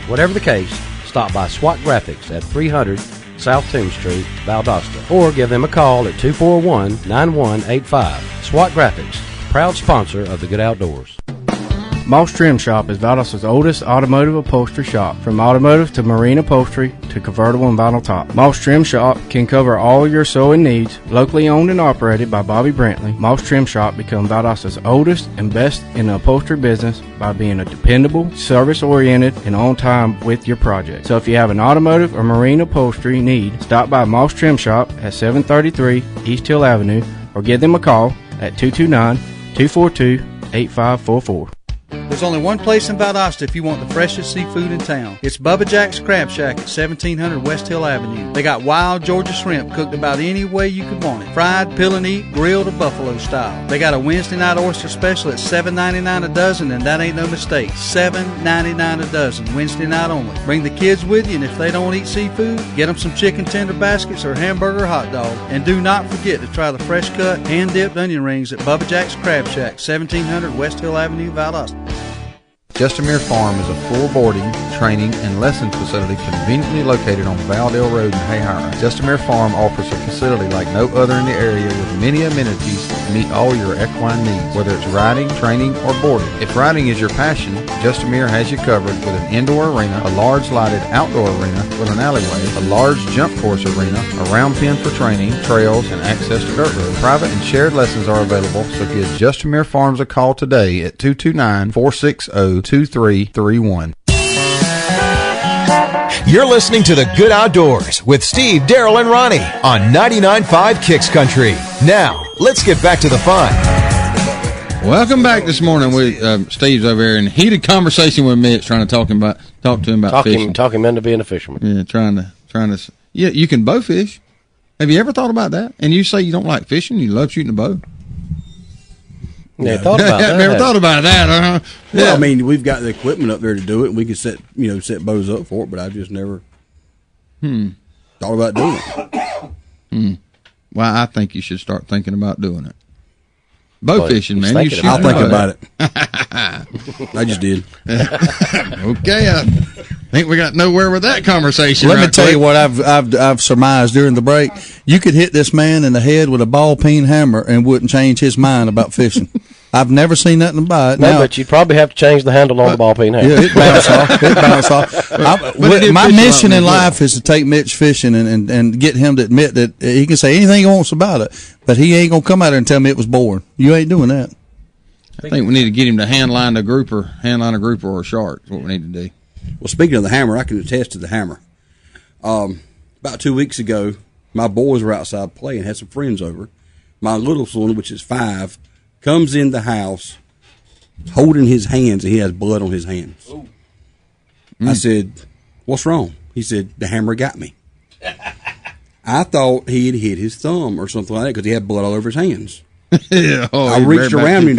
Whatever the case, stop by SWAT Graphics at 300 South Toombs Street, Valdosta, or give them a call at 241-9185. SWAT Graphics, proud sponsor of the Good Outdoors. Moss Trim Shop is Valdos's oldest automotive upholstery shop. From automotive to marine upholstery to convertible and vinyl top, Moss Trim Shop can cover all your sewing needs. Locally owned and operated by Bobby Brantley, Moss Trim Shop become Valdos's oldest and best in the upholstery business by being a dependable, service-oriented, and on time with your project. So if you have an automotive or marine upholstery need, stop by Moss Trim Shop at 733 East Hill Avenue or give them a call at 229-242-8544. There's only one place in Valdosta if you want the freshest seafood in town. It's Bubba Jack's Crab Shack at 1700 West Hill Avenue. They got wild Georgia shrimp cooked about any way you could want it. Fried, peel and eat, grilled, or buffalo style. They got a Wednesday night oyster special at $7.99 a dozen, and that ain't no mistake. $7.99 a dozen, Wednesday night only. Bring the kids with you, and if they don't eat seafood, get them some chicken tender baskets or hamburger hot dog. And do not forget to try the fresh cut, hand-dipped onion rings at Bubba Jack's Crab Shack, 1700 West Hill Avenue, Valdosta. Justamere Farm is a full boarding, training, and lessons facility conveniently located on Valdale Road in Hayhire. Justamere Farm offers a facility like no other in the area with many amenities to meet all your equine needs, whether it's riding, training, or boarding. If riding is your passion, Justamere has you covered with an indoor arena, a large lighted outdoor arena with an alleyway, a large jump course arena, a round pen for training, trails, and access to dirt roads. Private and shared lessons are available, so give Justamere Farms a call today at 229-460-2331. You're listening to The Good Outdoors with Steve, Daryl, and Ronnie on 99.5 Kicks Country. Now, let's get back to the fun. Welcome back this morning. Steve's over here in heated conversation with Mitch, trying to talk to him about fishing. Talk him into being a fisherman. Yeah, trying to. Yeah, you can bow fish. Have you ever thought about that? And you say you don't like fishing, you love shooting a bow. Yeah, thought about that. Never thought about that, huh? Well, I mean, we've got the equipment up there to do it. We can set bows up for it, but I just never thought about doing it. Well, I think you should start thinking about doing it. Bow fishing, man. You should. I'll think about it. I just did. Okay, I think we got nowhere with that conversation. Let me tell you what I've surmised during the break. You could hit this man in the head with a ball peen hammer and wouldn't change his mind about fishing. I've never seen nothing about it. No, but you'd probably have to change the handle on the ball peen hammer. Yeah, it bounce off. My mission in life is to take Mitch fishing and get him to admit that he can say anything he wants about it, but he ain't going to come out there and tell me it was boring. You ain't doing that. I think we need to get him to handline a grouper or a shark. That's what we need to do. Well, speaking of the hammer, I can attest to the hammer. About 2 weeks ago, my boys were outside playing, had some friends over. My little son, which is 5, comes in the house holding his hands, and he has blood on his hands. I said, "What's wrong?" He said, "The hammer got me." I thought he had hit his thumb or something like that because he had blood all over his hands. Yeah, I reached around him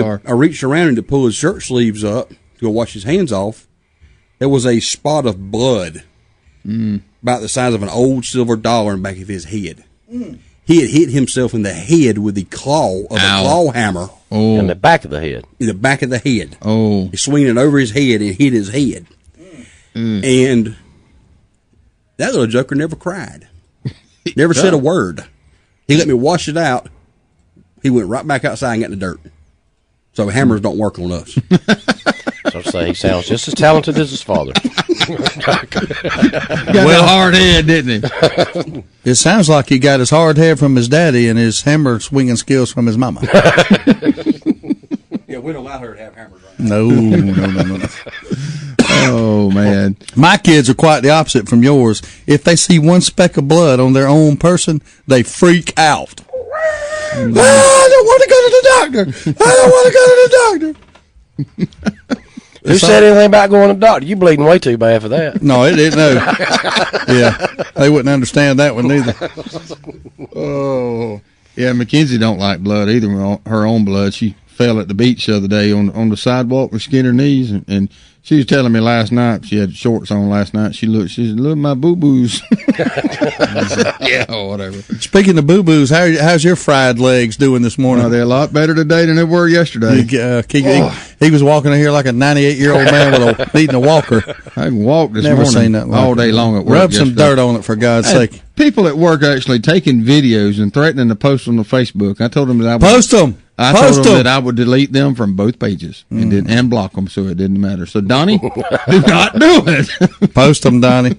to pull his shirt sleeves up to go wash his hands off. There was a spot of blood about the size of an old silver dollar in the back of his head. He had hit himself in the head with the claw of a claw hammer. Oh. In the back of the head. In the back of the head. Oh. He's swinging it over his head and hit his head. And that little joker never cried. Never said a word. He let me wash it out. He went right back outside and got in the dirt. So hammers don't work on us. So say he sounds just as talented as his father. Got a hard head, didn't he? It sounds like he got his hard head from his daddy and his hammer swinging skills from his mama. Yeah, we don't allow her to have hammers right No. Oh, man. My kids are quite the opposite from yours. If they see one speck of blood on their own person, they freak out. I don't want to go to the doctor. I don't want to go to the doctor. Who said anything about going to the doctor? You bleeding way too bad for that. No, it didn't. No. Yeah, they wouldn't understand that one either. Oh, yeah. Mackenzie don't like blood either. Her own blood. She fell at the beach the other day on the sidewalk with skinned her knees, and she was telling me last night. She had shorts on last night. She said, "Look, my boo boos." Yeah, whatever. Speaking of boo boos, how's your fried legs doing this morning? Well, they're a lot better today than they were yesterday. He was walking in here like a 98-year-old man needing a walker. I can walk this Never morning seen that all day long at work. Rub some dirt on it, for God's sake. People at work actually taking videos and threatening to post them on Facebook. I told them that I would post them. I told them that I would delete them from both pages and block them, so it didn't matter. So, Donnie, do not do it. Post them, Donnie.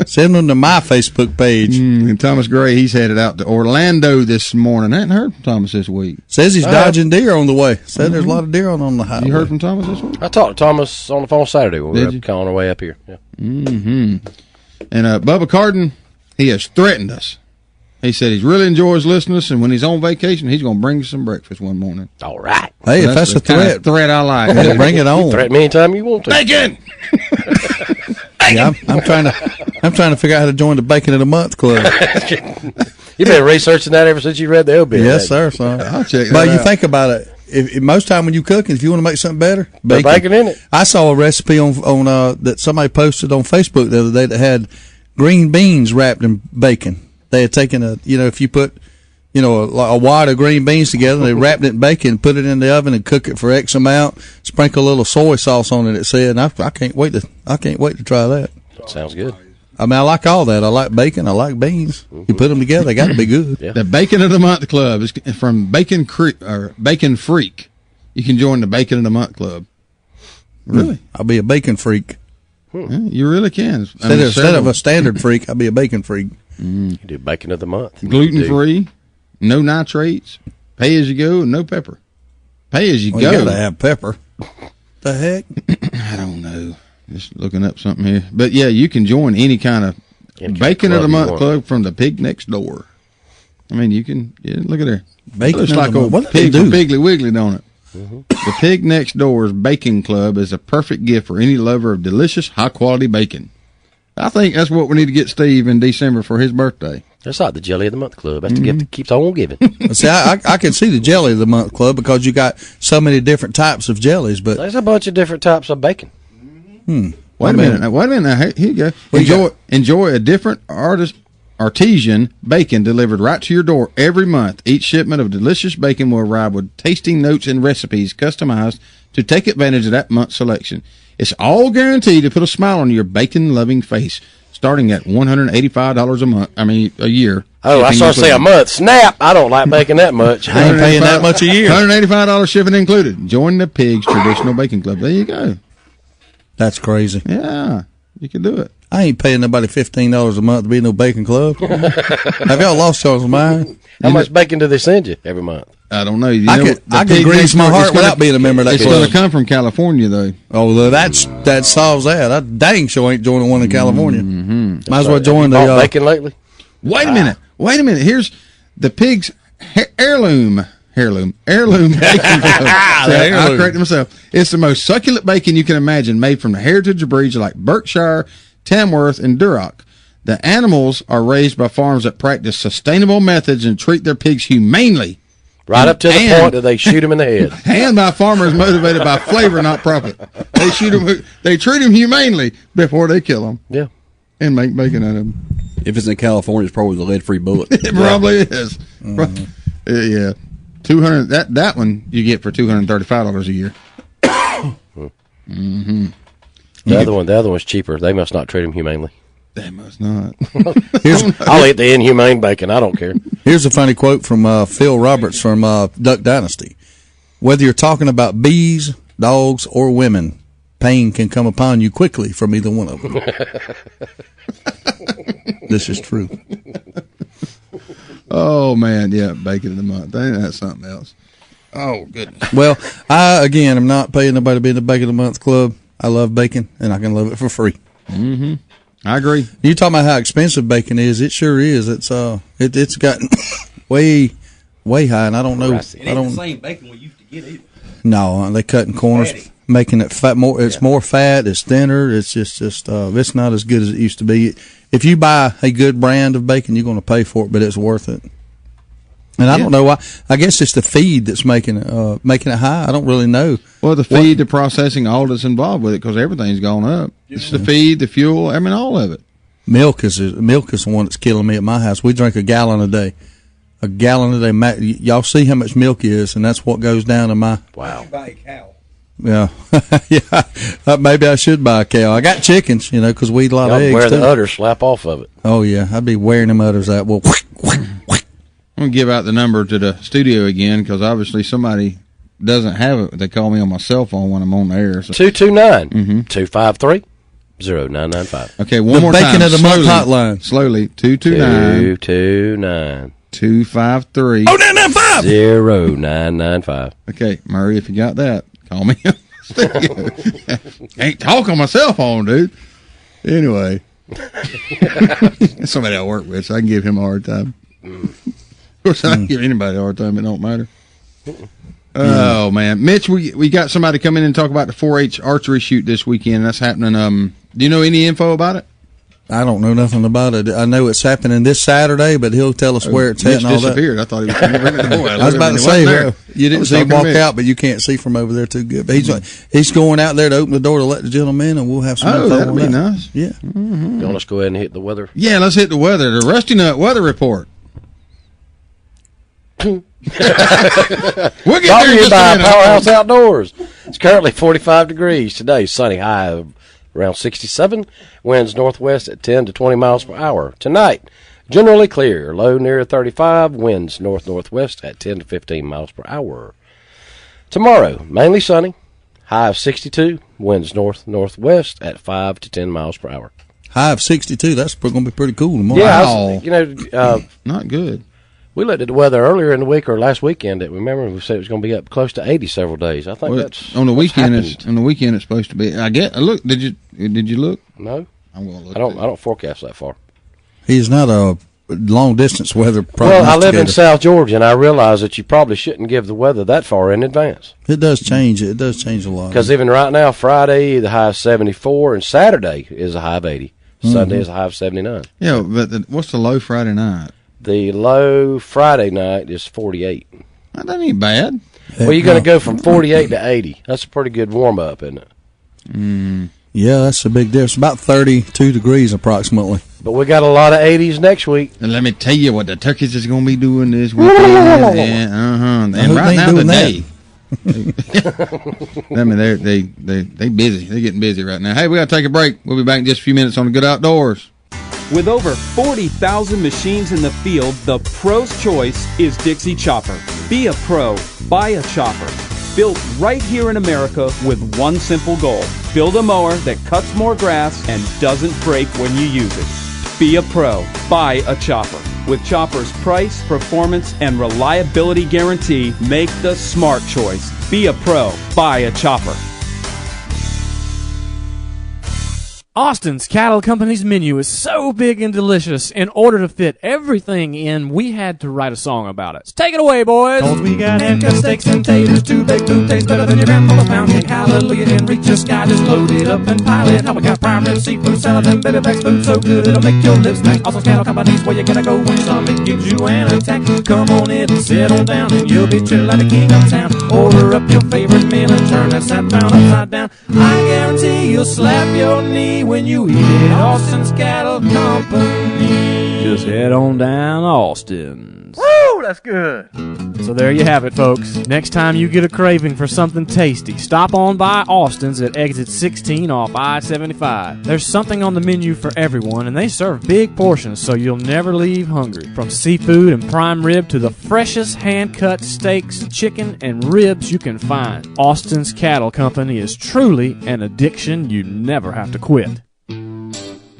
Send them to my Facebook page. And Thomas Gray, he's headed out to Orlando this morning. I hadn't heard from Thomas this week. Says he's dodging deer on the way. Said there's a lot of deer on the highway. You heard from Thomas this week? I talked to Thomas on the phone Saturday when we were on our way up here. Yeah. Mm-hmm. And Bubba Carden, he has threatened us. He said he really enjoys listening to us, and when he's on vacation, he's going to bring us some breakfast one morning. All right. Hey, if that's a threat. Threat I like. Hey, bring it on. You threaten me anytime you want to. Bacon! Yeah, I'm trying to figure out how to join the Bacon of the Month Club. You've been researching that ever since you read the obit. Yes, sir, son. I'll check that But you out. think about it. If most time when you cooking, if you want to make something better, Put bacon in it. I saw a recipe on that somebody posted on Facebook the other day that had green beans wrapped in bacon. They had taken if you put, a wad of green beans together, they wrapped it in bacon, put it in the oven, and cook it for X amount. Sprinkle a little soy sauce on it. It said, and I can't wait to try that. Sounds good. I mean, I like all that. I like bacon. I like beans. You put them together, they got to be good. Yeah. The Bacon of the Month Club is from Bacon Freak. You can join the Bacon of the Month Club. Really? I'll be a bacon freak. Yeah, you really can. Instead of a standard freak, I'll be a bacon freak. You do Bacon of the Month. Gluten free, no nitrates, pay as you go, no pepper. Pay as you You go. gotta have pepper. The heck? I don't know. Just looking up something here. But yeah, you can join any kind of Bacon of the Month Club from the Pig Next Door. I mean, you can, look at there. Bacon looks of like the old Month. What do pig they do? from Piggly Wiggly, don't it? The Pig Next Door's Bacon Club is a perfect gift for any lover of delicious, high-quality bacon. I think that's what we need to get Steve in December for his birthday. That's like the Jelly of the Month Club. That's the gift that keeps on giving. See, I can see the Jelly of the Month Club because you got so many different types of jellies. But there's a bunch of different types of bacon. Wait a minute. Now, here you go. Enjoy a different artisan bacon delivered right to your door every month. Each shipment of delicious bacon will arrive with tasting notes and recipes customized to take advantage of that month's selection. It's all guaranteed to put a smile on your bacon-loving face, starting at $185 a year. Oh, I started to say a month. Snap! I don't like bacon that much. I ain't paying that much a year. $185 shipping included. Join the Pigs Traditional Bacon Club. There you go. That's crazy. Yeah, you can do it. I ain't paying nobody $15 a month to be in no bacon club. Have y'all lost y'all's mind? How much bacon do they send you every month? I don't know. I could grease my heart without being a member of that It's club. going to come from California, though. Oh, that solves that. I dang sure ain't joining one in California. Might as well join Bought the bacon lately? Wait a minute. Here's the Pig's heirloom bacon club. I corrected myself. It's the most succulent bacon you can imagine, made from the heritage breeds like Berkshire, Tamworth, and Duroc. The animals are raised by farms that practice sustainable methods and treat their pigs humanely. Right up to the point that they shoot them in the head. And by farmers motivated by flavor, not profit. They treat them humanely before they kill them. Yeah. And make bacon out of them. If it's in California, it's probably the lead-free bullet. It probably is. Yeah. 200. That one you get for $235 a year. The other one's cheaper. They must not treat them humanely. They must not. I'll eat the inhumane bacon. I don't care. Here's a funny quote from Phil Roberts from Duck Dynasty. Whether you're talking about bees, dogs, or women, pain can come upon you quickly from either one of them. This is true. Oh, man, yeah, bacon of the month. Ain't that something else? Oh, goodness. Well, I, again, am not paying nobody to be in the Bacon of the Month Club. I love bacon, and I can love it for free. Mm-hmm. I agree. You talking about how expensive bacon is? It sure is. It's gotten way high, and I don't know. It ain't the same bacon we used to get either. No, they cutting corners, making it fat more. It's more fat. It's thinner. It's just it's not as good as it used to be. If you buy a good brand of bacon, you're going to pay for it, but it's worth it. And I don't know why. I guess it's the feed that's making it high. I don't really know. Well, the feed, the processing, all that's involved with it, because everything's gone up. Yeah. It's the feed, the fuel. I mean, all of it. Milk is the one that's killing me at my house. We drink a gallon a day. A gallon a day. Y'all see how much milk is, and that's what goes down to my. Wow. Buy a cow. Yeah, yeah. Maybe I should buy a cow. I got chickens, because we eat a lot of eggs. Wear the udders, slap off of it. Oh yeah, I'd be wearing them udders out. Well. I'm going to give out the number to the studio again because obviously somebody doesn't have it. They call me on my cell phone when I'm on the air. So. 229-253-0995. Okay, one more time. The Bacon of the Month hotline. Slowly. 229-253. 0995. Okay, Murray, if you got that, call me on the studio. Can't talk on my cell phone, dude. Anyway. Somebody I work with, so I can give him a hard time. Of course, I can give anybody a hard time. It don't matter. Oh, man. Mitch, we got somebody come in and talk about the 4-H archery shoot this weekend. That's happening. Do you know any info about it? I don't know nothing about it. I know it's happening this Saturday, but he'll tell us where it's at and all disappeared. that. I thought he was going to bring the boy. I was about to say, you didn't see him walk out, but you can't see from over there too good. But he's going out there to open the door to let the gentleman in, and we'll have some info that'd be that. nice. Yeah. You want us to go ahead and hit the weather? Yeah, let's hit the weather. The Rusty Nut weather report. We'll get brought to you by Powerhouse Outdoors. It's currently 45 degrees today. Sunny, high of around 67. Winds northwest at 10 to 20 miles per hour. Tonight, generally clear. Low near 35. Winds north-northwest at 10 to 15 miles per hour. Tomorrow, mainly sunny. High of 62. Winds north-northwest at 5 to 10 miles per hour. High of 62. That's going to be pretty cool tomorrow. Yeah, not good. We looked at the weather earlier in the week or last weekend. Remember, we said it was going to be up close to 80 several days. I think that's on the weekend. It's supposed to be. I get. Look, did you look? No, I'm going to look. I don't forecast that far. He's not a long distance weather. Well, I live in South Georgia, and I realize that you probably shouldn't give the weather that far in advance. It does change. It does change a lot. Because even right now, Friday the high is 74, and Saturday is a high of 80. Sunday is a high of 79. Yeah, but what's the low Friday night? The low Friday night is 48. That ain't bad. Well, you're going to go from 48 to 80. That's a pretty good warm-up, isn't it? Yeah, that's a big difference. About 32 degrees approximately. But we got a lot of 80s next week. And let me tell you what the turkeys is going to be doing this weekend. And right now today. I mean, they busy. They're getting busy right now. Hey, we got to take a break. We'll be back in just a few minutes on the Good Outdoors. With over 40,000 machines in the field, the pro's choice is Dixie Chopper. Be a pro, buy a chopper. Built right here in America with one simple goal. Build a mower that cuts more grass and doesn't break when you use it. Be a pro, buy a chopper. With Chopper's price, performance, and reliability guarantee, make the smart choice. Be a pro, buy a chopper. Austin's Cattle Company's menu is so big and delicious. In order to fit everything in, we had to write a song about it. So take it away, boys. 'Cause we got hand-cut steaks and taters, too big to taste better than your grandmother's pound cake. Hallelujah, and reach the sky, just load it up and pile it. Now we got prime rib, seafood, salad, and baby back food so good it'll make your lips smack. Austin's Cattle Company's where you gotta go when something gives you an attack. Come on in and settle down, and you'll be chilled like the king of town. Order up your favorite meal and turn that sat pound upside down. I guarantee you'll slap your knee when you eat it. Austin's Cattle Company. just head on down to Austin's. Woo, that's good. So there you have it, folks. Next time you get a craving for something tasty, stop on by Austin's at exit 16 off I-75. There's something on the menu for everyone, and they serve big portions so you'll never leave hungry. From seafood and prime rib to the freshest hand-cut steaks, chicken, and ribs you can find. Austin's Cattle Company is truly an addiction you never have to quit.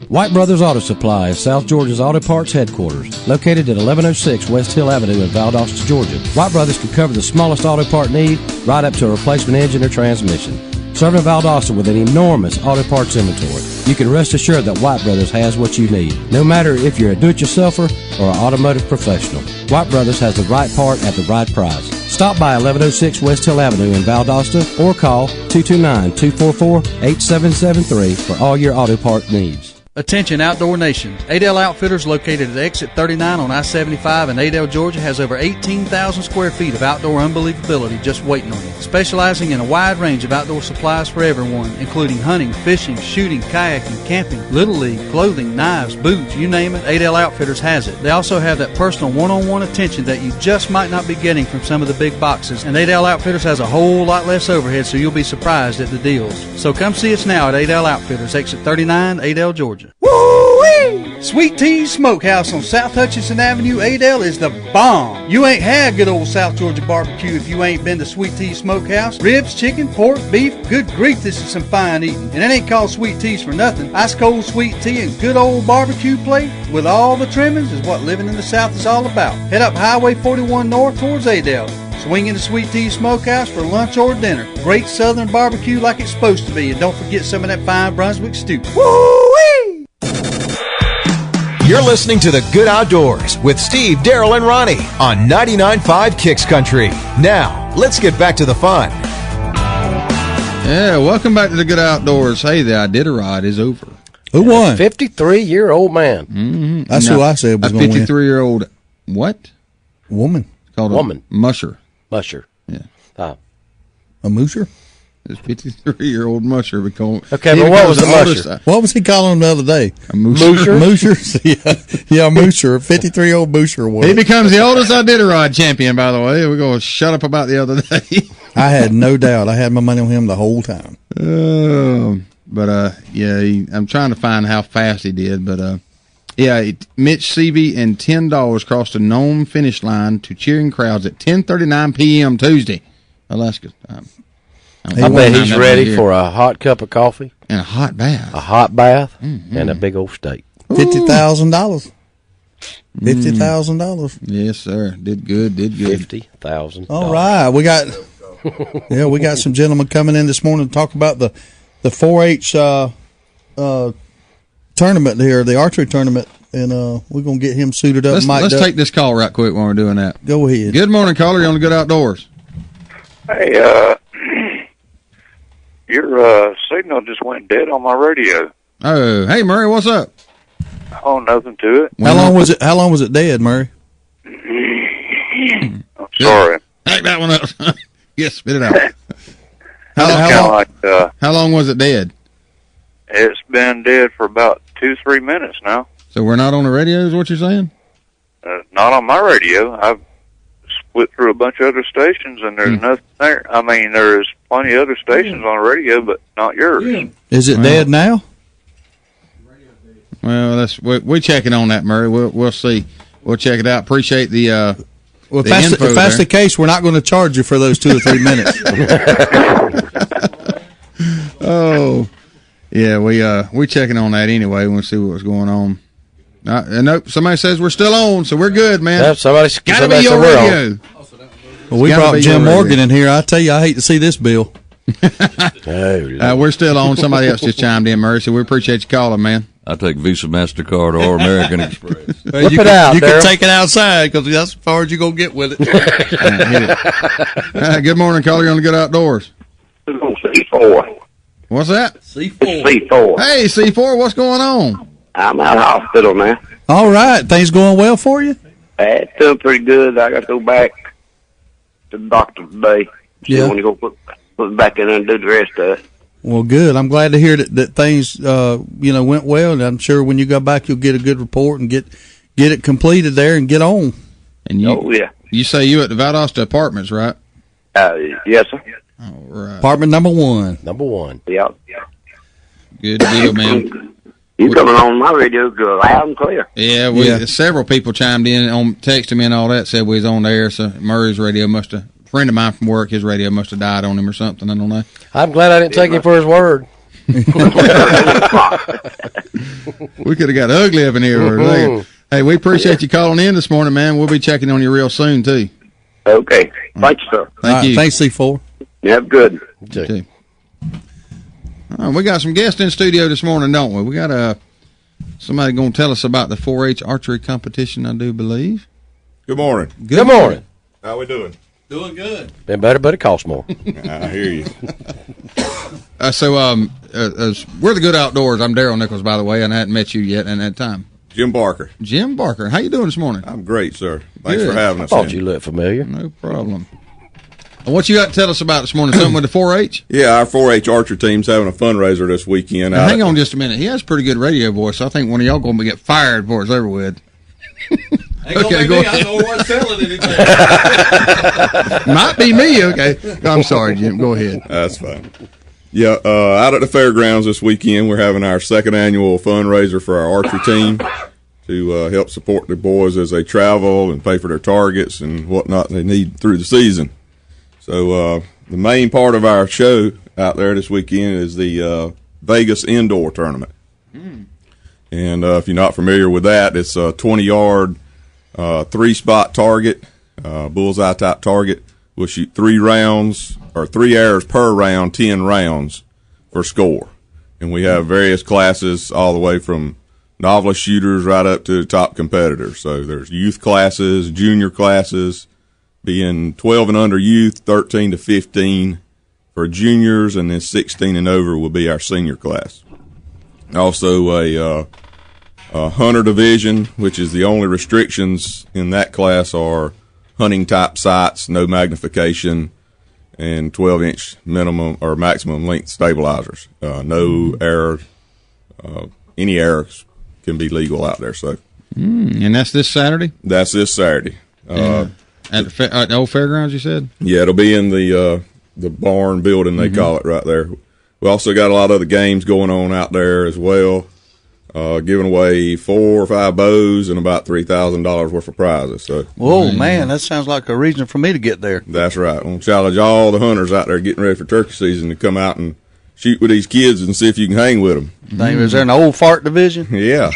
White Brothers Auto Supply is South Georgia's auto parts headquarters, located at 1106 West Hill Avenue in Valdosta, Georgia. White Brothers can cover the smallest auto part need, right up to a replacement engine or transmission. Serving Valdosta with an enormous auto parts inventory, you can rest assured that White Brothers has what you need, no matter if you're a do-it-yourselfer or an automotive professional. White Brothers has the right part at the right price. Stop by 1106 West Hill Avenue in Valdosta or call 229-244-8773 for all your auto part needs. Attention Outdoor Nation. Adel Outfitters, located at exit 39 on I-75 in Adel, Georgia, has over 18,000 square feet of outdoor unbelievability just waiting on you. Specializing in a wide range of outdoor supplies for everyone, including hunting, fishing, shooting, kayaking, camping, Little League, clothing, knives, boots, you name it, Adel Outfitters has it. They also have that personal one-on-one attention that you just might not be getting from some of the big boxes, and Adel Outfitters has a whole lot less overhead, so you'll be surprised at the deals. So come see us now at Adel Outfitters, exit 39, Adel, Georgia. Woo-wee! Sweet Tea Smokehouse on South Hutchinson Avenue, Adel, is the bomb. You ain't had good old South Georgia barbecue if you ain't been to Sweet Tea Smokehouse. Ribs, chicken, pork, beef, good grief, this is some fine eating. And it ain't called Sweet Teas for nothing. Ice cold sweet tea and good old barbecue plate with all the trimmings is what living in the South is all about. Head up Highway 41 north towards Adel. Swing into Sweet Tea Smokehouse for lunch or dinner. Great southern barbecue like it's supposed to be. And don't forget some of that fine Brunswick stew. Woo-wee! You're listening to The Good Outdoors with Steve, Daryl, and Ronnie on 99.5 Kicks Country. Now, let's get back to the fun. Yeah, welcome back to The Good Outdoors. Hey, the Iditarod is over. Who won? 53-year-old man. Mm-hmm. That's who I said was going to win. A 53-year-old what? Woman. Called woman. A musher. Musher. Yeah. A musher? This 53-year-old musher. Okay, but what was the musher? What was he calling him the other day? A musher? Moosher? Yeah, Moosher. 53-year-old Moosher. He becomes the oldest Iditarod champion, by the way. We're going to shut up about the other day. I had no doubt. I had my money on him the whole time. I'm trying to find how fast he did, but Mitch Seavey and $10 crossed the Nome finish line to cheering crowds at 10:39 p.m. Tuesday, Alaska time. I bet he's ready for a hot cup of coffee and a hot bath. A hot bath and a big old steak. $50,000. $50,000. Yes, sir. Did good. $50,000. All right, we got some gentlemen coming in this morning to talk about the 4-H tournament here, the archery tournament, and we're gonna get him suited up. Let's take this call right quick when we're doing that. Go ahead. Good morning, caller. You're on the Good Outdoors. Hey, your signal just went dead on my radio. Oh, hey Murray, what's up? Oh, nothing to it. How long was it dead, Murray? I'm sorry. Hack that one up. Yes, spit it out. How long was it dead? It's been dead for about 2-3 minutes now. So we're not on the radio, is what you're saying? Not on my radio. I've split through a bunch of other stations, and there's nothing there. I mean, there's plenty of other stations on the radio, but not yours. Is it dead now? Well, we're checking on that, Murray. We'll see. We'll check it out. Appreciate the well, if that's the case, we're not going to charge you for those 2 or 3 minutes. Oh, yeah, we checking on that anyway. We'll see what's going on. Nope, somebody says we're still on, so we're good, man. Yep, somebody gotta be your radio. Well, we brought Jim Morgan in here. I tell you, I hate to see this bill. We're still on. Somebody else just chimed in, Murray, so we appreciate you calling, man. I take Visa, MasterCard, or American Express. Well, you can take it outside because that's as far as you're going to get with it. Good morning, caller. You're on the Good Outdoors. C4. What's that? C4. Hey, C4, what's going on? I'm out of hospital now. All right. Things going well for you? It's doing pretty good. I got to go back to the doctor today. Yeah. I want to go put back in there and do the rest of it. Well, good. I'm glad to hear that things, went well. And I'm sure when you go back, you'll get a good report and get get it completed there and get on. And you say you at the Valdosta Apartments, right? Yes, sir. All right. Apartment number 1. Number 1. Yeah. Good deal, man. You coming on my radio good, loud and clear. Yeah, several people chimed in, texted me and all that, said we was on the air, so Murray's radio must have, a friend of mine from work, his radio must have died on him or something, I don't know. I'm glad I didn't take him for his word. We could have got ugly up in here. Hey, we appreciate you calling in this morning, man. We'll be checking on you real soon, too. Okay. Thank you, sir. Thank you. Thanks, C4. Yeah, good. Okay. We got some guests in studio this morning, don't we? We got somebody going to tell us about the 4-H archery competition, I do believe. Good morning. Good morning. How we doing? Doing good. Been better, but it costs more. I hear you. We're the Good Outdoors. I'm Daryl Nichols, by the way, and I hadn't met you yet in that time. Jim Barker. Jim Barker. How you doing this morning? I'm great, sir. Thanks Good. for having us. I thought you looked familiar. No problem. What you got to tell us about this morning? Something with the 4-H? Yeah, our 4-H archer team's having a fundraiser this weekend. Now, hang on just a minute. He has a pretty good radio voice. So I think one of y'all going to get fired before it's over with. Okay, go ahead. I know what's telling anything. Might be me. Okay. I'm sorry, Jim. Go ahead. That's fine. Yeah, out at the fairgrounds this weekend, we're having our second annual fundraiser for our archery team to help support the boys as they travel and pay for their targets and whatnot they need through the season. So the main part of our show out there this weekend is the Vegas Indoor Tournament. And if you're not familiar with that, it's a 20-yard, 3-spot target, bullseye type target. We'll shoot 3 rounds or 3 arrows per round, 10 rounds for score. And we have various classes all the way from novice shooters right up to the top competitors. So there's youth classes, junior classes, being 12 and under youth, 13 to 15 for juniors, and then 16 and over will be our senior class. Also a hunter division, which is the only restrictions in that class are hunting type sights, no magnification, and 12-inch minimum or maximum length stabilizers. No error, any errors can be legal out there. So, and that's this Saturday. That's this Saturday. At the old fairgrounds, you said? Yeah, it'll be in the barn building, they call it right there. We also got a lot of other games going on out there as well, giving away 4 or 5 bows and about $3,000 worth of prizes. So, whoa, man, that sounds like a reason for me to get there. That's right. I'm going to challenge all the hunters out there getting ready for turkey season to come out and shoot with these kids and see if you can hang with them. Is there an old fart division? Yeah.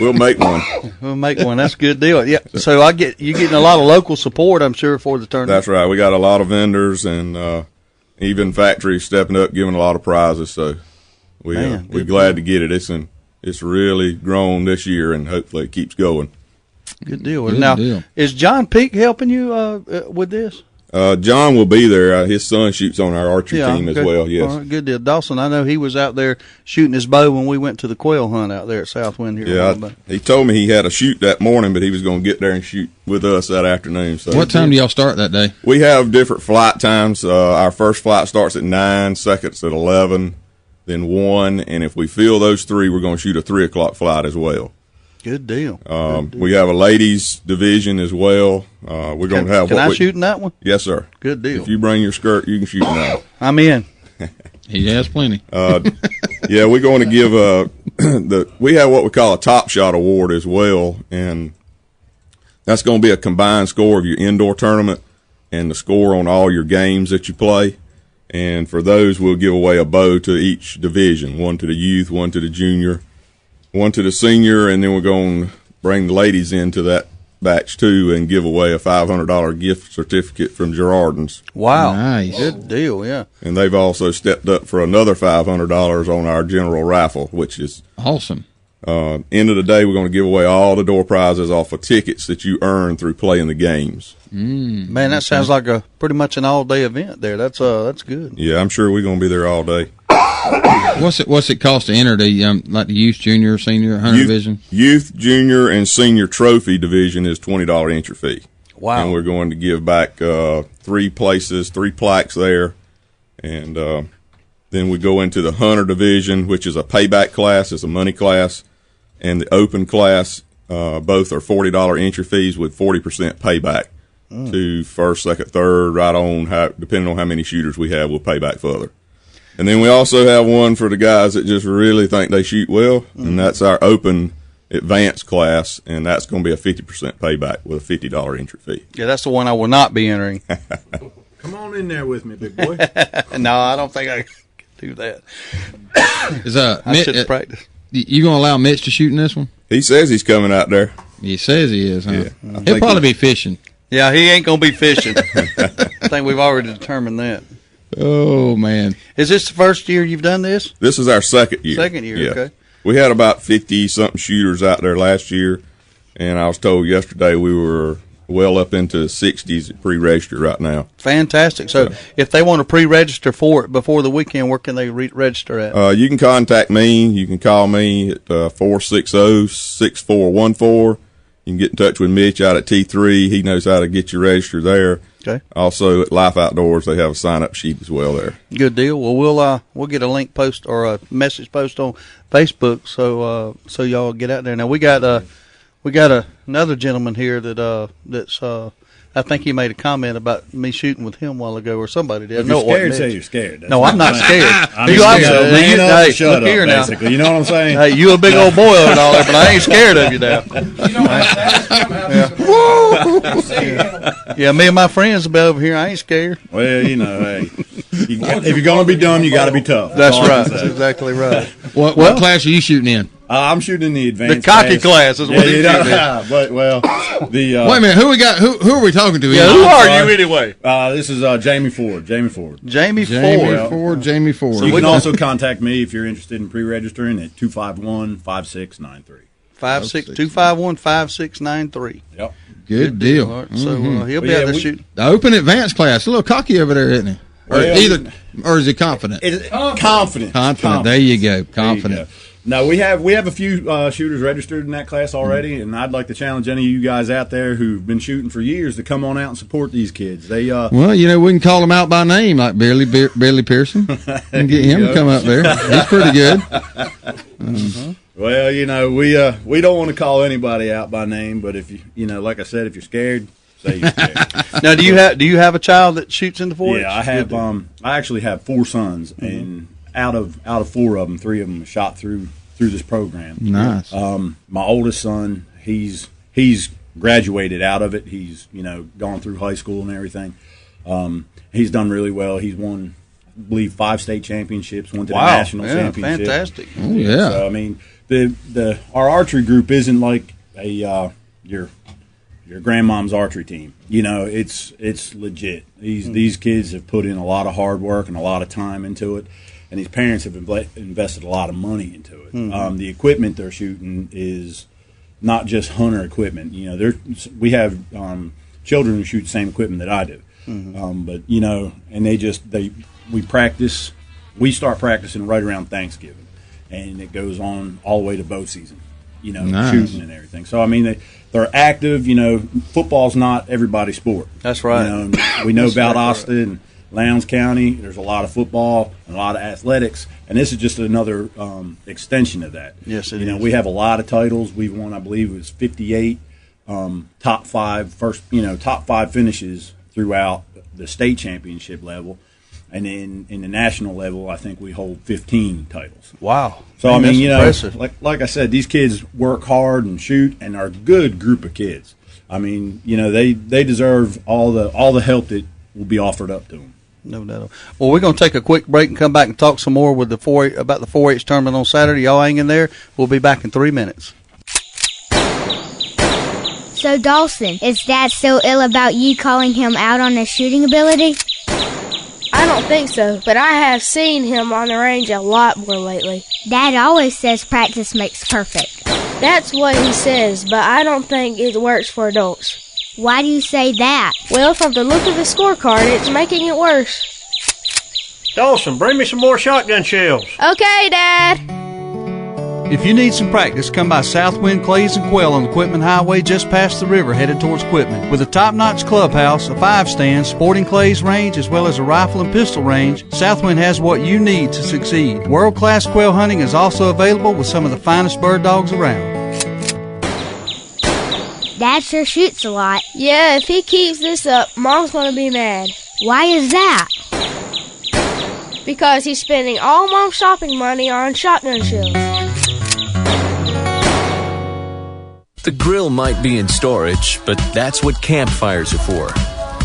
We'll make one. We'll make one. That's a good deal. Yeah. So you're getting a lot of local support, I'm sure, for the tournament. That's right. We got a lot of vendors and even factories stepping up, giving a lot of prizes. So we're glad to get it. It's really grown this year, and hopefully it keeps going. Good deal. Now, is John Peak helping you with this? John will be there. His son shoots on our archery team as well, yes. All right, good deal. Dawson, I know he was out there shooting his bow when we went to the quail hunt out there at Southwind here. Yeah, he told me he had a shoot that morning, but he was going to get there and shoot with us that afternoon. So what time do y'all start that day? We have different flight times. Our first flight starts at 9, second's at 11, then 1, and if we fill those 3, we're going to shoot a 3 o'clock flight as well. Good deal. We have a ladies division as well. We're going to have. Can I shoot in that one? Yes, sir. Good deal. If you bring your skirt, you can shoot in that one. I'm in. He has plenty. Yeah, we're going to give we have what we call a Top Shot award as well, and that's going to be a combined score of your indoor tournament and the score on all your games that you play. And for those, we'll give away a bow to each division, one to the youth, one to the junior, one to the senior, and then we're going to bring the ladies into that batch too and give away a $500 gift certificate from Girardins. Wow. Nice. Good deal, yeah. And they've also stepped up for another $500 on our general raffle, which is awesome. End of the day, we're going to give away all the door prizes off of tickets that you earn through playing the games. Man, that sounds like a pretty much an all-day event there. That's good. Yeah, I'm sure we're going to be there all day. What's it cost to enter the like the youth, junior, senior hunter division? Youth, junior, and senior trophy division is $20 entry fee. Wow! And we're going to give back 3 places, 3 plaques there, and then we go into the hunter division, which is a payback class, it's a money class, and the open class Both are $40 entry fees with 40% payback to first, second, third, right on, depending on how many shooters we have, we'll pay back further. And then we also have one for the guys that just really think they shoot well, and that's our open advanced class, and that's going to be a 50% payback with a $50 entry fee. Yeah, that's the one I will not be entering. Come on in there with me, big boy. No, I don't think I can do that. I should practice. You going to allow Mitch to shoot in this one? He says he's coming out there. He says he is, huh? Yeah. He'll probably be fishing. Yeah, he ain't going to be fishing. I think we've already determined that. Oh, man. Is this the first year you've done this? This is our second year. Second year, yeah. Okay. We had about 50-something shooters out there last year, and I was told yesterday we were well up into the 60s at pre-register right now. Fantastic. So if they want to pre-register for it before the weekend, where can they register at? You can contact me. You can call me at 460-6414. You can get in touch with Mitch out at T3. He knows how to get you registered there. Okay. Also at Life Outdoors, they have a sign-up sheet as well there. Good deal. Well, we'll get a link post or a message post on Facebook, so y'all get out there. Now we got another gentleman here that's I think he made a comment about me shooting with him a while ago, or somebody did. If you're scared, say you're scared. That's no, I'm not scared. I'm scared. Man up and shut up, here basically. You know what I'm saying? Hey, you a big old boy and all that, but I ain't scared of you now. Yeah, me and my friends will be over here. I ain't scared. Well, you know, hey, if you're going to be dumb, you got to be tough. That's right. That's exactly right. What class are you shooting in? I'm shooting in the advanced. The cocky class is what he's shooting in. But the wait a minute, who we got? Who are we talking to? Yeah, who are you anyway? This is Jamie Ford. Jamie Ford. Jamie Ford. So you can also contact me if you're interested in pre-registering at 251-5693. 251-5693. Yep. Good deal. Right, so he'll be out there shooting. The open advanced class. A little cocky over there, isn't he? Or is he confident? Confident. There you go. Confident. No, we have a few shooters registered in that class already, and I'd like to challenge any of you guys out there who've been shooting for years to come on out and support these kids. They well, you know, we can call them out by name, like Billy Pearson, and get him to come up there. He's pretty good. Well, you know, we don't want to call anybody out by name, but if you know, like I said, if you're scared, say you're scared. Now, do you have a child that shoots in the 4-H? Yeah, I have. I actually have 4 sons, and out of 4 of them, 3 of them shot through this program. Nice. My oldest son, he's graduated out of it. He's gone through high school and everything. He's done really well. He's won, I believe, 5 state championships. Went to the national championship. Fantastic. Oh yeah. So I mean, our archery group isn't like your grandmom's archery team. You know, it's legit. These kids have put in a lot of hard work and a lot of time into it. And these parents have invested a lot of money into it. Mm-hmm. The equipment they're shooting is not just hunter equipment. You know, we have children who shoot the same equipment that I do. Mm-hmm. But and we practice. We start practicing right around Thanksgiving, and it goes on all the way to bow season. You know, nice. Shooting and everything. So I mean, they're active. You know, football's not everybody's sport. That's right. You know, we know Valdosta and Lowndes County, there's a lot of football and a lot of athletics, and this is just another extension of that. Yes, it is. You know, we have a lot of titles. We've won, I believe, it was 58 top 5 finishes throughout the state championship level, and then in the national level, I think we hold 15 titles. Wow! So I mean, impressive. like I said, these kids work hard and shoot, and are a good group of kids. I mean, you know, they deserve all the help that will be offered up to them. No doubt. Well, we're going to take a quick break and come back and talk some more with about the 4-H tournament on Saturday. Y'all hang in there. We'll be back in 3 minutes. So, Dawson, is Dad still ill about you calling him out on his shooting ability? I don't think so, but I have seen him on the range a lot more lately. Dad always says practice makes perfect. That's what he says, but I don't think it works for adults. Why do you say that? Well, from the look of the scorecard, it's making it worse. Dawson, bring me some more shotgun shells. Okay, Dad. If you need some practice, come by Southwind Clays and Quail on the Quitman Highway just past the river headed towards Quitman. With a top-notch clubhouse, a 5-stand, sporting clays range, as well as a rifle and pistol range, Southwind has what you need to succeed. World-class quail hunting is also available with some of the finest bird dogs around. Dad sure shoots a lot. Yeah, if he keeps this up, Mom's gonna be mad. Why is that? Because he's spending all Mom's shopping money on shotgun shells. The grill might be in storage, but that's what campfires are for.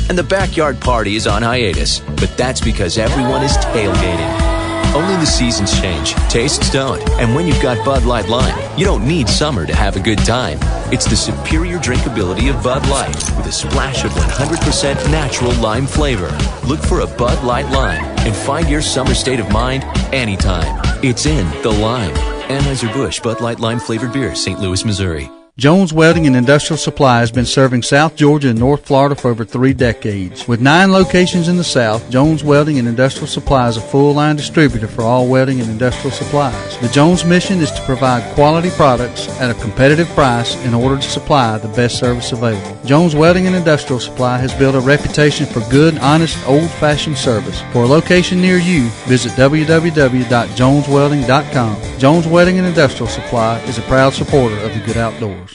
And the backyard party is on hiatus, but that's because everyone is tailgating. Only the seasons change, tastes don't. And when you've got Bud Light Lime, you don't need summer to have a good time. It's the superior drinkability of Bud Light with a splash of 100% natural lime flavor. Look for a Bud Light Lime and find your summer state of mind anytime. It's in the lime. Anheuser-Busch Bud Light Lime flavored beer, St. Louis, Missouri. Jones Welding and Industrial Supply has been serving South Georgia and North Florida for over 3 decades. With 9 locations in the South, Jones Welding and Industrial Supply is a full-line distributor for all welding and industrial supplies. The Jones mission is to provide quality products at a competitive price in order to supply the best service available. Jones Welding and Industrial Supply has built a reputation for good, honest, old-fashioned service. For a location near you, visit www.joneswelding.com. Jones Welding and Industrial Supply is a proud supporter of the good outdoors.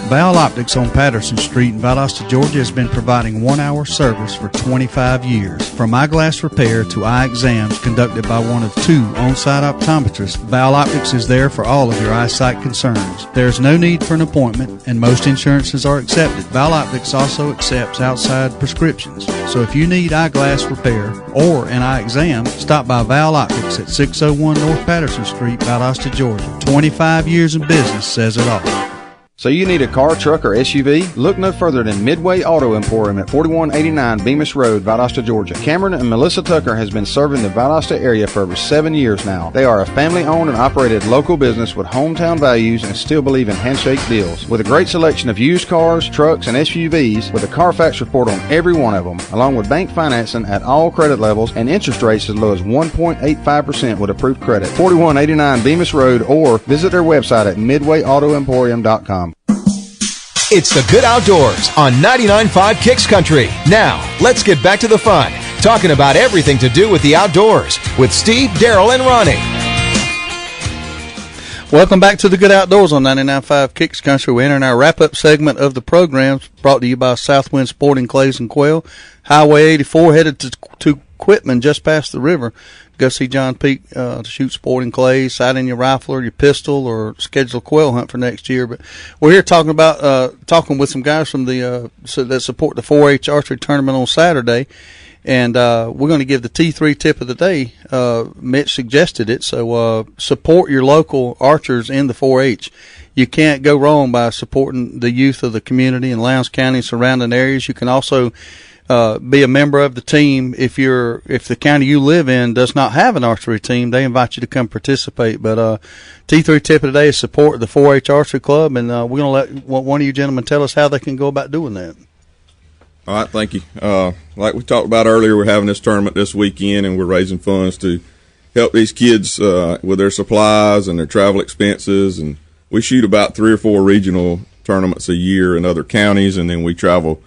Val Optics on Patterson Street in Valdosta, Georgia has been providing 1-hour service for 25 years. From eyeglass repair to eye exams conducted by one of 2 on-site optometrists, Val Optics is there for all of your eyesight concerns. There is no need for an appointment and most insurances are accepted. Val Optics also accepts outside prescriptions. So if you need eyeglass repair or an eye exam, stop by Val Optics at 601 North Patterson Street, Valdosta, Georgia. 25 years in business says it all. So you need a car, truck, or SUV? Look no further than Midway Auto Emporium at 4189 Bemis Road, Valdosta, Georgia. Cameron and Melissa Tucker has been serving the Valdosta area for over 7 years now. They are a family-owned and operated local business with hometown values and still believe in handshake deals. With a great selection of used cars, trucks, and SUVs, with a Carfax report on every one of them, along with bank financing at all credit levels and interest rates as low as 1.85% with approved credit. 4189 Bemis Road, or visit their website at midwayautoemporium.com. It's the Good Outdoors on 99.5 Kicks Country. Now, let's get back to the fun, talking about everything to do with the outdoors with Steve, Daryl, and Ronnie. Welcome back to the Good Outdoors on 99.5 Kicks Country. We're entering our wrap-up segment of the program, brought to you by Southwind Sporting Clays and Quail. Highway 84 headed to Quitman, just past the river. Go see John Peak to shoot sporting clays, sight in your rifle or your pistol, or schedule a quail hunt for next year. But we're here talking with some guys from that support the 4-H archery tournament on Saturday, and we're going to give the T3 tip of the day. Mitch suggested it, so support your local archers in the 4-H. You can't go wrong by supporting the youth of the community in Lowndes County and surrounding areas. You can also be a member of the team. If the county you live in does not have an archery team, they invite you to come participate. But T3 tip of the day is support the 4-H Archery Club, and we're going to let one of you gentlemen tell us how they can go about doing that. All right, thank you. Like we talked about earlier, we're having this tournament this weekend, and we're raising funds to help these kids with their supplies and their travel expenses. And we shoot about 3 or 4 regional tournaments a year in other counties, and then we travel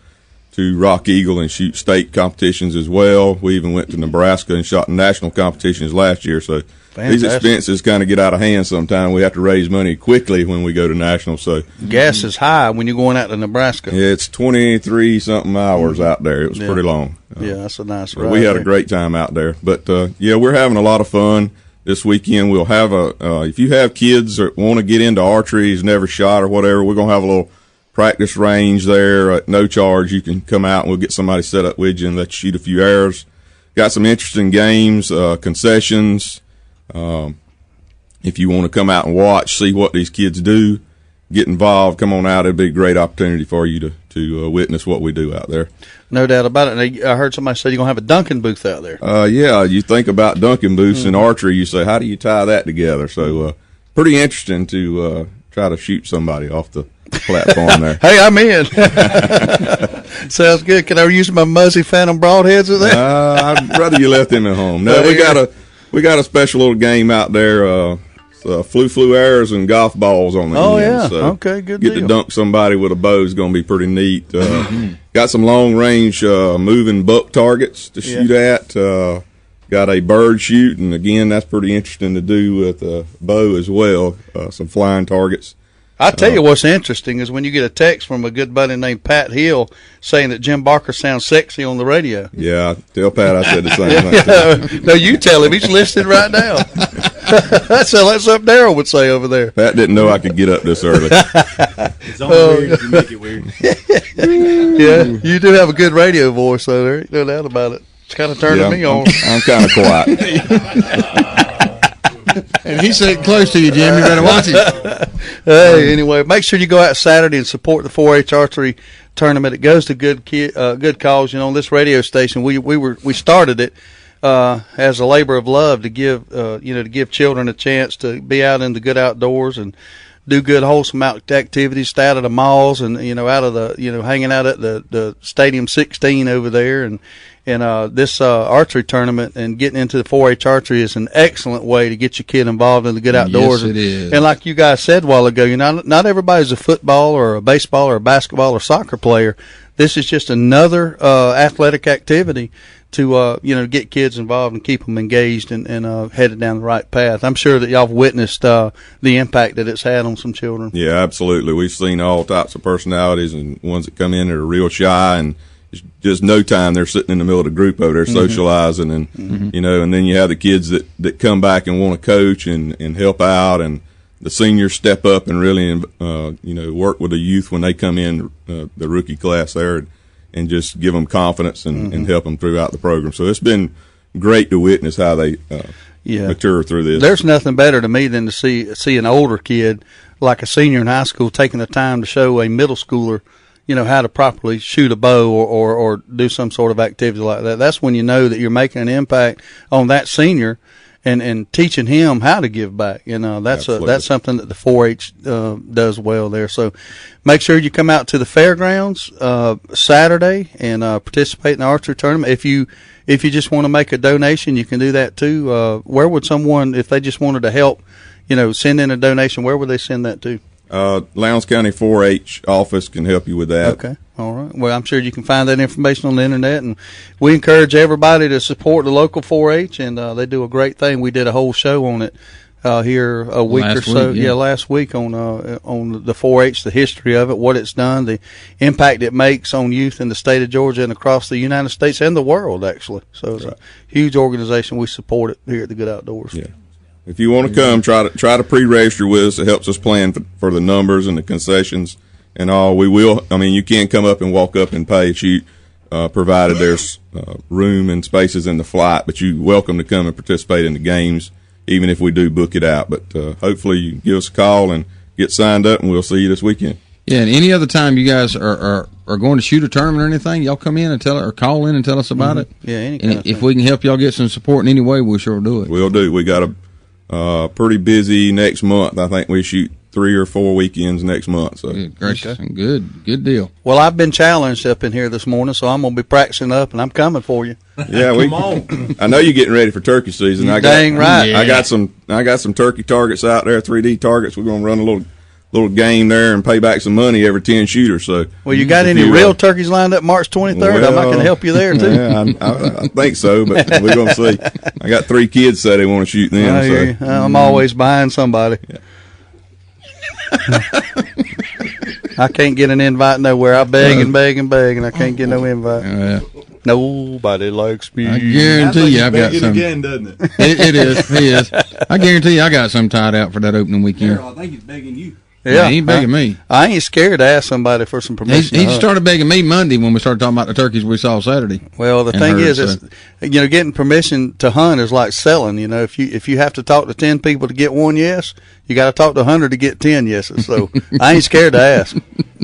to Rock Eagle and shoot state competitions as well. We even went to Nebraska and shot national competitions last year. So these expenses kind of get out of hand sometimes. We have to raise money quickly when we go to national. So gas is high when you're going out to Nebraska. Yeah, it's 23-something hours out there. It was pretty long. Yeah, that's a nice ride. We had a great time out there. But, we're having a lot of fun this weekend. We'll have if you have kids that want to get into archery, who's never shot or whatever, we're going to have a little practice range there at no charge. You can come out and we'll get somebody set up with you and let you shoot a few arrows. Got some interesting games, concessions. If you want to come out and watch, see what these kids do, get involved, come on out. It'd be a great opportunity for you to witness what we do out there. No doubt about it. I heard somebody say you're going to have a Duncan booth out there. Yeah, you think about Duncan booths in archery, you say, how do you tie that together? So pretty interesting to try to shoot somebody off the platform there. Hey, I'm in. Sounds good. Can I use my Muzzy Phantom broadheads with that? I'd rather you left them at home. No, we got a special little game out there. Flu arrows and golf balls on the end. Yeah. So okay, good get deal. to dunk somebody with a bow is going to be pretty neat. Got some long range moving buck targets to shoot at. Got a bird shoot, and again, that's pretty interesting to do with a bow as well. Some flying targets. I tell you what's interesting is when you get a text from a good buddy named Pat Hill saying that Jim Barker sounds sexy on the radio. Yeah, tell Pat I said the same thing. No, you tell him. He's listening right now. That's something Daryl would say over there. Pat didn't know I could get up this early. It's only weird if you make it weird. Yeah, you do have a good radio voice, though. There ain't no doubt about it. It's kind of turning me on. I'm kind of quiet. And he's sitting close to you, Jim. You better watch it. Hey, anyway, make sure you go out Saturday and support the 4-H archery tournament. It goes to good cause. You know, on this radio station, we started it as a labor of love to give children a chance to be out in the good outdoors and do good wholesome activities, stay out of the malls and out of the hanging out at the Stadium 16 over there and this archery tournament and getting into the 4-H archery is an excellent way to get your kid involved in the good outdoors. Yes, it is. And like you guys said a while ago, not everybody's a football or a baseball or a basketball or soccer player. This is just another athletic activity to get kids involved and keep them engaged and headed down the right path. I'm sure that y'all have witnessed the impact that it's had on some children. Yeah, absolutely. We've seen all types of personalities and ones that come in that are real shy and just no time they're sitting in the middle of the group over there socializing and and then you have the kids that come back and want to coach and help out, and the seniors step up and really work with the youth when they come in the rookie class there and just give them confidence and help them throughout the program. So it's been great to witness how they mature through this. There's nothing better to me than to see an older kid like a senior in high school taking the time to show a middle schooler how to properly shoot a bow or do some sort of activity like that. That's when you know that you're making an impact on that senior and teaching him how to give back. That's something that the 4-H does well there. So make sure you come out to the fairgrounds Saturday and participate in the archery tournament. If you just want to make a donation, you can do that too. Where would someone, if they just wanted to help, send in a donation, where would they send that to? Lowndes County 4-H office can help you with that. Okay. All right. Well, I'm sure you can find that information on the internet, and we encourage everybody to support the local 4-H, and they do a great thing. We did a whole show on it here a week or so. Last week on the 4-H, the history of it, what it's done, the impact it makes on youth in the state of Georgia and across the United States and the world, actually. So it's a huge organization. We support it here at the Good Outdoors. Yeah. If you want to come, try to pre-register with us. It helps us plan for the numbers and the concessions and all. We will. I mean, you can come up and walk up and pay, provided there's room and spaces in the flight. But you're welcome to come and participate in the games, even if we do book it out. But hopefully you give us a call and get signed up, and we'll see you this weekend. Yeah, and any other time you guys are going to shoot a tournament or anything, y'all come in and call in and tell us about it. Yeah, if we can help y'all get some support in any way, we'll sure do it. We'll do. We got a pretty busy next month. I think we shoot 3 or 4 weekends next month. So good gracious, good deal. Well, I've been challenged up in here this morning, so I'm going to be practicing up, and I'm coming for you. Yeah, come on. I know you're getting ready for turkey season. Dang right. Yeah. I got some turkey targets out there, 3D targets. We're going to run a little game there and pay back some money every 10 shooters. So, well, you got any real turkeys lined up March 23rd? Well, I'm not going to help you there too. Yeah, I think so, but we're going to see. I got 3 kids say they want to shoot them. So I'm always behind somebody. Yeah. I can't get an invite nowhere. I beg and beg and beg, and I can't get no invite. Nobody likes me. I guarantee you, I've got some. Again, doesn't it? It is. He is. I guarantee you, I got some tied out for that opening weekend. I think he's begging you. Yeah, he ain't begging me. I ain't scared to ask somebody for some permission. He started begging me Monday when we started talking about the turkeys we saw Saturday. Well, the thing is, getting permission to hunt is like selling. If you have to talk to 10 people to get one yes, you got to talk to 100 to get 10 yeses. So I ain't scared to ask.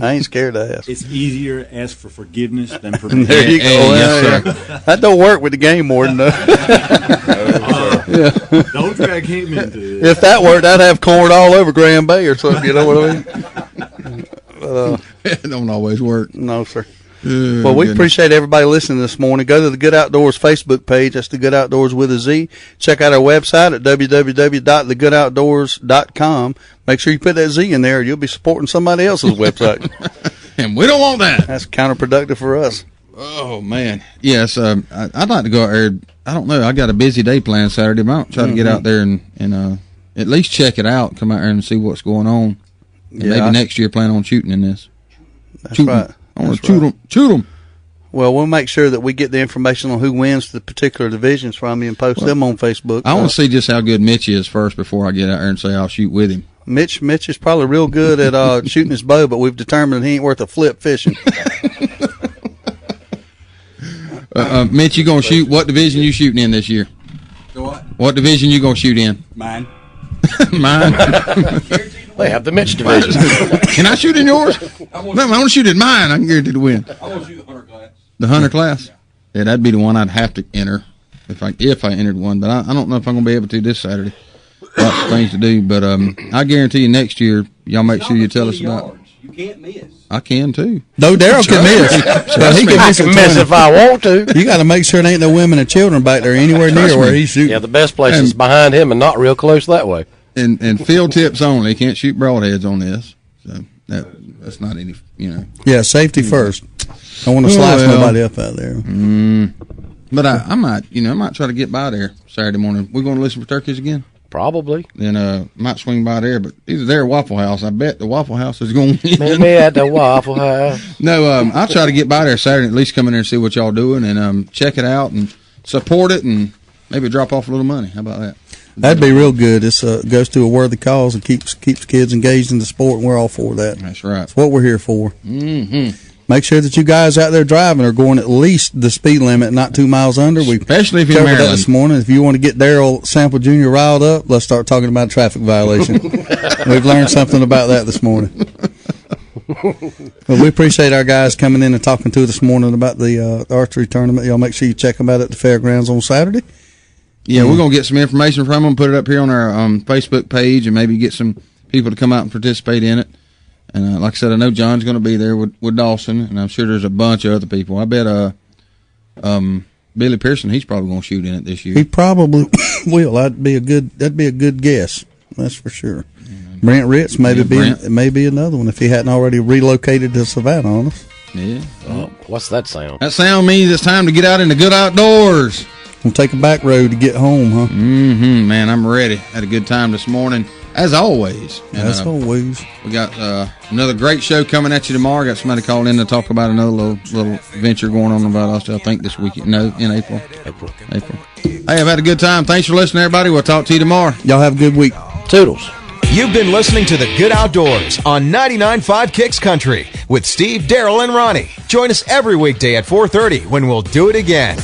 It's easier to ask for forgiveness than permission. There you go. Yes, sir. That don't work with the game warden, though. Don't drag him into it. If that worked, I'd have corn all over Grand Bay or something. You know what I mean? It don't always work. No, sir. Well, we appreciate everybody listening this morning. Go to the Good Outdoors Facebook page. That's the Good Outdoors with a Z. Check out our website at www.thegoodoutdoors.com. Make sure you put that Z in there, or you'll be supporting somebody else's website. And we don't want that. That's counterproductive for us. Oh, man. Yes, I'd like to go out there. I don't know. I got a busy day planned Saturday, but I'll try to get out there and at least check it out, come out there and see what's going on. And maybe next year plan on shooting in this. That's Shoot 'em. right. I want to shoot them. Well, we'll make sure that we get the information on who wins the particular divisions from you and post them on Facebook. I want to see just how good Mitch is first before I get out there and say I'll shoot with him. Mitch is probably real good at shooting his bow, but we've determined he ain't worth a flip fishing. Mitch, you gonna shoot? What division you shooting in this year? What division you gonna shoot in? Mine. Mine. They have the Mitch division. Can I shoot in yours? No, I want to shoot in mine. I can guarantee to win. I want to shoot the hunter class. The hunter class? Yeah, that'd be the one I'd have to enter if I entered one. But I don't know if I'm gonna be able to this Saturday. Lots of things to do, but I guarantee you next year y'all make sure you tell us about. You can't miss. I can too. No, Daryl can miss. But he can miss if I want to. You got to make sure there ain't no women and children back there anywhere near where he's shooting. Yeah, the best place is behind him and not real close that way. And field tips only. Can't shoot broadheads on this. So that's not any. Yeah, safety first. I want to slice nobody up out there. But I might try to get by there Saturday morning. We're going to listen for turkeys again. Probably. Then might swing by there, but either there or Waffle House. I bet the Waffle House is going to win. Meet me at the Waffle House. No, I'll try to get by there Saturday, at least come in there and see what y'all doing and check it out and support it and maybe drop off a little money. How about that? That'd be real good. This goes to a worthy cause and keeps kids engaged in the sport, and we're all for that. That's right. That's what we're here for. Mm-hmm. Make sure that you guys out there driving are going at least the speed limit, not 2 miles under. Especially if you're in covered that Maryland. this morning. If you want to get Daryl Sample Jr. riled up, let's start talking about a traffic violation. We've learned something about that this morning. Well, we appreciate our guys coming in and talking to us this morning about the archery tournament. Y'all make sure you check them out at the fairgrounds on Saturday. Yeah, we're going to get some information from them, put it up here on our Facebook page, and maybe get some people to come out and participate in it. And like I said, I know John's going to be there with Dawson, and I'm sure there's a bunch of other people. I bet Billy Pearson, he's probably going to shoot in it this year. He probably will. That'd be a good guess. That's for sure. Brent Ritz may be another one if he hadn't already relocated to Savannah on us. Yeah. What's that sound? That sound means it's time to get out in the good outdoors. We'll take a back road to get home, huh? Mm-hmm, man. I'm ready. Had a good time this morning, as always. And, as always. We got another great show coming at you tomorrow. Got somebody calling in to talk about another little venture going on about us, I think, this weekend. No, in April. Hey, I've had a good time. Thanks for listening, everybody. We'll talk to you tomorrow. Y'all have a good week. Toodles. You've been listening to The Good Outdoors on 99.5 Kicks Country with Steve, Daryl, and Ronnie. Join us every weekday at 4:30 when we'll do it again.